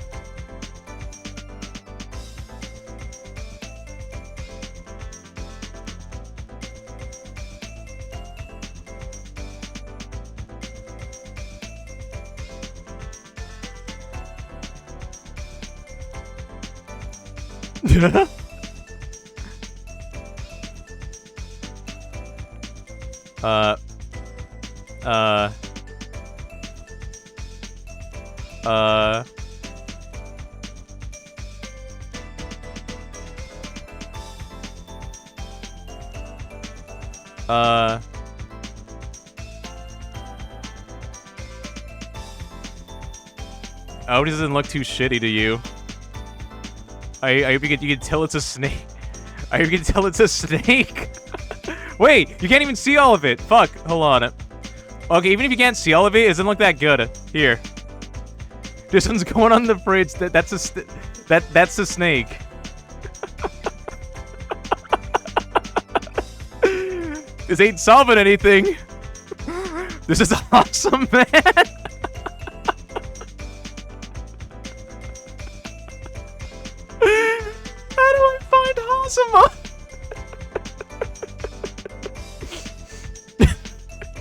I hope it doesn't look too shitty to you. I hope you can tell it's a snake. I hope you can tell it's a snake. Wait, you can't even see all of it. Fuck, hold on. Okay, even if you can't see all of it, it doesn't look that good. Here. This one's going on the fridge. That's a snake. This ain't solving anything. This is awesome, man. How do I find awesome?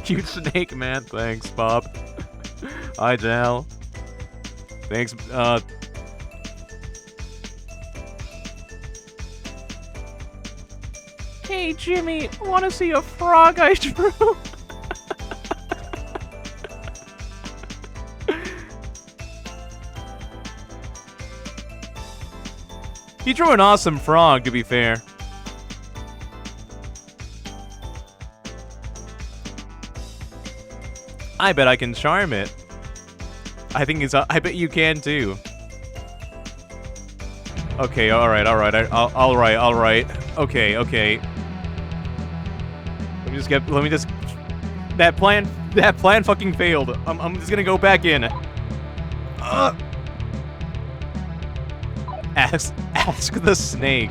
Cute snake, man. Thanks, Bob. Hi, Jal. Thanks, Hey, Jimmy, wanna see a frog I drew? He drew an awesome frog, to be fair. I bet I can charm it. I bet you can too. Okay, alright. Okay. Let me just... That plan fucking failed. I'm just gonna go back in. Ask the snake.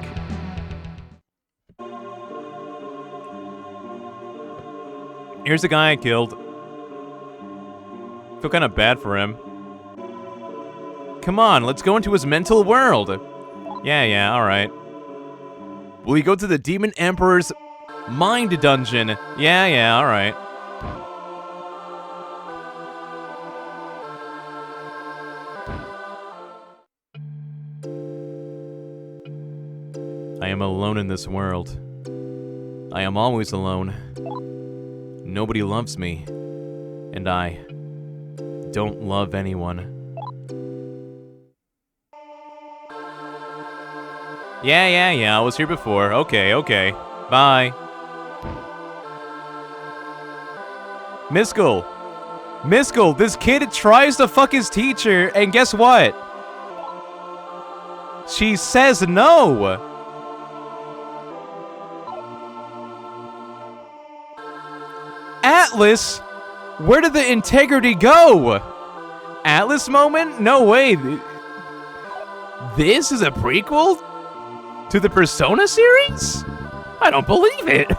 Here's the guy I killed. Feel kind of bad for him. Come on, let's go into his mental world. Yeah, alright. Will we go to the Demon Emperor's mind dungeon? Yeah, alright. I am alone in this world. I am always alone. Nobody loves me. And I don't love anyone. Yeah, I was here before. Okay. Bye. Miskell, this kid tries to fuck his teacher, and guess what? She says no! Atlas? Where did the integrity go? Atlas moment? No way. This is a prequel to the Persona series? I don't believe it.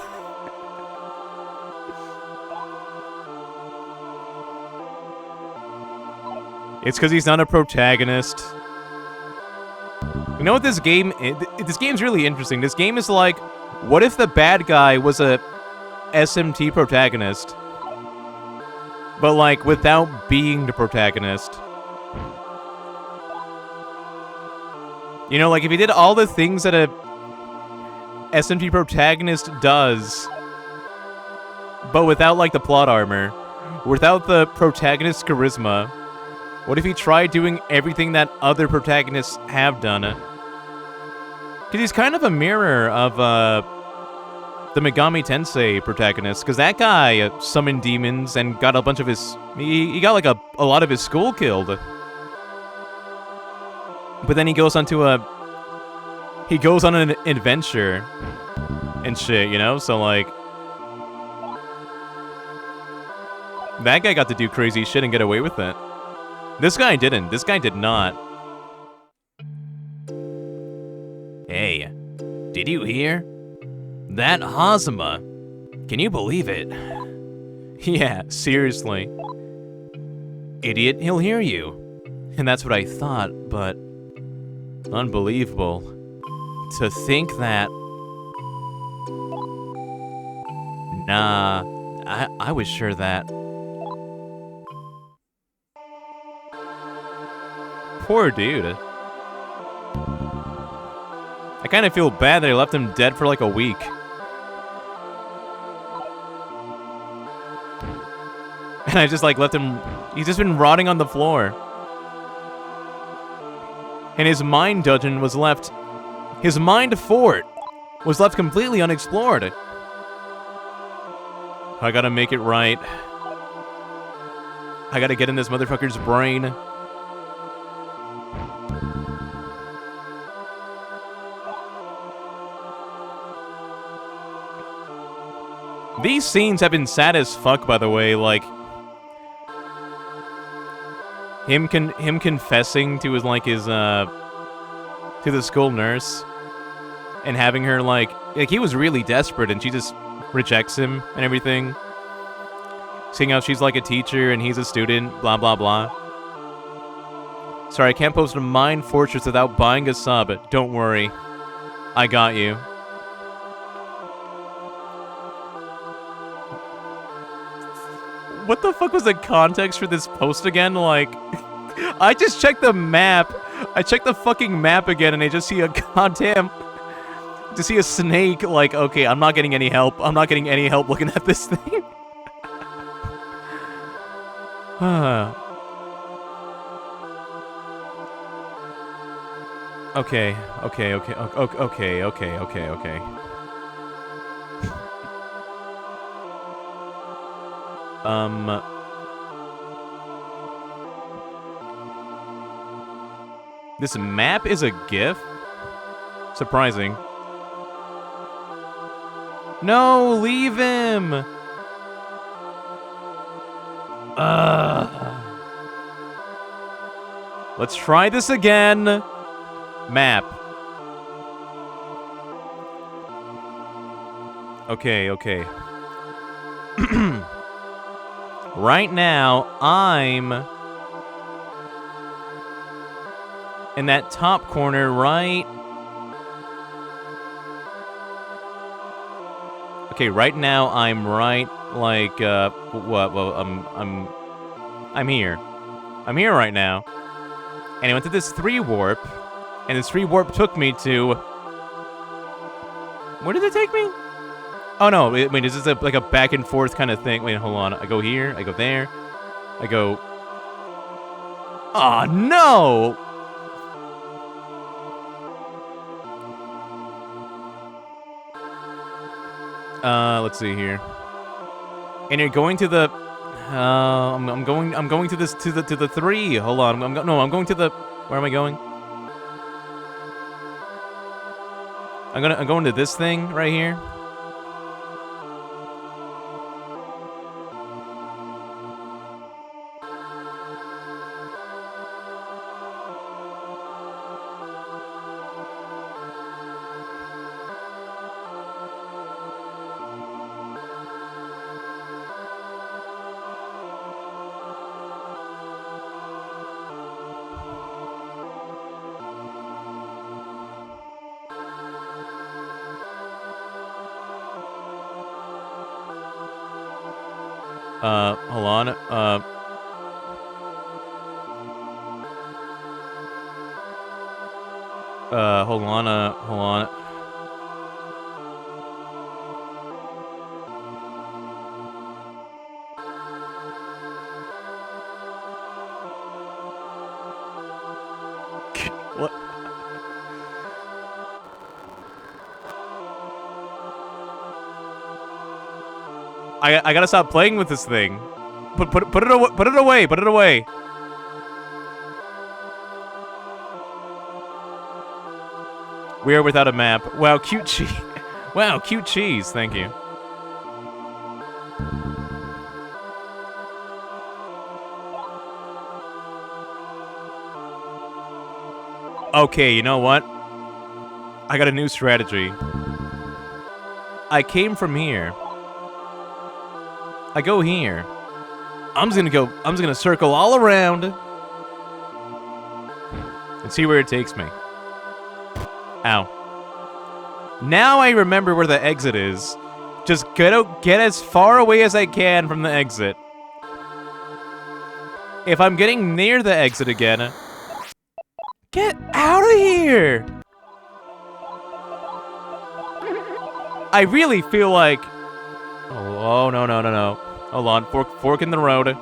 It's because he's not a protagonist. You know what this game is? This game's really interesting. This game is like, what if the bad guy was a SMT protagonist, but like without being the protagonist. You know, like if he did all the things that a SMT protagonist does, but without like the plot armor, without the protagonist's charisma, what if he tried doing everything that other protagonists have done? Because he's kind of a mirror of the Megami Tensei protagonist, because that guy summoned demons and got a bunch of his... He got like a lot of his school killed. But then he goes on an adventure and shit, you know? So like... That guy got to do crazy shit and get away with it. This guy didn't. This guy did not. Hey, did you hear? That Hazama. Can you believe it? Yeah, seriously. Idiot, he'll hear you. And that's what I thought, but... Unbelievable. To think that... Nah, I was sure that... Poor dude. I kind of feel bad that I left him dead for like a week. And I just like left him... He's just been rotting on the floor. And his mind dungeon was left... His mind fort was left completely unexplored. I gotta make it right. I gotta get in this motherfucker's brain. These scenes have been sad as fuck, by the way, like... Him confessing to his, to the school nurse. And having her, like, he was really desperate and she just rejects him and everything. Seeing how she's like a teacher and he's a student, blah, blah, blah. Sorry, I can't post a Mind Fortress without buying a sub. Don't worry. I got you. What the fuck was the context for this post again? Like, I just checked the map. I checked the fucking map again and I just see a goddamn... To see a snake, like, okay, I'm not getting any help. I'm not getting any help looking at this thing. Okay. This map is a GIF? Surprising. No, leave him! Let's try this again. Map. Okay. Right now, I'm in that top corner, right? Okay, right now I'm right, like, what? Well, I'm here. I'm here right now. And I went to this 3-warp, and this 3-warp took me to... Where did it take me? Oh, no, wait, is this like a back and forth kind of thing? Wait, hold on. I go here, I go there, I go... Aw, no! Let's see here. And you're going to the... I'm going to this, to the 3. Hold on, I'm going to the... Where am I going? I'm going to this thing right here. Hold on. Hold on. Hold on. What? I gotta stop playing with this thing. Put it away. Put it away. Put it away. We are without a map. Wow, cute cheese. Wow, cute cheese. Thank you. Okay, you know what? I got a new strategy. I came from here. I go here. I'm just gonna circle all around and see where it takes me. Ow. Now I remember where the exit is. Just get as far away as I can from the exit. If I'm getting near the exit again, get out of here! I really feel like... Oh, no. Hold on, fork in the road.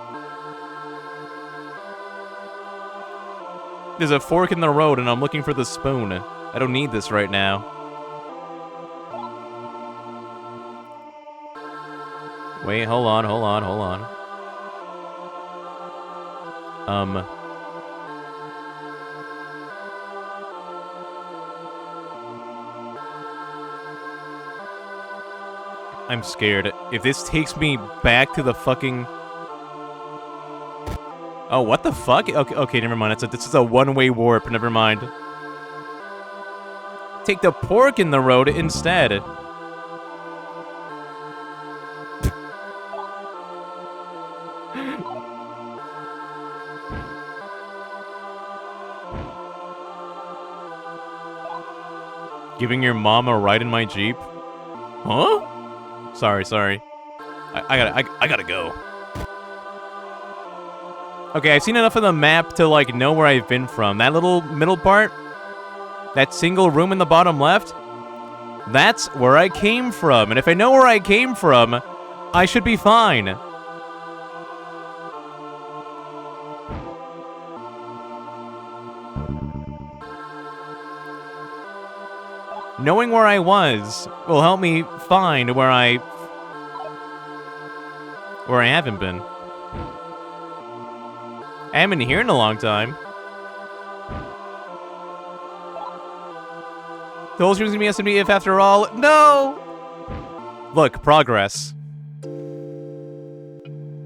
There's a fork in the road and I'm looking for the spoon. I don't need this right now. Wait, hold on. I'm scared. If this takes me back to the fucking... Oh, what the fuck? Okay, never mind. This is a one-way warp. Never mind. Take the pork in the road instead. Giving your mom a ride in my Jeep? Huh? Sorry. I gotta go. Okay, I've seen enough of the map to, like, know where I've been from. That little middle part, that single room in the bottom left, that's where I came from. And if I know where I came from, I should be fine. Knowing where I was will help me find where I haven't been. I haven't been here in a long time. The whole stream's gonna be SMDF after all. No! Look, progress.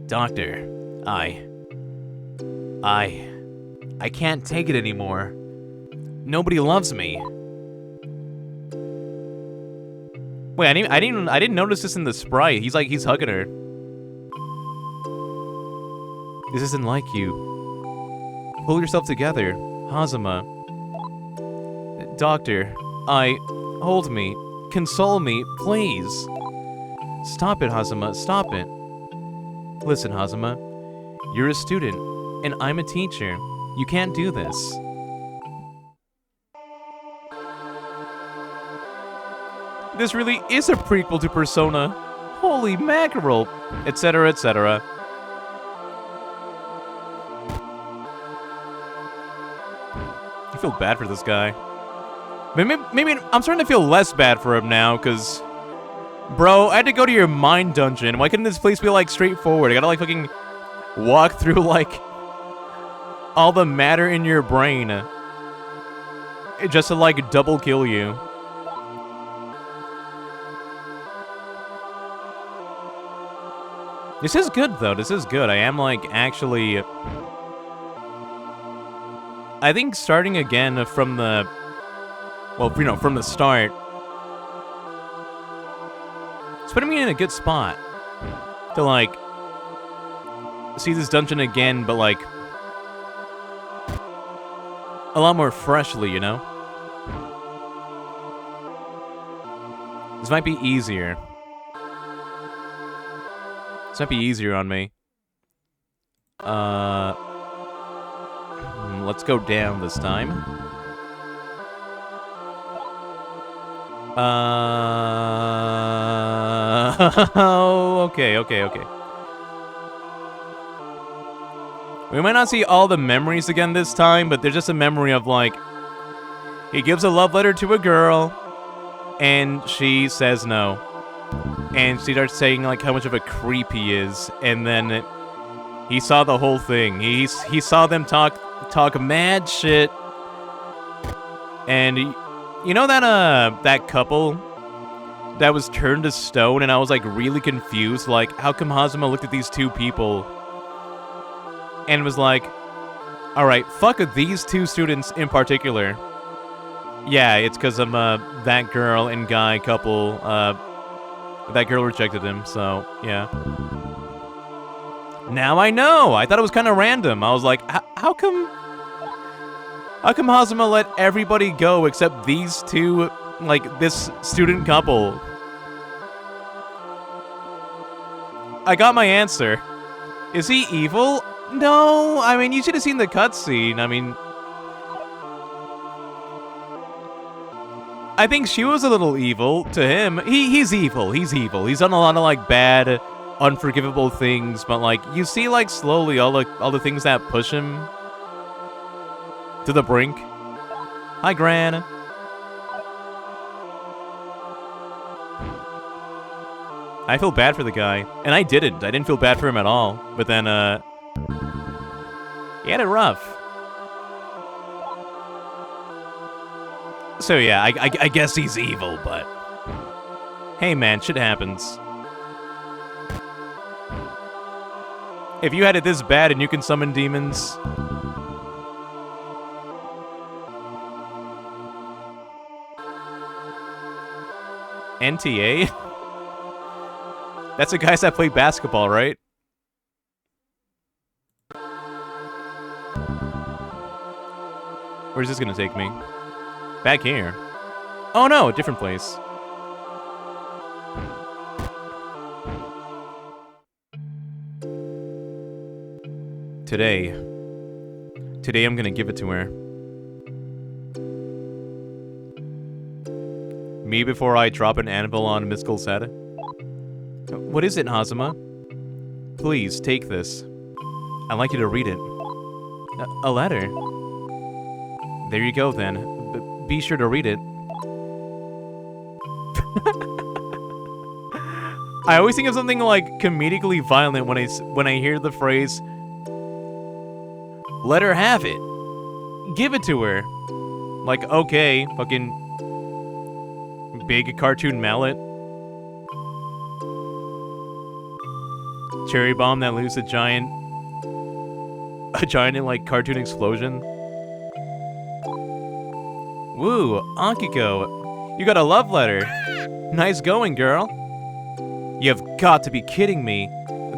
Doctor, I can't take it anymore. Nobody loves me. Wait, I didn't notice this in the sprite. He's hugging her. This isn't like you. Pull yourself together, Hazama. Doctor, hold me, console me, please. Stop it, Hazama, stop it. Listen, Hazama, you're a student, and I'm a teacher. You can't do this. This really is a prequel to Persona. Holy mackerel, etc., etc. I feel bad for this guy. Maybe I'm starting to feel less bad for him now, because... Bro, I had to go to your mind dungeon. Why couldn't this place be, like, straightforward? I gotta, like, fucking walk through, like, all the matter in your brain. Just to, like, double kill you. This is good, though. This is good. I am, like, actually... I think starting again from the... Well, you know, from the start... It's putting me in a good spot. To, like... See this dungeon again, but, like... A lot more freshly, you know? This might be easier. This might be easier on me. Let's go down this time. Okay. We might not see all the memories again this time, but there's just a memory of, like, he gives a love letter to a girl, and she says no. And she starts saying, like, how much of a creep he is, and then he saw the whole thing. He saw them talk mad shit, and you know that couple that was turned to stone, and I was, like, really confused, like, how come Hazuma looked at these two people and was like, alright, fuck these two students in particular. Yeah, it's because of that girl and guy couple. That girl rejected him, so, yeah. Now I know! I thought it was kind of random. I was like, how come Hazuma let everybody go except these two, like, this student couple? I got my answer. Is he evil? No, I mean, you should have seen the cutscene. I mean, I think she was a little evil to him. He's evil. He's done a lot of, like, bad, unforgivable things, but, like, you see, like, slowly all the things that push him to the brink. Hi, Gran. I feel bad for the guy, and I didn't. I didn't feel bad for him at all. But then, he had it rough. So yeah, I guess he's evil, but hey man, shit happens. If you had it this bad and you can summon demons... NTA? That's the guys that play basketball, right? Where's this gonna take me? Back here. Oh no, a different place. Today I'm gonna give it to her. Me before I drop an anvil on Miskel's head. What is it, Hazuma? Please, take this. I'd like you to read it. A letter? There you go, then. Be sure to read it. I always think of something, like, comedically violent when I hear the phrase, let her have it. Give it to her. Like, okay, fucking big cartoon mallet. Cherry bomb that leaves a giant, like, cartoon explosion. Woo, Akiko, you got a love letter. Nice going, girl. You've got to be kidding me.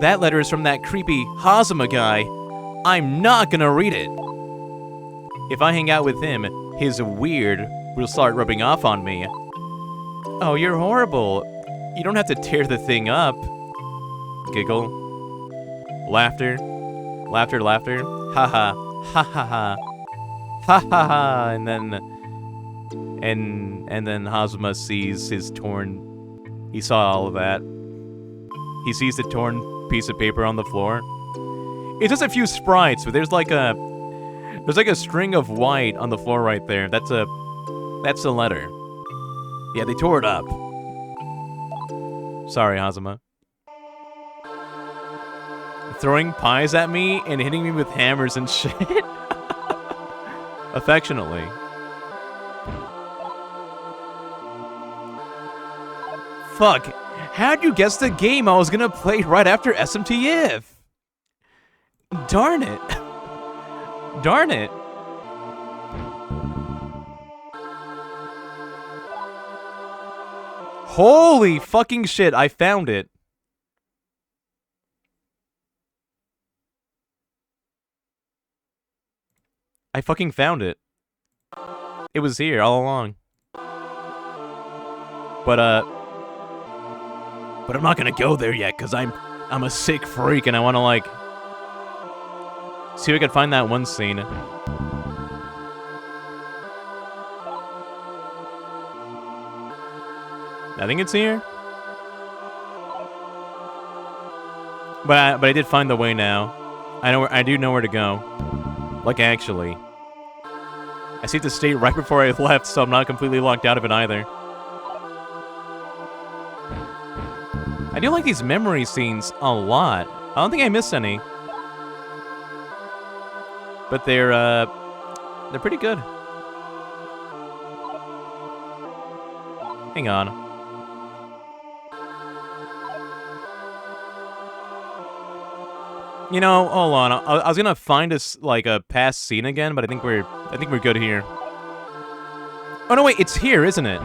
That letter is from that creepy Hazuma guy. I'm not gonna read it. If I hang out with him, his weird will start rubbing off on me. Oh, you're horrible. You don't have to tear the thing up. Giggle. Laughter. Laughter, laughter. Ha ha. Ha ha ha. Ha ha ha. And then Hazuma sees his torn... He saw all of that. He sees the torn piece of paper on the floor. It's just a few sprites, but there's like a string of white on the floor right there. That's a letter. Yeah, they tore it up. Sorry, Hazuma. Throwing pies at me and hitting me with hammers and shit. Affectionately. Fuck. How'd you guess the game I was gonna play right after SMTF? Darn it. Darn it. Holy fucking shit, I found it. I fucking found it. It was here all along. But I'm not gonna go there yet, because I'm I'm a sick freak and I want to, like, see if I can find that one scene. I think it's here. But I did find the way now. I do know where to go. Like, actually. I saved the state right before I left, so I'm not completely locked out of it either. I do like these memory scenes a lot. I don't think I missed any. But they're pretty good. Hang on. You know, hold on. I was gonna find us like a past scene again, but I think we're good here. Oh no, wait, it's here, isn't it?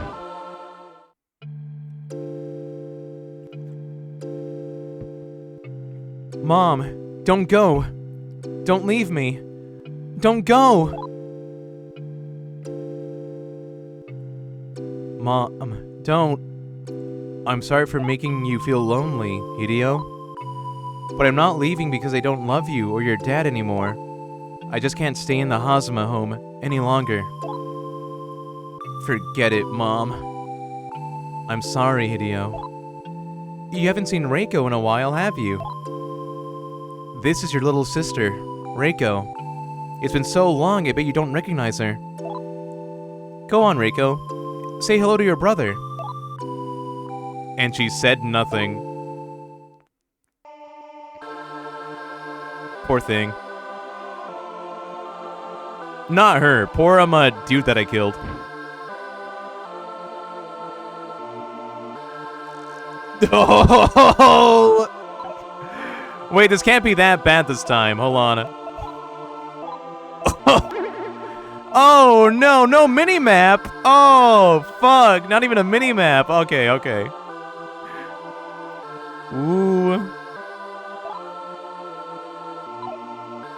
Mom, don't go. Don't leave me. Don't go. Mom, don't. I'm sorry for making you feel lonely, Hideo. But I'm not leaving because I don't love you or your dad anymore. I just can't stay in the Hazama home any longer. Forget it, Mom. I'm sorry, Hideo. You haven't seen Reiko in a while, have you? This is your little sister, Reiko. It's been so long, I bet you don't recognize her. Go on, Reiko. Say hello to your brother. And she said nothing. Poor thing. Not her. Poor dude that I killed. Oh! Wait, this can't be that bad this time. Hold on. Oh no, no mini-map! Oh, fuck. Not even a mini-map. Okay, okay. Ooh.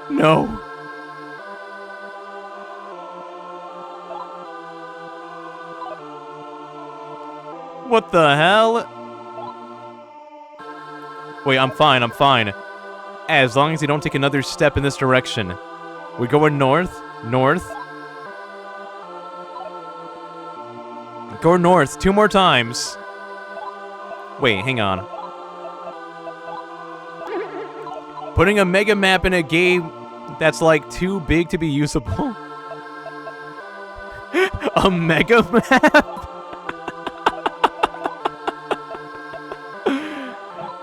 No. What the hell? Wait, I'm fine, I'm fine. As long as you don't take another step in this direction. We're going north, north. Go north 2 more times. Wait, hang on. Putting a mega map in a game that's like too big to be usable. A mega map?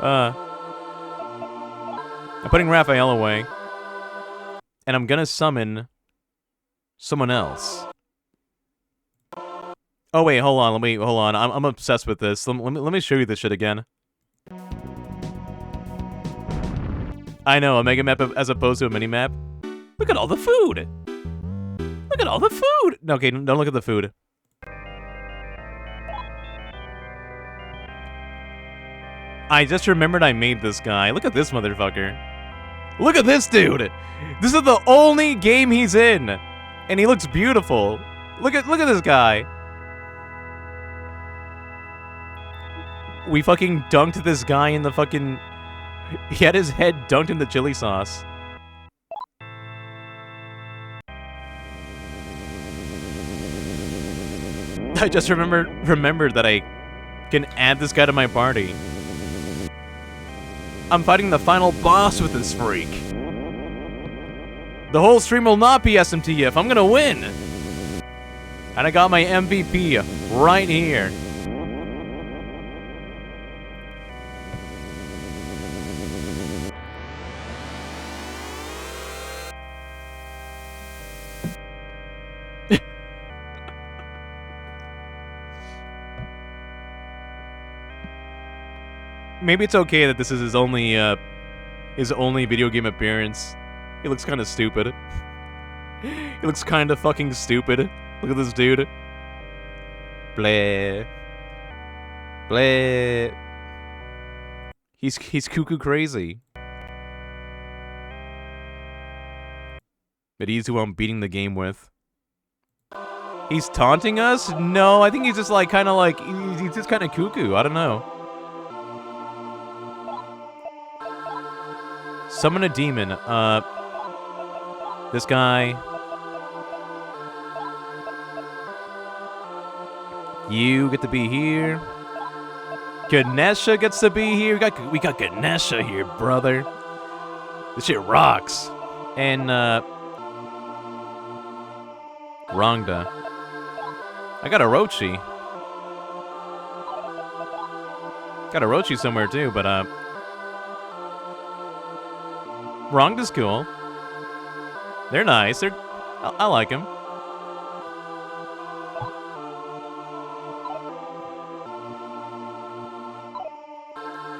I'm putting Raphael away. And I'm gonna summon someone else. Oh wait, hold on, hold on. I'm obsessed with this. Let me show you this shit again. I know, a mega map as opposed to a mini map. Look at all the food. Look at all the food. No, okay, don't look at the food. I just remembered I made this guy. Look at this motherfucker. Look at this dude. This is the only game he's in, and he looks beautiful. Look at this guy. We fucking dunked this guy in the fucking... He had his head dunked in the chili sauce. I just remembered that I can add this guy to my party. I'm fighting the final boss with this freak. The whole stream will not be SMTF. I'm gonna win. And I got my MVP right here. Maybe it's okay that this is his only video game appearance. He looks kind of stupid. He looks kind of fucking stupid. Look at this dude. Bleh. Bleh. He's cuckoo crazy. But he's who I'm beating the game with. He's taunting us? No, I think he's just like kind of like he's just kind of cuckoo. I don't know. summon a demon. This guy. You get to be here. Ganesha gets to be here. We got Ganesha here, brother. This shit rocks. And Rongda. I got Orochi. Got Orochi somewhere too, but Rongda's cool. They're nice. I like them.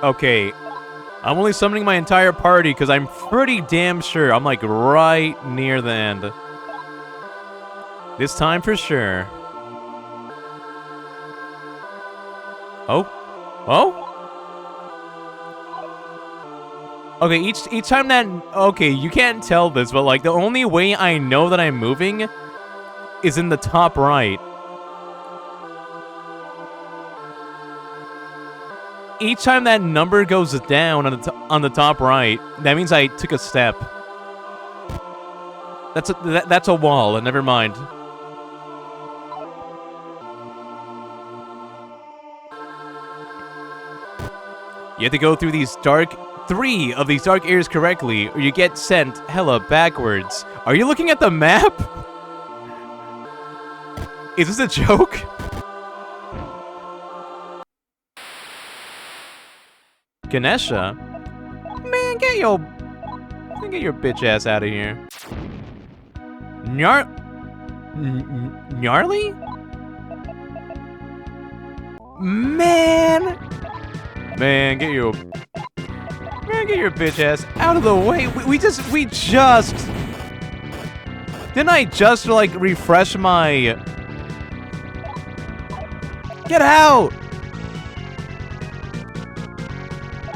Okay, I'm only summoning my entire party because I'm pretty damn sure I'm like right near the end. This time for sure. Oh? Oh? Okay, each time that... Okay, you can't tell this, but like the only way I know that I'm moving is in the top right. Each time that number goes down on the top right, that means I took a step. That's a wall, never mind. You have to go through these 3 of these dark areas correctly, or you get sent hella backwards. Are you looking at the map? Is this a joke? Ganesha? Man, get your bitch ass out of here. Gnarly? Man, get your bitch ass out of the way. We just didn't I just like refresh my... Get out!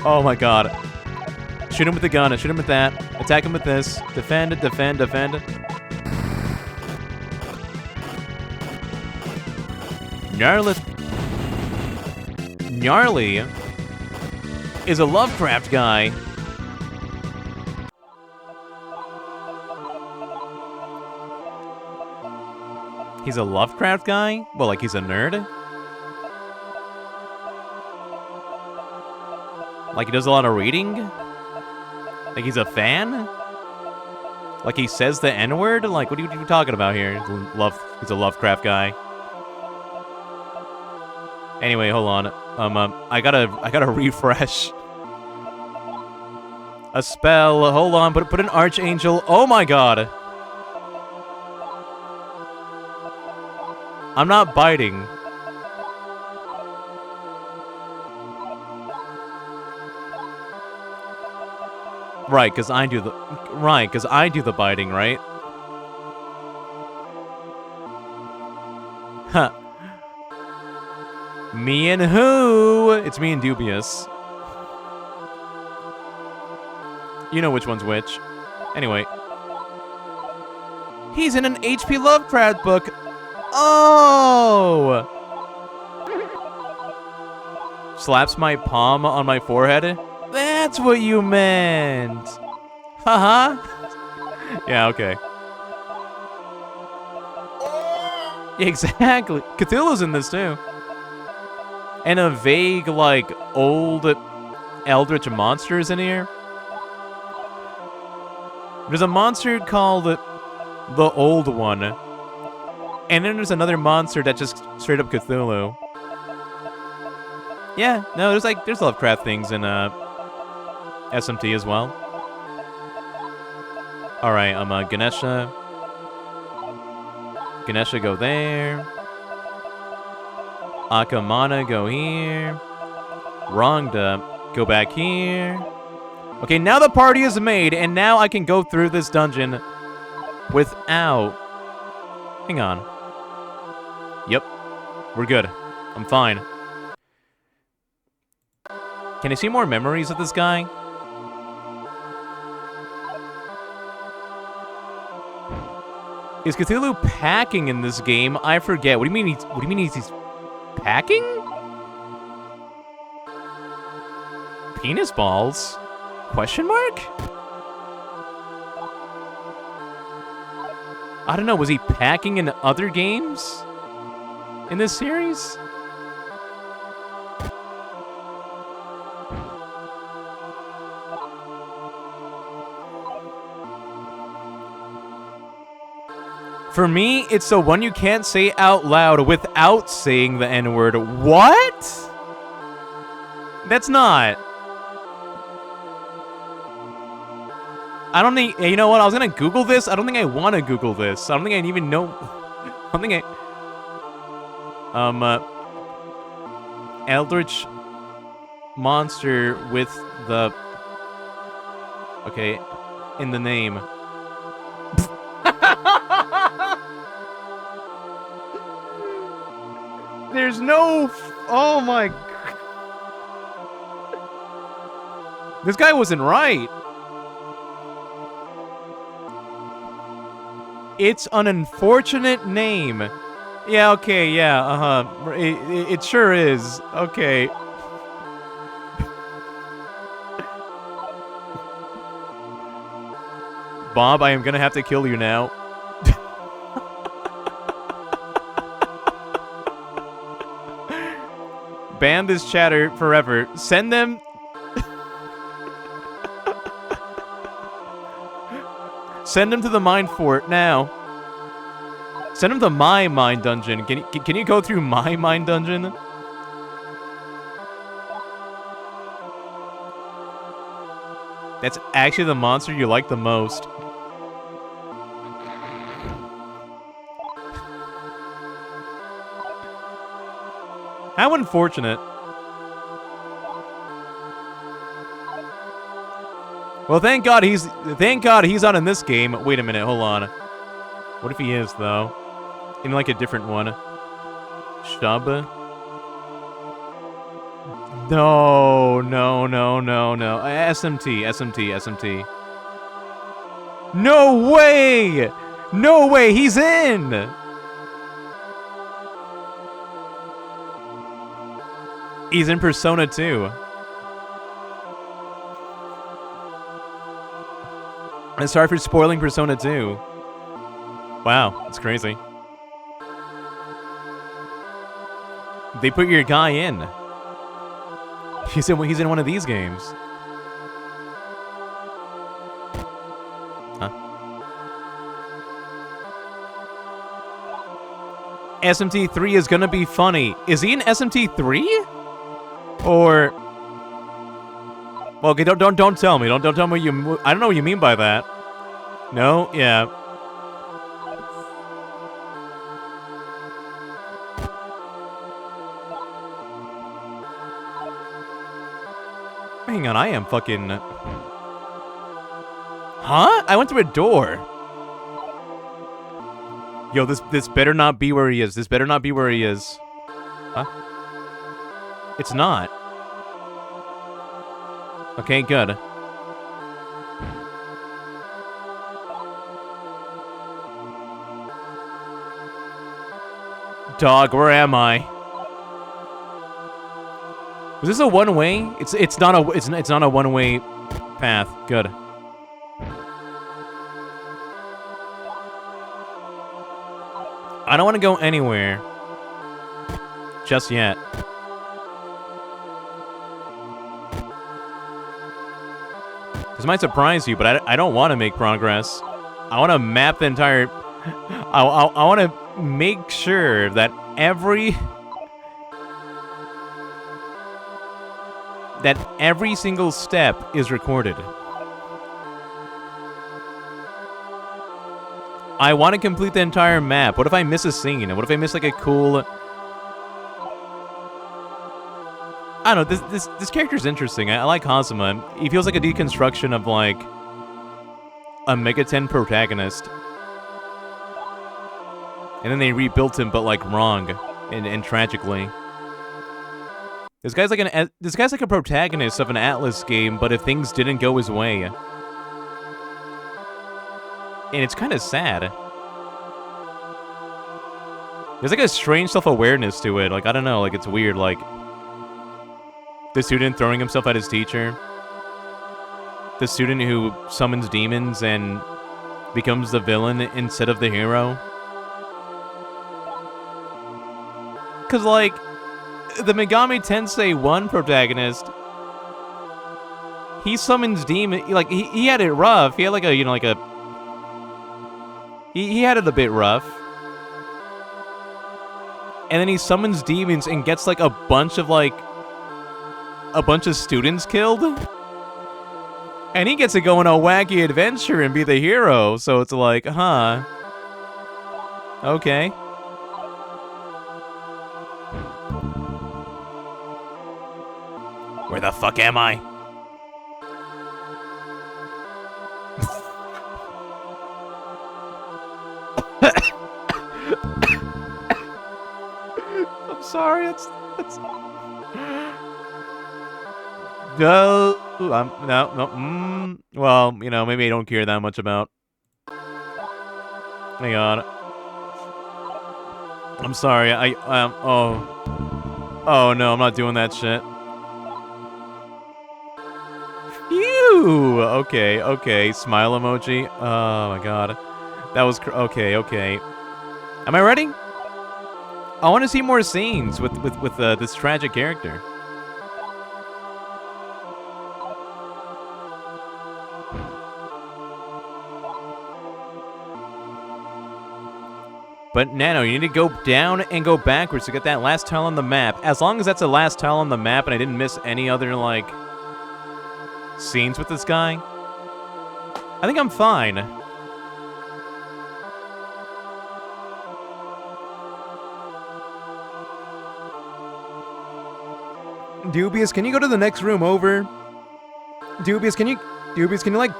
Oh my god. Shoot him with the gun, shoot him with that. Attack him with this. Defend. Gnarly is a Lovecraft guy. He's a Lovecraft guy? Well, like he's a nerd? Like he does a lot of reading? Like he's a fan? Like he says the N-word? Like what are you talking about here? He's a Lovecraft guy. Anyway, hold on. I gotta refresh. A spell. Hold on. Put an Archangel. Oh my god. I'm not biting. Right, because I do the biting, right? Huh. Me and who? It's me and Dubious. You know which one's which. Anyway. He's in an H.P. Lovecraft book. Oh! Slaps my palm on my forehead. That's what you meant. Haha. Yeah, okay. Exactly. Cthulhu's in this too. And a vague, like, old eldritch monsters in here. There's a monster called the Old One. And then there's another monster that's just straight up Cthulhu. Yeah, no, there's Lovecraft things in SMT as well. Alright, Ganesha. Ganesha, go there. Akamana, go here. Rongda, go back here. Okay, now the party is made, and now I can go through this dungeon without... Hang on. Yep. We're good. I'm fine. Can I see more memories of this guy? Is Cthulhu packing in this game? I forget. What do you mean he's packing? Penis balls? Question mark? I don't know, was he packing in other games in this series? For me, it's the one you can't say out loud without saying the N-word. What? That's not. I don't think, you know what, I was gonna Google this. I don't think I want to Google this. I don't think I even know. I don't think I... Eldritch monster with the... Okay, in the name. There's no... Oh my... This guy wasn't right. It's an unfortunate name. Yeah, okay, yeah, uh-huh. It sure is. Okay. Bob, I am gonna have to kill you now. Ban this chatter forever. Send them... Send him to the mine fort now. Send him to my mine dungeon. Can you go through my mine dungeon? That's actually the monster you like the most. How unfortunate. Well, thank God he's not in this game. Wait a minute, hold on. What if he is though? In like a different one. Shub. No. SMT. No way! No way, he's in! He's in Persona 2. I'm sorry for spoiling Persona 2. Wow, that's crazy. They put your guy in. He's in one of these games. Huh? SMT 3 is gonna be funny. Is he in SMT 3? Or... Well, okay, don't tell me. Don't tell me what you... I don't know what you mean by that. No? Yeah. Hang on, I am fucking... Huh? I went through a door. Yo, this better not be where he is. This better not be where he is. Huh? It's not. Okay, good. Dog, where am I? Was this a one-way? It's not a one-way path. Good. I don't want to go anywhere just yet. This might surprise you, but I don't want to make progress. I want to map the entire... I want to make sure that every single step is recorded. I want to complete the entire map. What if I miss a scene? What if I miss like a cool... I don't know, this character's interesting. I like Hazama. He feels like a deconstruction of, like, a Megaten protagonist. And then they rebuilt him, but, like, wrong. And tragically. This guy's like a protagonist of an Atlas game, but if things didn't go his way. And it's kind of sad. There's, like, a strange self-awareness to it. Like, I don't know, like, it's weird, like... The student throwing himself at his teacher. The student who summons demons and becomes the villain instead of the hero. Because, like, the Megami Tensei 1 protagonist, he summons demon. Like, he had it rough. He had, like, a, you know, like a... He had it a bit rough. And then he summons demons and gets, like, a bunch of students killed. And he gets to go on a wacky adventure and be the hero. So it's like, huh. Okay. Where the fuck am I? I'm sorry, that's... No, well, you know, maybe I don't care that much about... Hang on. I'm sorry, Oh no, I'm not doing that shit. Phew! Okay, smile emoji. Oh my god. That was... Okay. Am I ready? I want to see more scenes with this tragic character. But Nano, you need to go down and go backwards to get that last tile on the map. As long as that's the last tile on the map and I didn't miss any other, like, scenes with this guy, I think I'm fine. Dubious, can you go to the next room over? Dubious, can you like,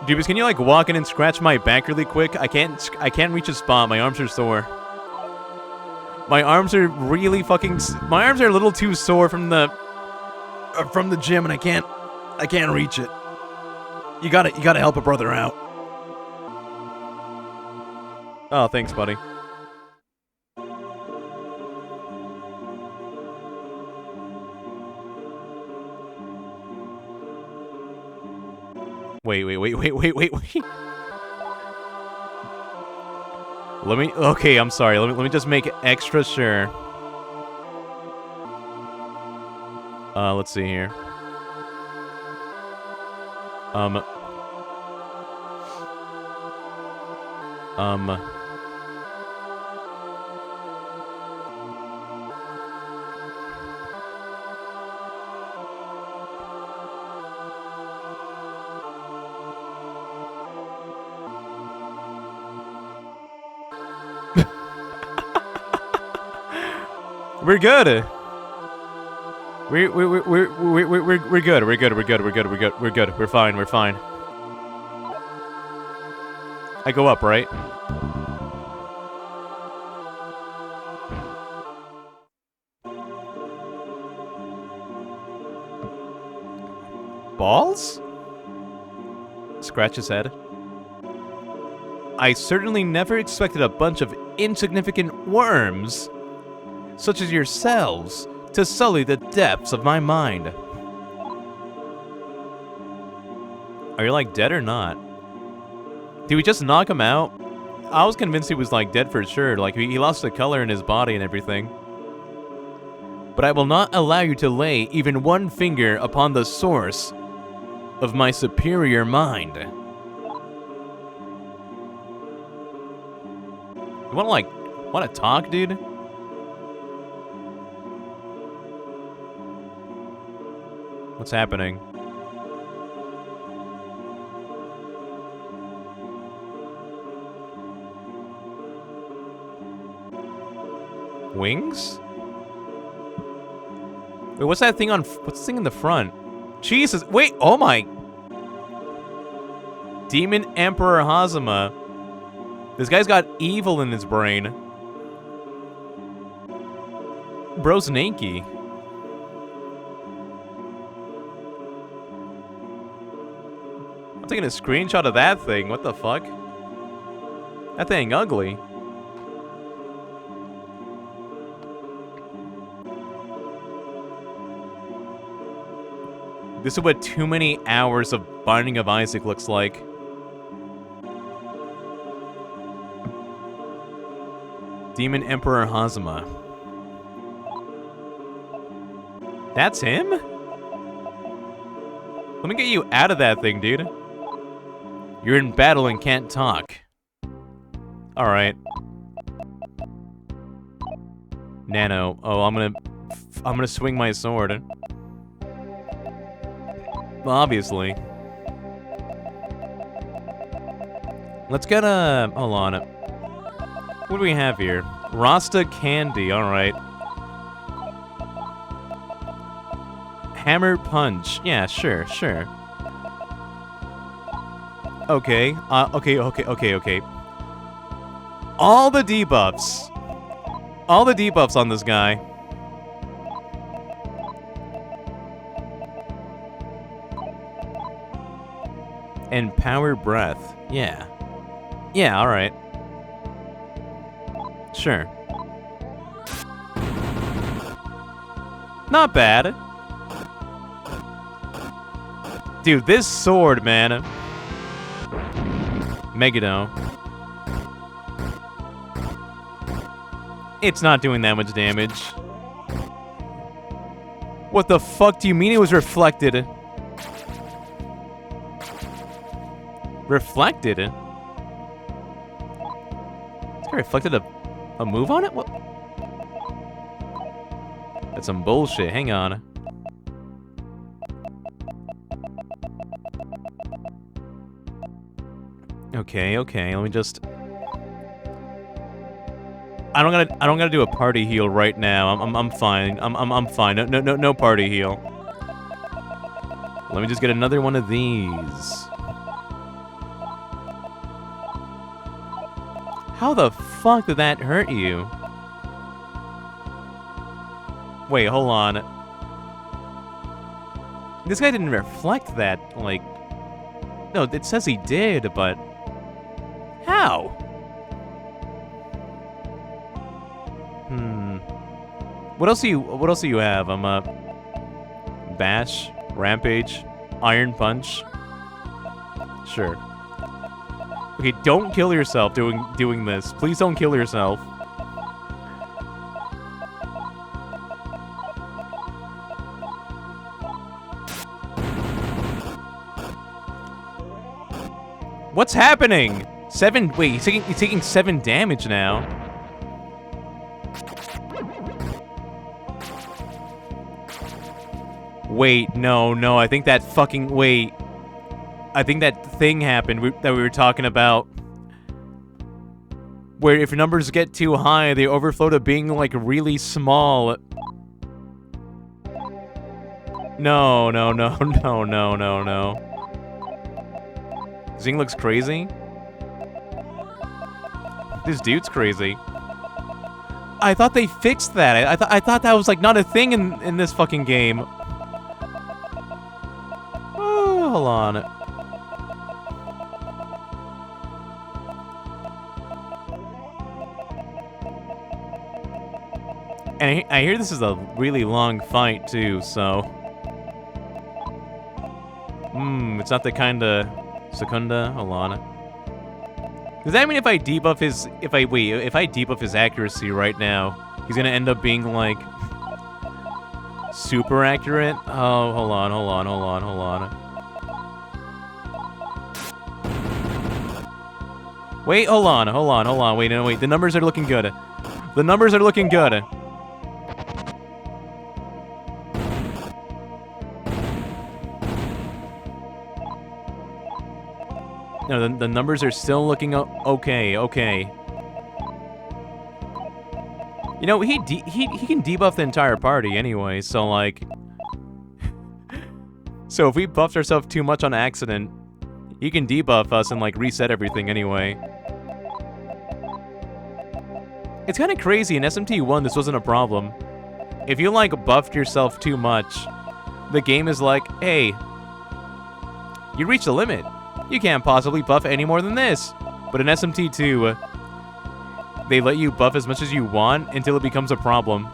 Dubious, can you, like, walk in and scratch my back really quick? I can't reach a spot. My arms are sore. My arms are really fucking... My arms are a little too sore from the gym, and I can't reach it. You gotta help a brother out. Oh, thanks, buddy. Wait. Let me... Okay, I'm sorry. Let me just make extra sure. Let's see here. We're good. We're good. We're good. We're fine. I go up, right? Balls? Scratch his head. I certainly never expected a bunch of insignificant worms, such as yourselves, to sully the depths of my mind. Are you, like, dead or not? Did we just knock him out? I was convinced he was, like, dead for sure. Like, he lost the color in his body and everything. But I will not allow you to lay even one finger upon the source of my superior mind. You wanna talk, dude? What's happening? Wings? Wait, what's that thing on... What's the thing in the front? Jesus, wait, oh my... Demon Emperor Hazama. This guy's got evil in his brain. Bro's Nanky. I'm taking a screenshot of that thing. What the fuck? That thing ugly. This is what too many hours of Binding of Isaac looks like. Demon Emperor Hazama. That's him? Let me get you out of that thing, dude. You're in battle and can't talk. Alright. Nano. Oh, I'm gonna swing my sword. Well, obviously. Let's get a... Hold on. What do we have here? Rasta Candy, alright. Hammer Punch. Yeah, sure. Okay. Okay. All the debuffs. All the debuffs on this guy. And Power Breath. Yeah. Yeah, alright. Sure. Not bad. Dude, this sword, man. Megado. It's not doing that much damage. What the fuck do you mean it was reflected? Reflected? This guy reflected a move on it? What? That's some bullshit. Hang on. Okay. Let me just... I don't gotta do a party heal right now. I'm fine. I'm fine. No party heal. Let me just get another one of these. How the fuck did that hurt you? Wait, hold on. This guy didn't reflect that, like... No, it says he did, but... How? What else do you have? Bash, Rampage, Iron Punch. Sure. Okay, don't kill yourself doing this. Please don't kill yourself. What's happening? Wait, he's taking 7 damage now. Wait, no, I think that fucking... Wait. I think that thing happened that we were talking about. Where if numbers get too high, they overflow to being, like, really small. No. This thing looks crazy. This dude's crazy. I thought they fixed that. I thought that was, like, not a thing in this fucking game. Oh, hold on. And I hear this is a really long fight, too, so... it's not the kinda... Secunda? Hold on. Does that mean if I debuff his... If I debuff his accuracy right now, he's gonna end up being, like... super accurate? Oh, hold on. Wait, hold on. Wait, no, the numbers are looking good. The numbers are looking good. No, the numbers are still looking okay. You know, he can debuff the entire party anyway, so like... So if we buffed ourselves too much on accident, he can debuff us and like reset everything anyway. It's kind of crazy, in SMT1 this wasn't a problem. If you like buffed yourself too much, the game is like, hey, you reached the limit. You can't possibly buff any more than this. But in SMT2, they let you buff as much as you want until it becomes a problem.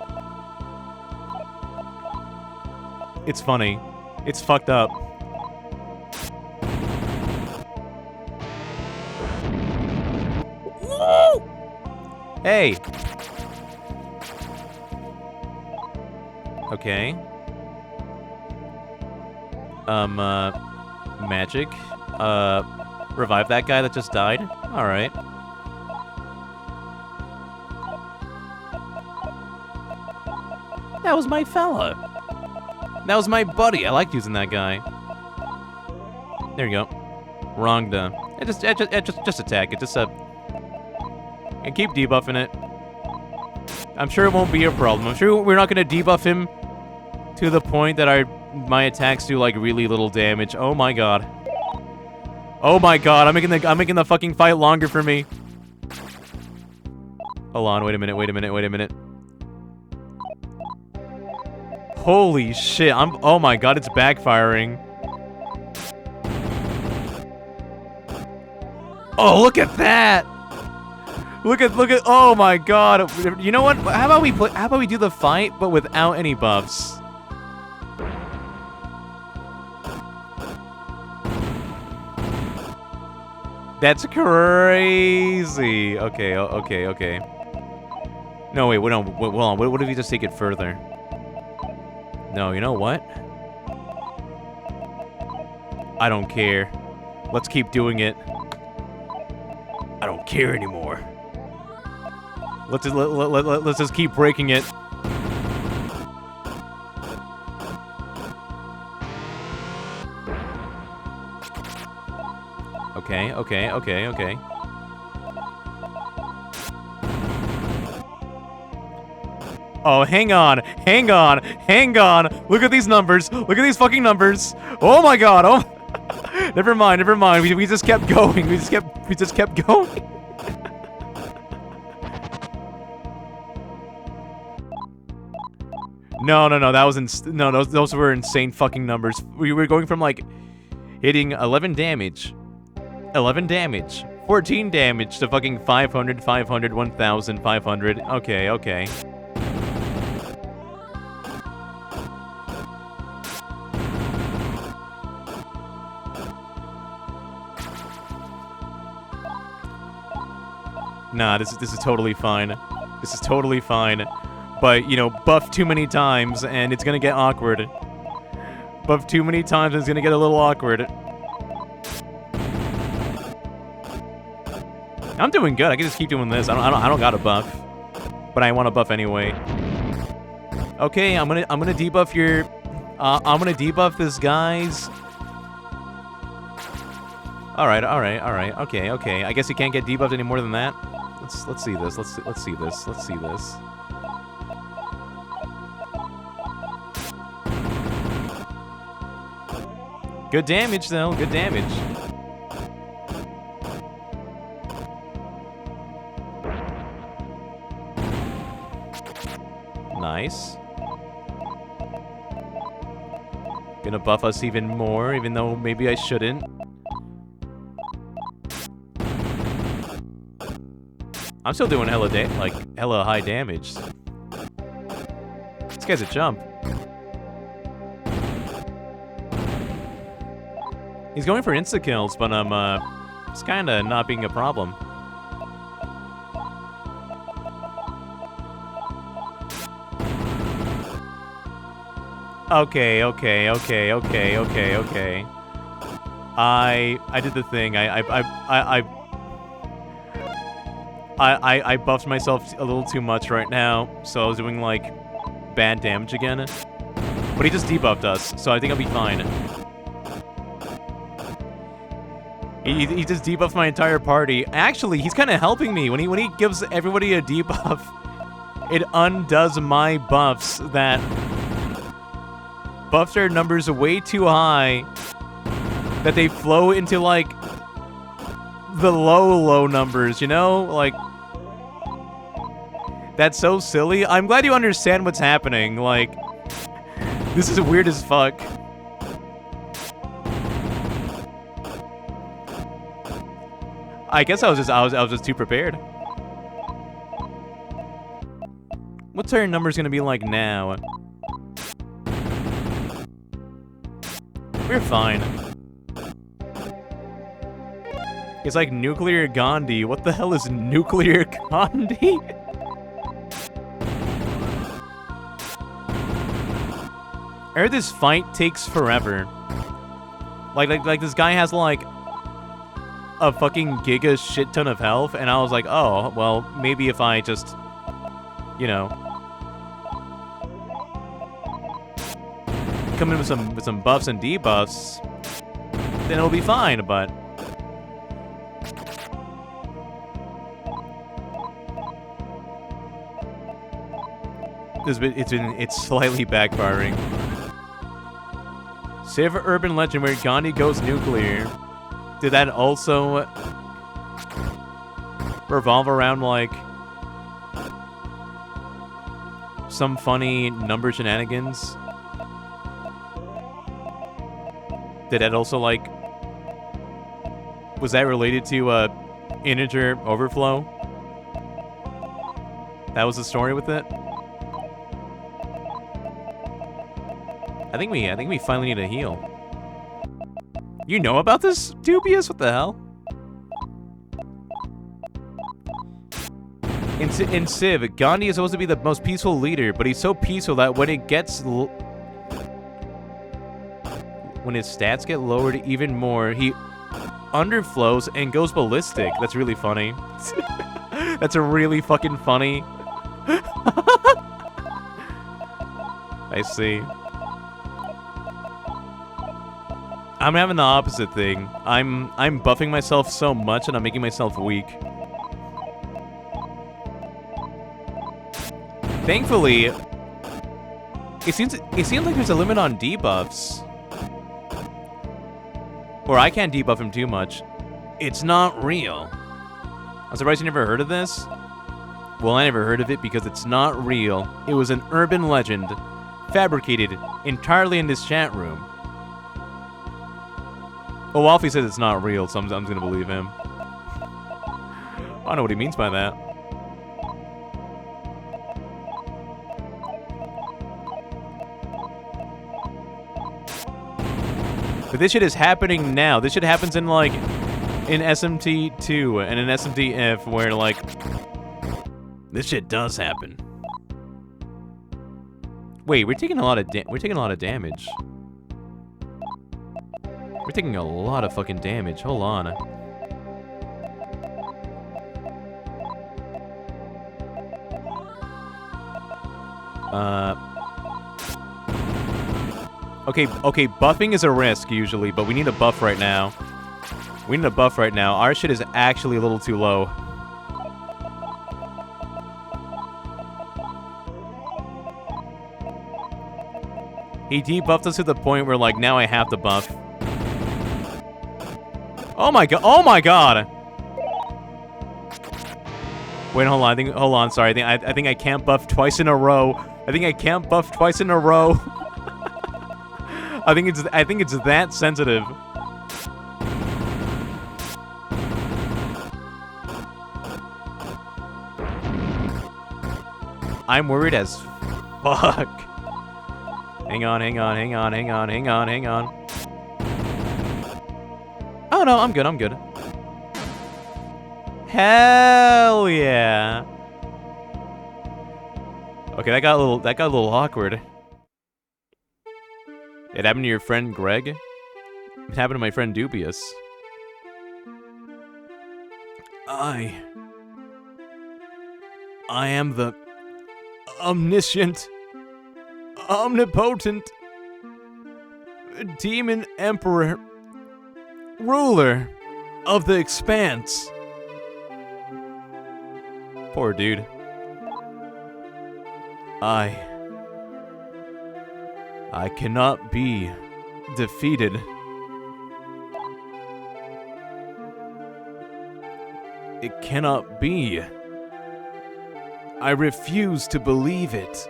It's funny. It's fucked up. Woo! Hey, Okay. Magic. Revive that guy that just died. Alright. That was my fella. That was my buddy. I liked using that guy. There you go. Wrong done. Just attack it. And keep debuffing it. I'm sure it won't be a problem. I'm sure we're not gonna debuff him to the point that my attacks do like really little damage. Oh my god. Oh my god, I'm making the fucking fight longer for me. Hold on, wait a minute. Holy shit, oh my god, it's backfiring. Oh, look at that! Look at, oh my god. You know what? How about we do the fight, but without any buffs? That's crazy. Okay. No, wait, hold on. What if we just take it further? No, you know what? I don't care. Let's keep doing it. I don't care anymore. Let's just keep breaking it. Okay. Oh, hang on. Look at these numbers. Look at these fucking numbers. Oh my god. Oh. Never mind. We just kept going. We just kept going. No. That was those were insane fucking numbers. We were going from like hitting 11 damage, 14 damage to fucking 500, 1,500. Okay. Nah, this is totally fine. This is totally fine. But, you know, buff too many times and it's gonna get awkward. Buff too many times and it's gonna get a little awkward. I'm doing good. I can just keep doing this. I don't got a buff, but I want a buff anyway. Okay, I'm gonna debuff your. I'm gonna debuff this guy's. All right. Okay. I guess he can't get debuffed any more than that. Let's see this. Let's see this. Good damage though. Good damage. Nice. Gonna buff us even more, even though maybe I shouldn't. I'm still doing hella high damage. This guy's a jump. He's going for insta-kills, but it's kinda not being a problem. Okay. I did the thing. I buffed myself a little too much right now, so I was doing like bad damage again. But he just debuffed us, so I think I'll be fine. He just debuffed my entire party. Actually, he's kind of helping me when he gives everybody a debuff. It undoes my buffs that buffed our numbers way too high that they flow into like the low numbers, you know? Like, that's so silly. I'm glad you understand what's happening. Like, this is weird as fuck. I guess I was just too prepared. What's our numbers gonna be like now? We're fine. It's like Nuclear Gandhi. What the hell is Nuclear Gandhi? I heard this fight takes forever. Like this guy has like a fucking giga shit ton of health, and I was like, oh, well, maybe if I just, you know, come in with some buffs and debuffs, then it'll be fine, but it's slightly backfiring. Save urban legend where Gandhi goes nuclear. Did that also revolve around like some funny number shenanigans? Did that also like, was that related to integer overflow? That was the story with it? I think we finally need a heal. You know about this, Dubious? What the hell? In Civ, Gandhi is supposed to be the most peaceful leader, but he's so peaceful that when it gets when his stats get lowered even more, he underflows and goes ballistic. That's really funny. That's a really fucking funny. I see. I'm having the opposite thing. I'm buffing myself so much and I'm making myself weak. Thankfully, it seems like there's a limit on debuffs. Or I can't debuff him too much. It's not real. I'm surprised you never heard of this. Well, I never heard of it because it's not real. It was an urban legend, fabricated entirely in this chat room. Well, Wolfie says it's not real, so I'm gonna believe him. I don't know what he means by that. But this shit is happening now. This shit happens in, like, in SMT2 and in SMTF, where, like, this shit does happen. Wait, we're taking a lot of damage. We're taking a lot of fucking damage. Hold on. Okay, buffing is a risk usually, but we need a buff right now. We need a buff right now. Our shit is actually a little too low. He debuffed us to the point where, like, now I have to buff. Oh my god! Oh my god! Wait, hold on. Hold on. Sorry. I think I can't buff twice in a row. I think I can't buff twice in a row. I think it's that sensitive. I'm worried as fuck. Hang on. Oh no, I'm good. Hell yeah. Okay, that got a little awkward. It happened to your friend Greg? It happened to my friend Dubious. I am the omniscient, omnipotent, demon emperor, ruler of the expanse. Poor dude. I cannot be defeated. It cannot be. I refuse to believe it.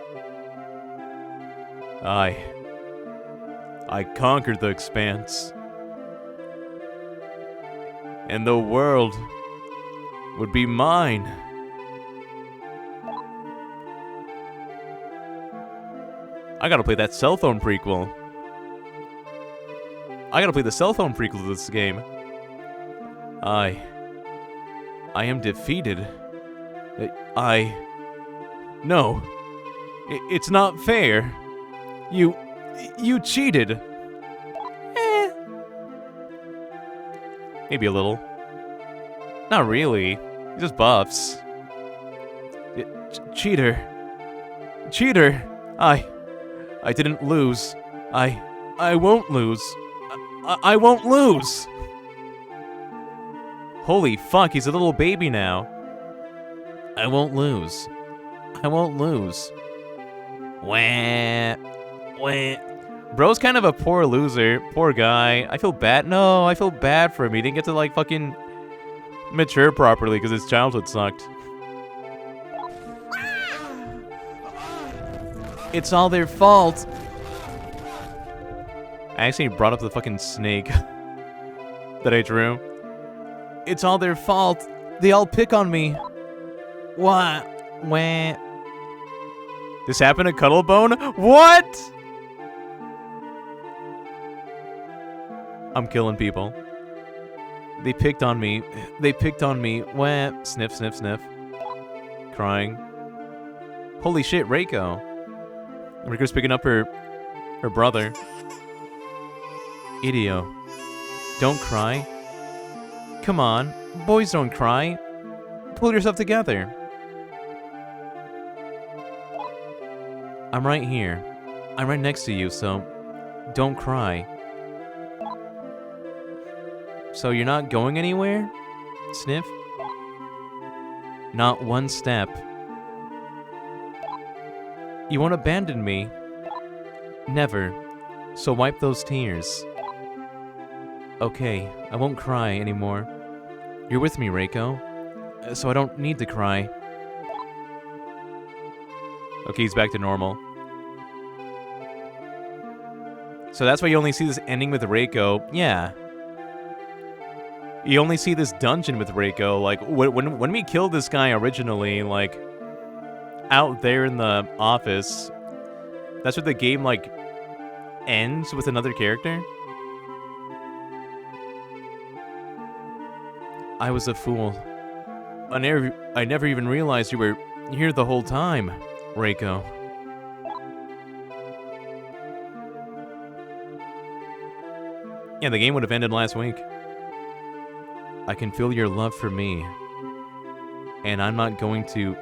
I conquered the expanse. And the world would be mine. I gotta play that cell phone prequel. I gotta play the cell phone prequel to this game. I am defeated. No. It's not fair. You cheated. Maybe a little. Not really. He just buffs. Cheater. Cheater. I didn't lose. I won't lose. I won't lose. Holy fuck, he's a little baby now. I won't lose. I won't lose. Wah. Wah. Bro's kind of a poor loser. Poor guy. I feel bad. No, I feel bad for him. He didn't get to, like, fucking mature properly because his childhood sucked. It's all their fault. I actually brought up the fucking snake that I drew. It's all their fault. They all pick on me. What? Wah. This happened to Cuttlebone? What? I'm killing people. They picked on me. They picked on me. Wah. Sniff, sniff, sniff. Crying. Holy shit, Reiko. Reiko's picking up her brother. Idio. Don't cry. Come on. Boys don't cry. Pull yourself together. I'm right here. I'm right next to you, so don't cry. So you're not going anywhere? Sniff? Not one step. You won't abandon me. Never. So wipe those tears. Okay, I won't cry anymore. You're with me, Reiko. So I don't need to cry. Okay, he's back to normal. So that's why you only see this ending with Reiko. Yeah. You only see this dungeon with Reiko. Like, when we killed this guy originally, like, out there in the office, that's where the game, like, ends with another character. I was a fool. I never even realized you were here the whole time, Reiko. Yeah, the game would have ended last week. I can feel your love for me, and I'm not going to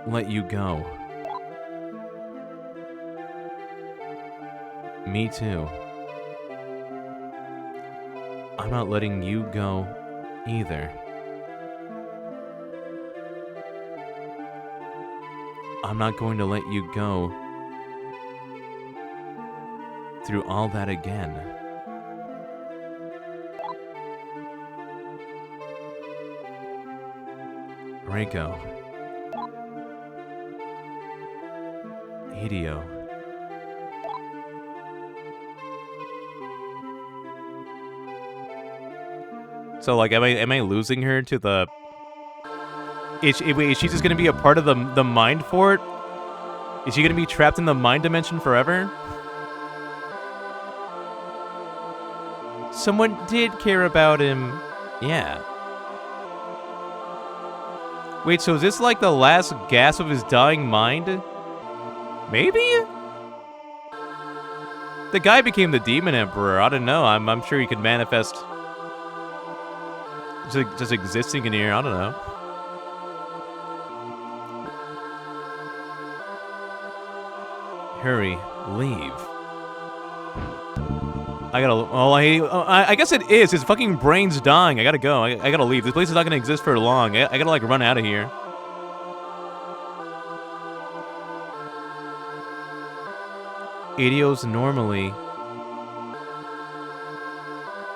let you go. Me too. I'm not letting you go either. I'm not going to let you go through all that again. Reiko. Hideo. So, like, am I losing her to the... Is she just gonna be a part of the mind fort? Is she gonna be trapped in the mind dimension forever? Someone did care about him. Yeah. Wait, so is this like the last gasp of his dying mind? Maybe? The guy became the Demon Emperor. I don't know. I'm sure he could manifest just existing in here. I don't know. Hurry, leave. I gotta. Oh, I guess it is. His fucking brain's dying. I gotta go. I gotta leave. This place is not gonna exist for long. I gotta, like, run out of here. Idio's normally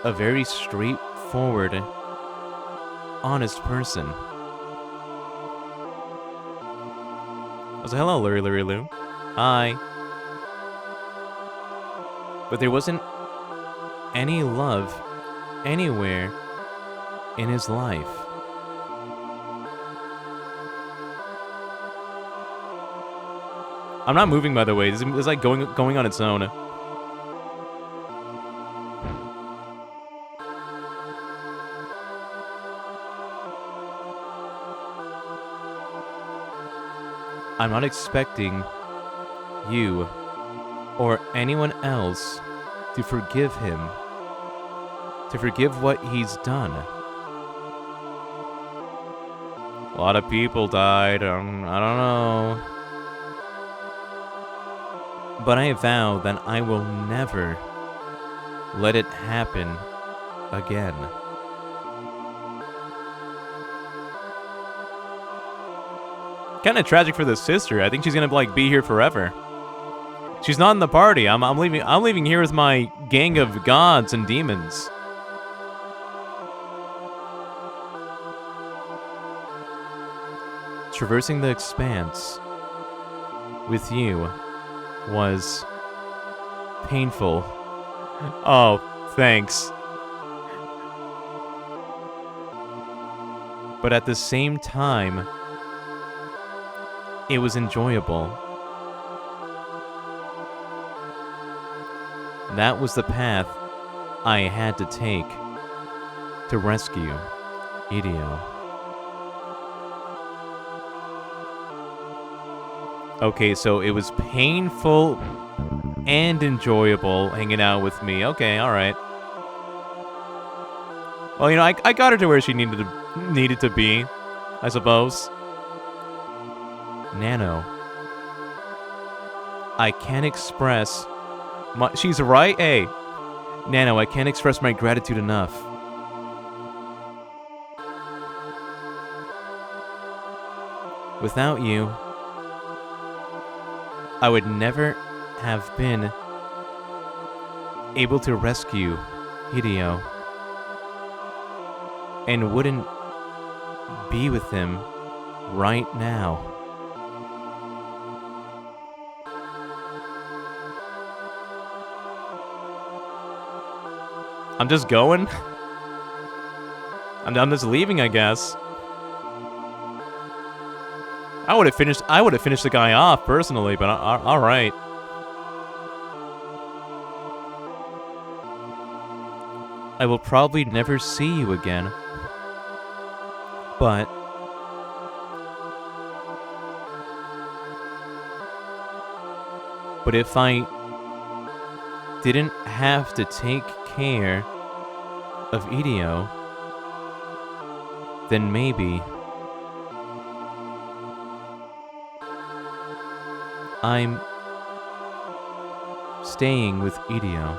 a very straightforward, honest person. I was like, hello, Larry Lou. Hi. But there wasn't any love anywhere in his life. I'm not moving, by the way. This is like going on its own. I'm not expecting you or anyone else to forgive him, to forgive what he's done. A lot of people died, I don't know. But I vow that I will never let it happen again. Kinda tragic for the sister. I think she's gonna, like, be here forever. She's not in the party. I'm leaving here with my gang of gods and demons. Traversing the expanse with you was painful. Oh, thanks. But at the same time, it was enjoyable. That was the path I had to take to rescue Ideo. Okay, so it was painful and enjoyable hanging out with me. Okay, alright. Well, you know, I got her to where she needed to be, I suppose. Nano. I can't express my... She's right? Hey. Nano, I can't express my gratitude enough. Without you, I would never have been able to rescue Hideo, and wouldn't be with him right now. I'm just going? I'm just leaving, I guess. I would have finished the guy off personally, but all right. I will probably never see you again. But if I didn't have to take care of Ideo, then maybe I'm staying with Ideo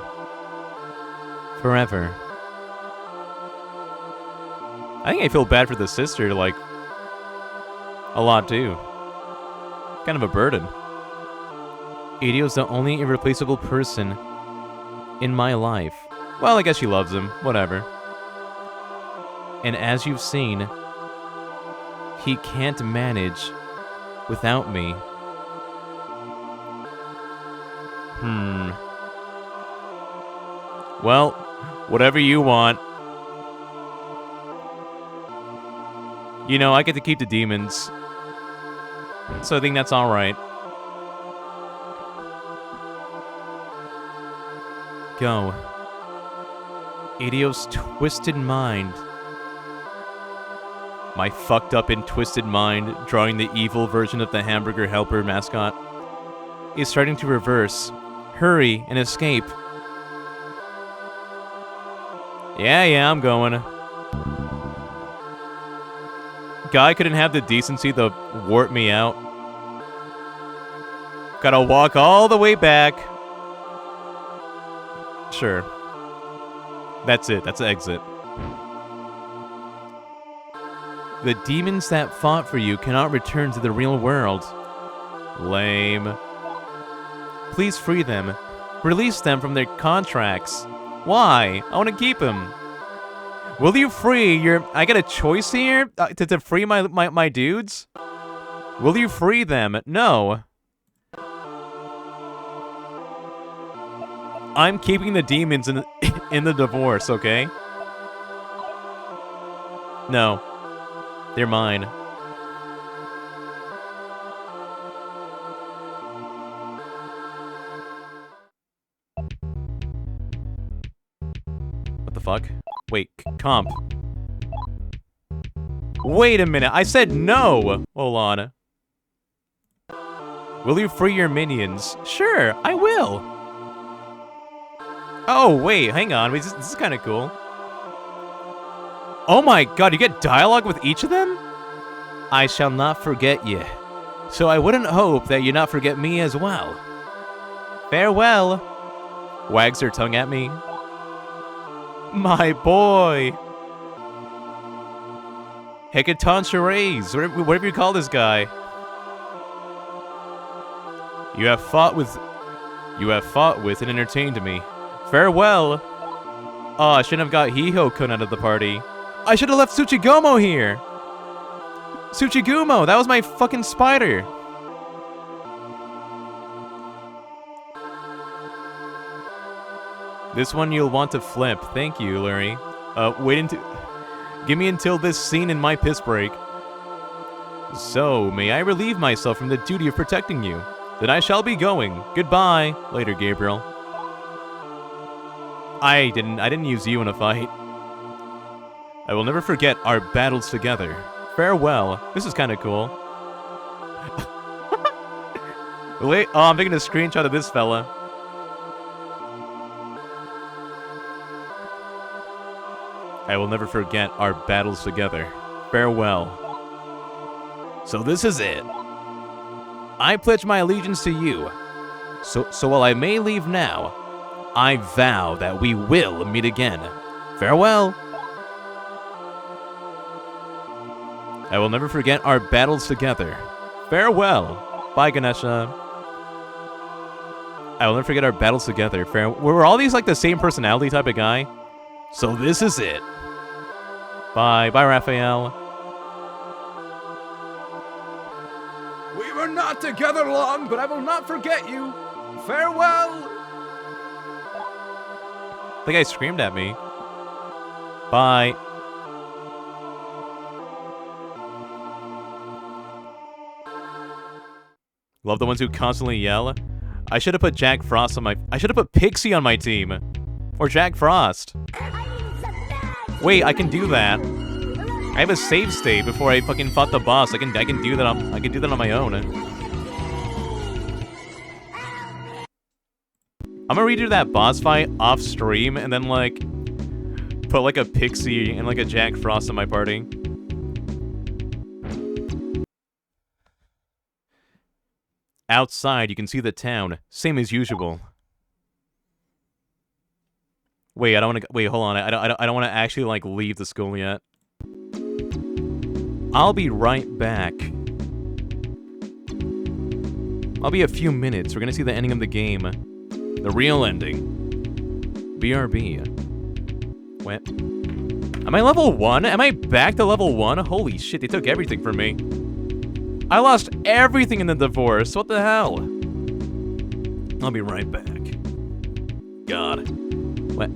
forever. I think I feel bad for the sister, like, a lot too. Kind of a burden. Ideo's the only irreplaceable person in my life. Well, I guess she loves him. Whatever. And as you've seen, he can't manage without me. Well, whatever you want. You know, I get to keep the demons. So I think that's alright. Go. Ideo's twisted mind. My fucked up and twisted mind, drawing the evil version of the hamburger helper mascot, is starting to reverse. Hurry and escape. Yeah, I'm going. Guy couldn't have the decency to warp me out. Gotta walk all the way back. Sure. That's it. That's the exit. The demons that fought for you cannot return to the real world. Lame. Please free them. Release them from their contracts. Why? I want to keep them. Will you free your... I get a choice here? To free my dudes? Will you free them? No. I'm keeping the demons in the divorce, okay? No. They're mine. What the fuck? Wait, comp. Wait a minute, I said no! Hold on. Will you free your minions? Sure, I will. Oh, wait, hang on. Wait, this is kind of cool. Oh my god, you get dialogue with each of them? I shall not forget you. So I wouldn't hope that you not forget me as well. Farewell. Wags her tongue at me. My boy. Hecaton Charades, whatever you call this guy. You have fought with and entertained me. Farewell. Oh, I shouldn't have got Hiho-kun out of the party. I should have left Tsuchigumo here. Tsuchigumo, that was my fucking spider. This one you'll want to flip. Thank you, Lurie. Give me until this scene in my piss break. So, may I relieve myself from the duty of protecting you? Then I shall be going. Goodbye. Later, Gabriel. I didn't use you in a fight. I will never forget our battles together. Farewell. This is kind of cool. Wait, oh, I'm taking a screenshot of this fella. I will never forget our battles together. Farewell. So this is it. I pledge my allegiance to you. So while I may leave now, I vow that we will meet again. Farewell. I will never forget our battles together. Farewell. Bye, Ganesha. I will never forget our battles together. Were all these like the same personality type of guy? So this is it. Bye. Bye, Raphael. We were not together long, but I will not forget you. Farewell. I think I screamed at me. Bye. Love the ones who constantly yell. I should have put Jack Frost on my... I should have put Pixie on my team. Or Jack Frost. Wait, I can do that. I have a save state before I fucking fought the boss. I can do that on my own. I'm gonna redo that boss fight off stream and then like put like a Pixie and like a Jack Frost in my party. Outside, you can see the town, same as usual. Wait, I don't want to. Wait, hold on. I don't want to actually like leave the school yet. I'll be right back. I'll be a few minutes. We're gonna see the ending of the game, the real ending. BRB. What? Am I level 1? Am I back to level 1? Holy shit! They took everything from me. I lost everything in the divorce. What the hell? I'll be right back. God. What?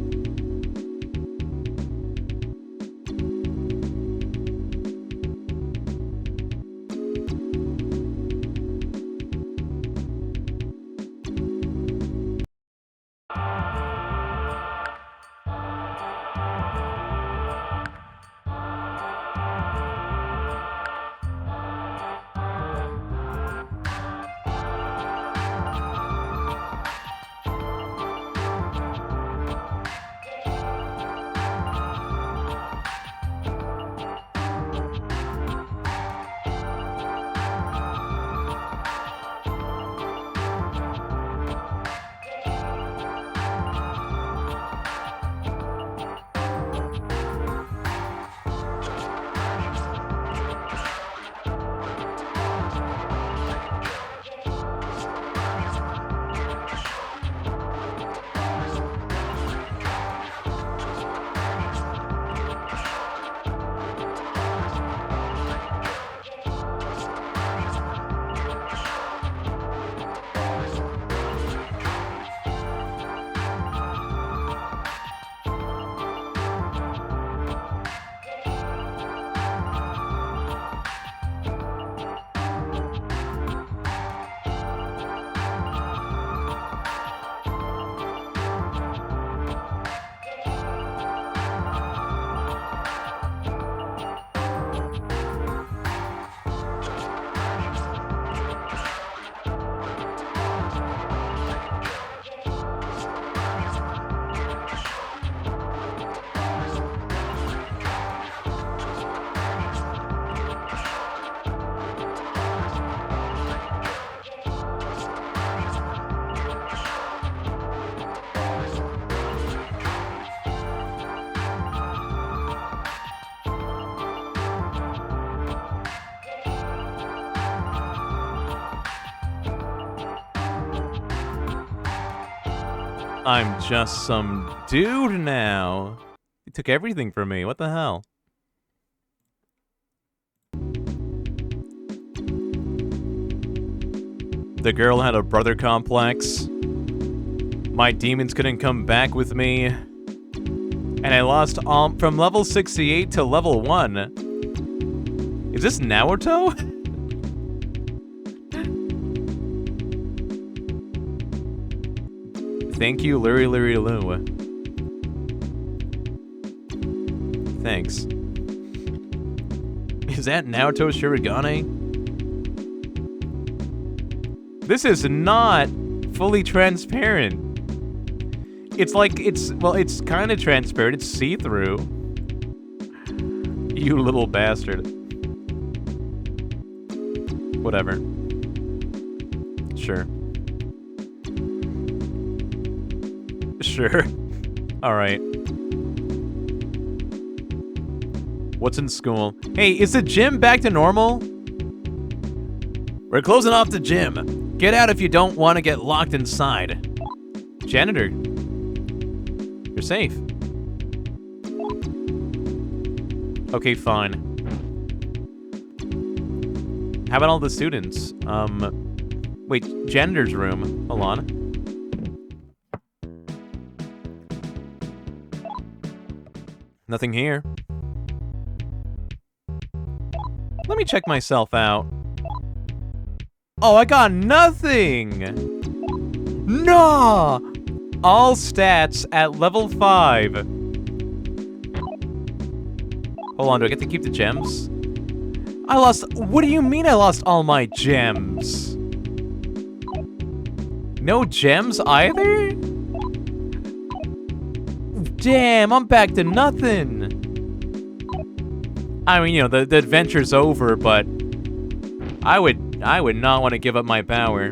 I'm just some dude now. He took everything from me. What the hell? The girl had a brother complex. My demons couldn't come back with me. And I lost all from level 68 to level 1. Is this Naruto? Thank you, Luri Lou. Thanks. Is that Naruto Shirogane? This is not fully transparent. It's like, it's kind of transparent. It's see-through. You little bastard. Whatever. Sure. Sure. Alright. What's in school? Hey, is the gym back to normal? We're closing off the gym. Get out if you don't want to get locked inside. Janitor. You're safe. Okay, fine. How about all the students? Wait, janitor's room. Hold on. Nothing here. Let me check myself out. Oh, I got nothing! No! All stats at level 5. Hold on, do I get to keep the gems? I lost... What do you mean I lost all my gems? No gems either? Damn, I'm back to nothing. I mean, you know, the adventure's over, but I would not want to give up my power.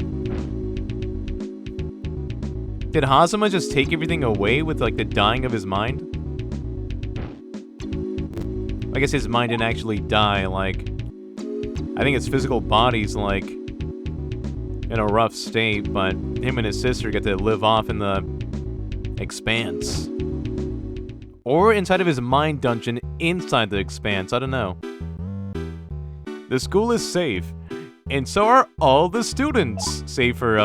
Did Hazama just take everything away with, like, the dying of his mind? I guess his mind didn't actually die, like... I think his physical body's, like, in a rough state, but him and his sister get to live off in the expanse. Or inside of his mind dungeon inside the expanse, I don't know. The school is safe, and so are all the students, save for,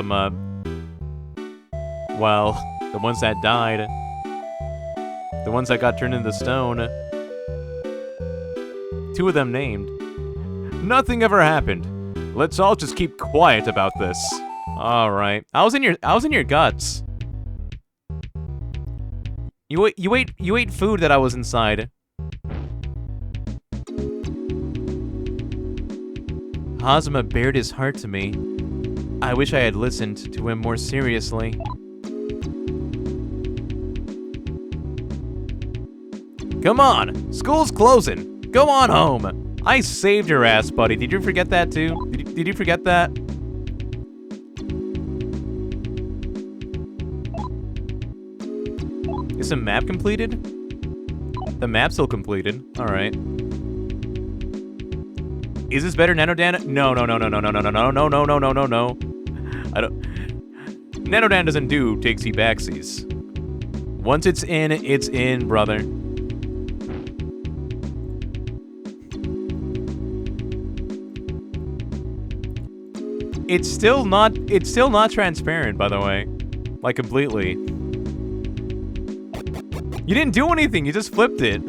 well, the ones that died. The ones that got turned into stone. 2 of them named. Nothing ever happened. Let's all just keep quiet about this. Alright. I was in your guts. You ate food that I was inside. Hazama bared his heart to me. I wish I had listened to him more seriously. Come on! School's closing! Go on home! I saved your ass, buddy. Did you forget that too? Did you forget that? Is the map completed? The map's still completed. Alright. Is this better, Nanodan? No. I don't... Nanodan doesn't do takesy backsies. Once it's in, brother. It's still not transparent, by the way. Like, completely. You didn't do anything, you just flipped it.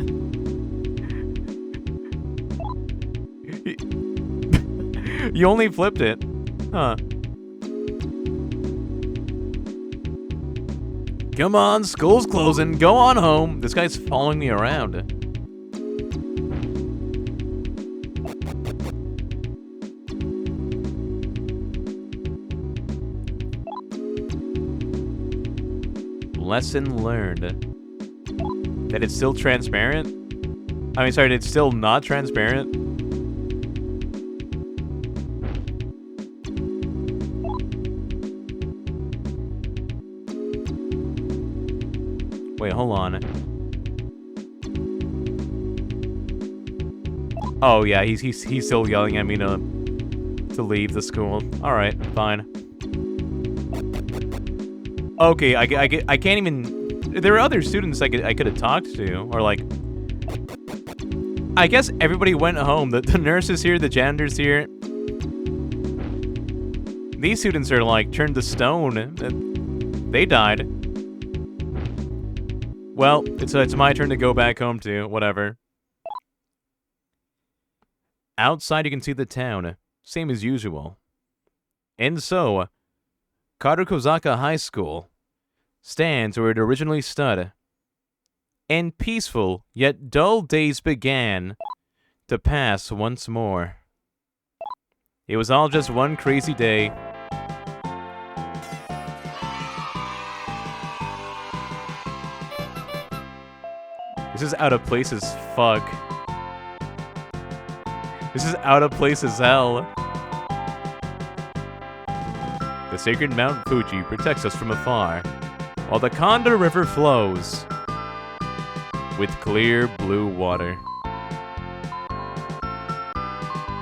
You only flipped it. Huh. Come on, school's closing. Go on home. This guy's following me around. Lesson learned. That it's still transparent? I mean, sorry, it's still not transparent? Wait, hold on. Oh yeah, he's still yelling at me to leave the school. All right, fine. Okay, I can't even... There were other students I could have talked to, or like... I guess everybody went home. The nurse is here, the janitor's here. These students are like turned to stone. They died. Well, it's my turn to go back home too. Whatever. Outside you can see the town, same as usual. And so, Karukozaka High School stands where it originally stood. And peaceful, yet dull days began to pass once more. It was all just one crazy day. This is out of place as fuck. This is out of place as hell. The sacred Mount Fuji protects us from afar, while the Kondo River flows with clear blue water.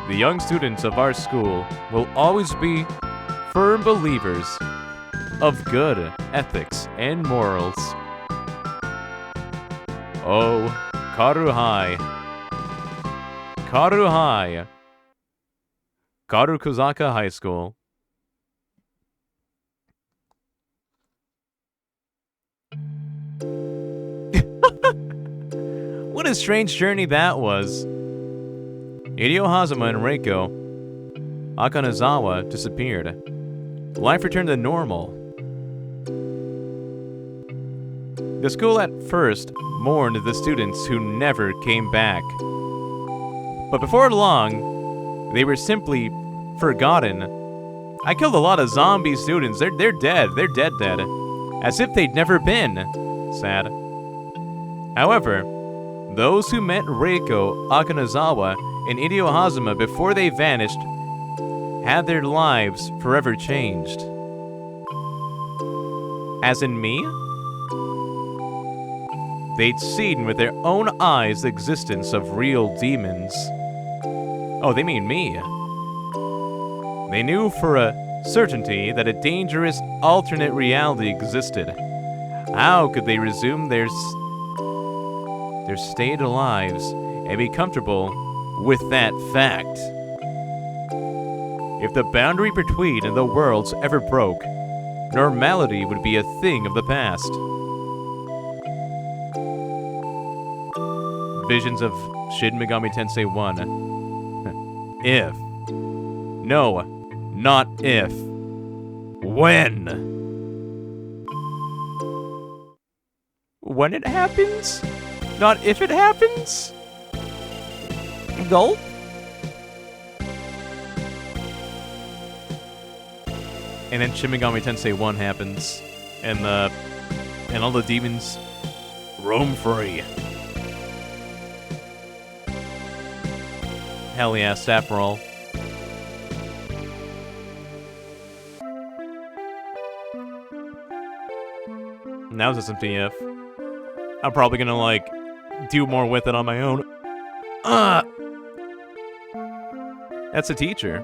The young students of our school will always be firm believers of good ethics and morals. Oh, Karuhai. Karuhai. Karukozaka High School. What a strange journey that was. Hideo Hazama and Reiko Akanazawa disappeared. Life returned to normal. The school at first mourned the students who never came back. But before long, they were simply forgotten. I killed a lot of zombie students. They're dead. They're dead. As if they'd never been. Sad. However, those who met Reiko Akanazawa and Hideo Hazama before they vanished had their lives forever changed. As in me? They'd seen with their own eyes the existence of real demons. Oh, they mean me. They knew for a certainty that a dangerous alternate reality existed. How could they resume their staid lives and be comfortable with that fact? If the boundary between the worlds ever broke, normality would be a thing of the past. Visions of Shin Megami Tensei 1. If. No, not if. When. When it happens? Not if it happens? Gulp? And then Shin Megami Tensei 1 happens, and all the demons roam free. Hell yeah, staff roll. Now it's SMTF. I'm probably gonna, like, do more with it on my own. That's a teacher.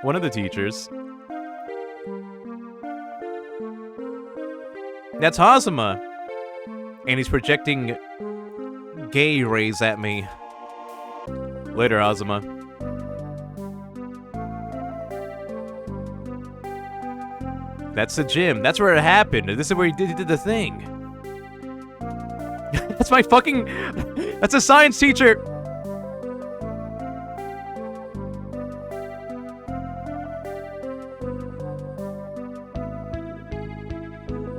One of the teachers. That's Hazama. And he's projecting gay rays at me. Later, Hazama. That's the gym. That's where it happened. This is where he did the thing. That's my fucking... That's a science teacher!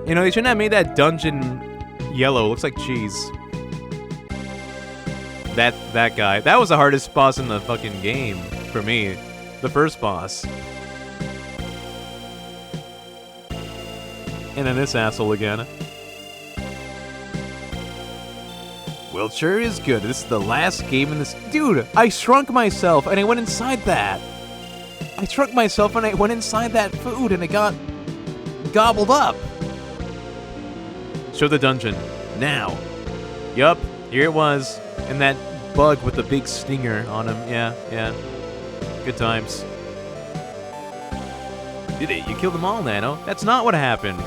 You know, they shouldn't have made that dungeon yellow. It looks like cheese. That guy. That was the hardest boss in the fucking game for me. The first boss. And then this asshole again. Well, it sure is good. This is the last game in this... Dude, I shrunk myself and I went inside that. I shrunk myself and I went inside that food and it got gobbled up. Show the dungeon. Now. Yup, here it was. And that bug with the big stinger on him. Yeah. Good times. Did it? You killed them all, Nano. That's not what happened.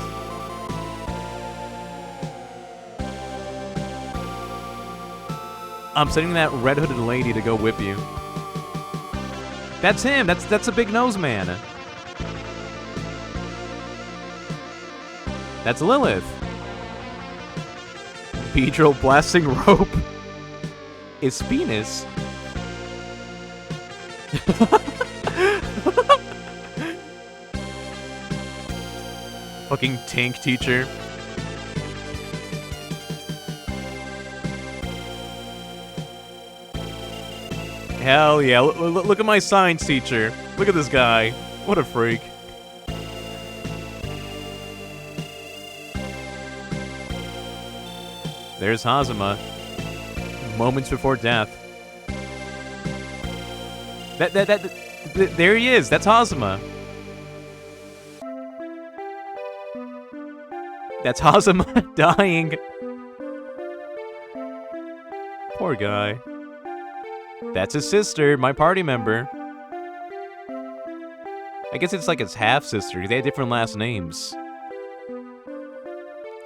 I'm sending that red-hooded lady to go whip you. That's him. That's a big nose man. That's Lilith. Pedro blasting rope. Is penis. Fucking tank teacher. Hell yeah, look at my science teacher. Look at this guy. What a freak. There's Hazama. Moments before death. There he is. That's Hazama. That's Hazama dying. Poor guy. That's his sister, my party member. I guess it's like his half-sister. They had different last names.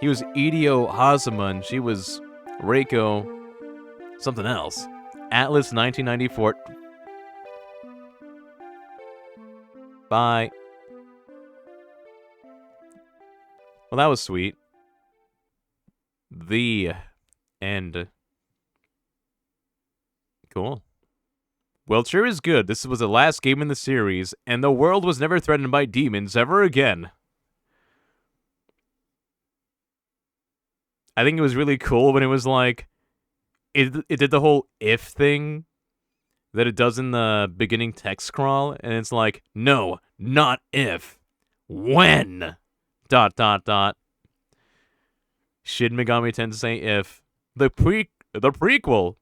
He was Idio Hazama, and she was Reiko something else. Atlas 1994. Bye. Well, that was sweet. The end. Cool. Well, it sure is good. This was the last game in the series, and the world was never threatened by demons ever again. I think it was really cool when it was like, it did the whole if thing that it does in the beginning text scroll, and it's like, no, not if, when, ... Shin Megami Tensei if, the prequel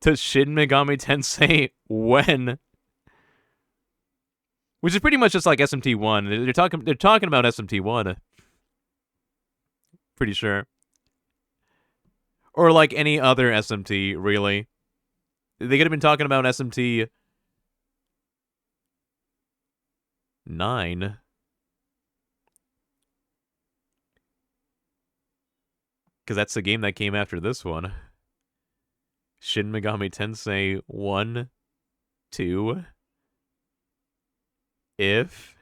to Shin Megami Tensei when, which is pretty much just like SMT1. They're talking about SMT1. Pretty sure. Or like any other SMT, really. They could have been talking about SMT 9. Because that's the game that came after this one. Shin Megami Tensei 1, 2, if,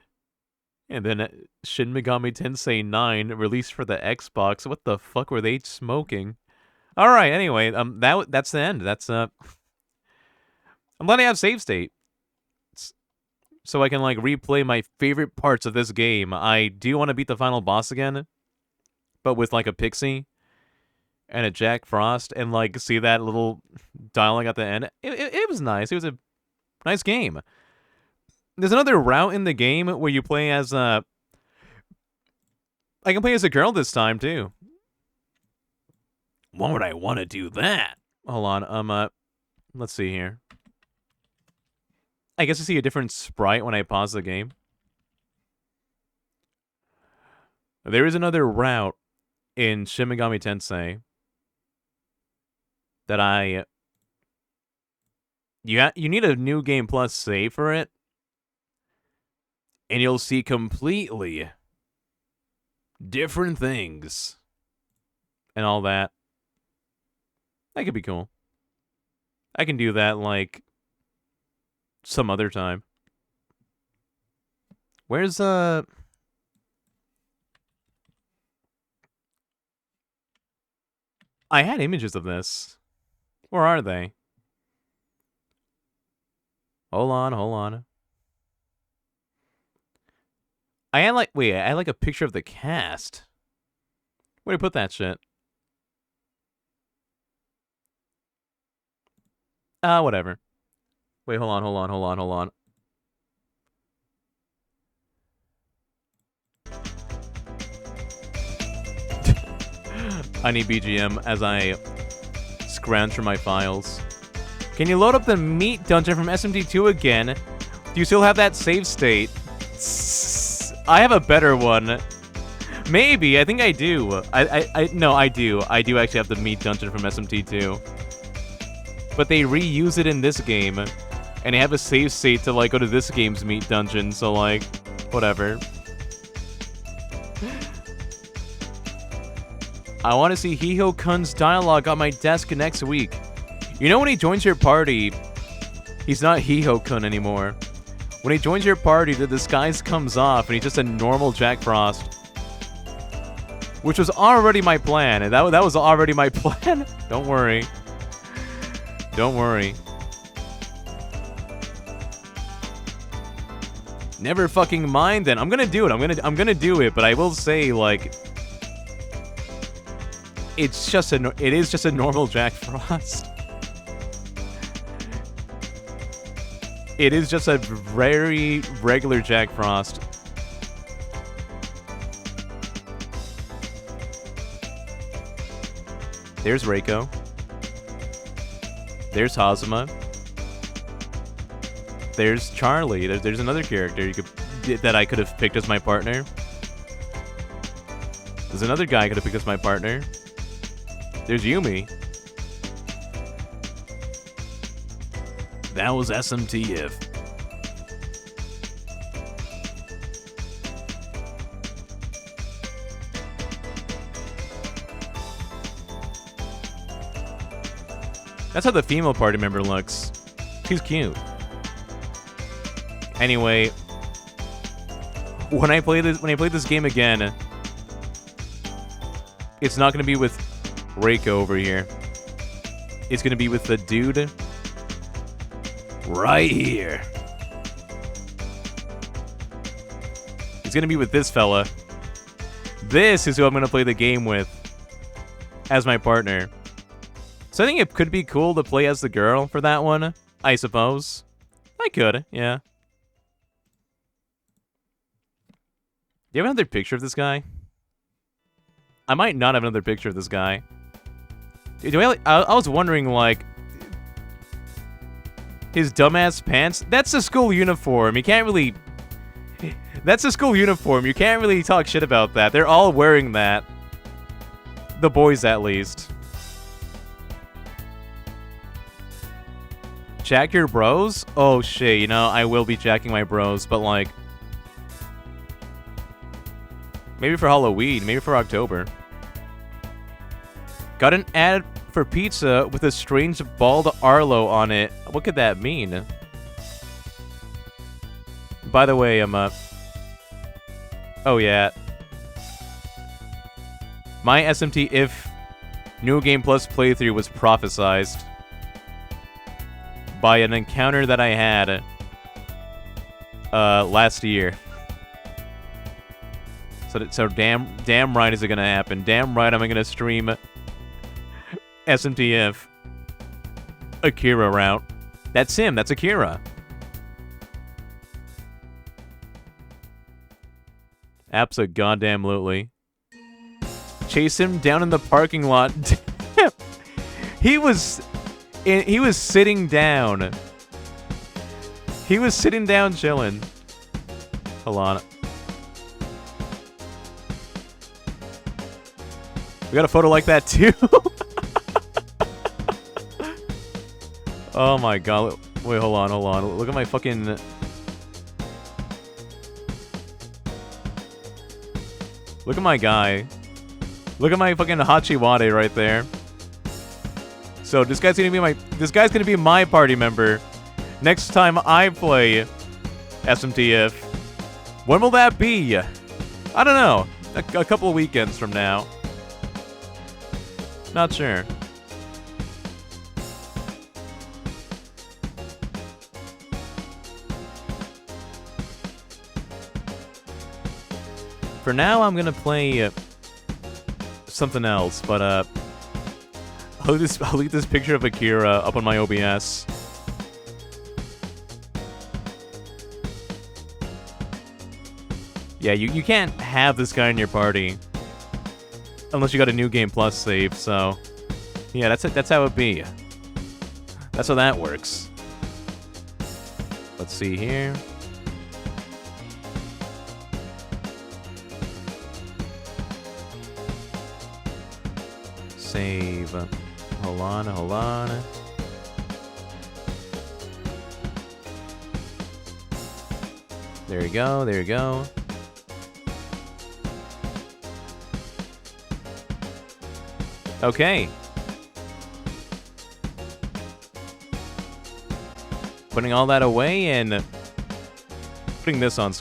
and then Shin Megami Tensei 9 released for the Xbox. What the fuck were they smoking? All right, anyway, that's the end. That's I'm glad I have save state, so I can like replay my favorite parts of this game. I do want to beat the final boss again, but with like a pixie and a Jack Frost, and like see that little dialogue at the end. It was nice. It was a nice game. There's another route in the game where you play as I can play as a girl this time too. Why would I want to do that? Hold on, let's see here. I guess I see a different sprite when I pause the game. There is another route in Shin Megami Tensei that you need a New Game Plus save for it, and you'll see completely different things and all that. That could be cool. I can do that like some other time. Where's I had images of this. Where are they? Hold on. I had like a picture of the cast. Where did I put that shit? Whatever. Wait, hold on. I need BGM as I scrounge for my files. Can you load up the meat dungeon from SMT2 again? Do you still have that save state? I have a better one. Maybe, I think I do. No, I do. I do actually have the meat dungeon from SMT2. But they reuse it in this game, and they have a save state to, like, go to this game's meat dungeon, so, like, whatever. I want to see Hiho Kun's dialogue on my desk next week. You know when he joins your party, he's not Hiho-kun anymore. When he joins your party, the disguise comes off and he's just a normal Jack Frost. Which was already my plan, and that was already my plan. Don't worry. Don't worry. Never fucking mind then. I'm gonna do it. I'm gonna do it, but I will say, like, it is just a normal Jack Frost. It is just a very regular Jack Frost. There's Reiko. There's Hazuma. There's Charlie. There's another character that I could have picked as my partner. There's another guy I could have picked as my partner. There's Yumi. That was SMTF. That's how the female party member looks. She's cute. Anyway, when I play this game again, it's not gonna be with Reiko over here. It's gonna be with the dude right here. It's gonna be with this fella. This is who I'm gonna play the game with as my partner. So I think it could be cool to play as the girl for that one, I suppose. I could, yeah. Do you have another picture of this guy? I might not have another picture of this guy. I was wondering, like, his dumbass pants? That's the school uniform. You can't really... That's the school uniform. You can't really talk shit about that. They're all wearing that. The boys, at least. Jack your bros? Oh, shit. You know, I will be jacking my bros, but, like... Maybe for Halloween. Maybe for October. Got an ad for pizza with a strange bald Arlo on it. What could that mean? By the way, oh, yeah. My SMT if New Game Plus playthrough was prophesized by an encounter that I had last year. So damn right is it gonna happen. Damn right am I gonna stream SMTF Akira route. That's him. That's Akira. Abso-goddamn-lutely. Chase him down in the parking lot. He was sitting down. He was sitting down chilling. Hold on. We got a photo like that too. Oh my god. Wait, hold on. Look at my fucking... Look at my guy. Look at my fucking Hachiwade right there. So this guy's gonna be my party member next time I play SMTF. When will that be? I don't know. A couple of weekends from now. Not sure. For now, I'm gonna play something else, but I'll leave this picture of Akira up on my OBS. Yeah, you can't have this guy in your party unless you got a New Game Plus save, so... Yeah, that's how it be. That's how that works. Let's see here. Save. Hold on. There you go. Okay. putting all that away and putting this on screen.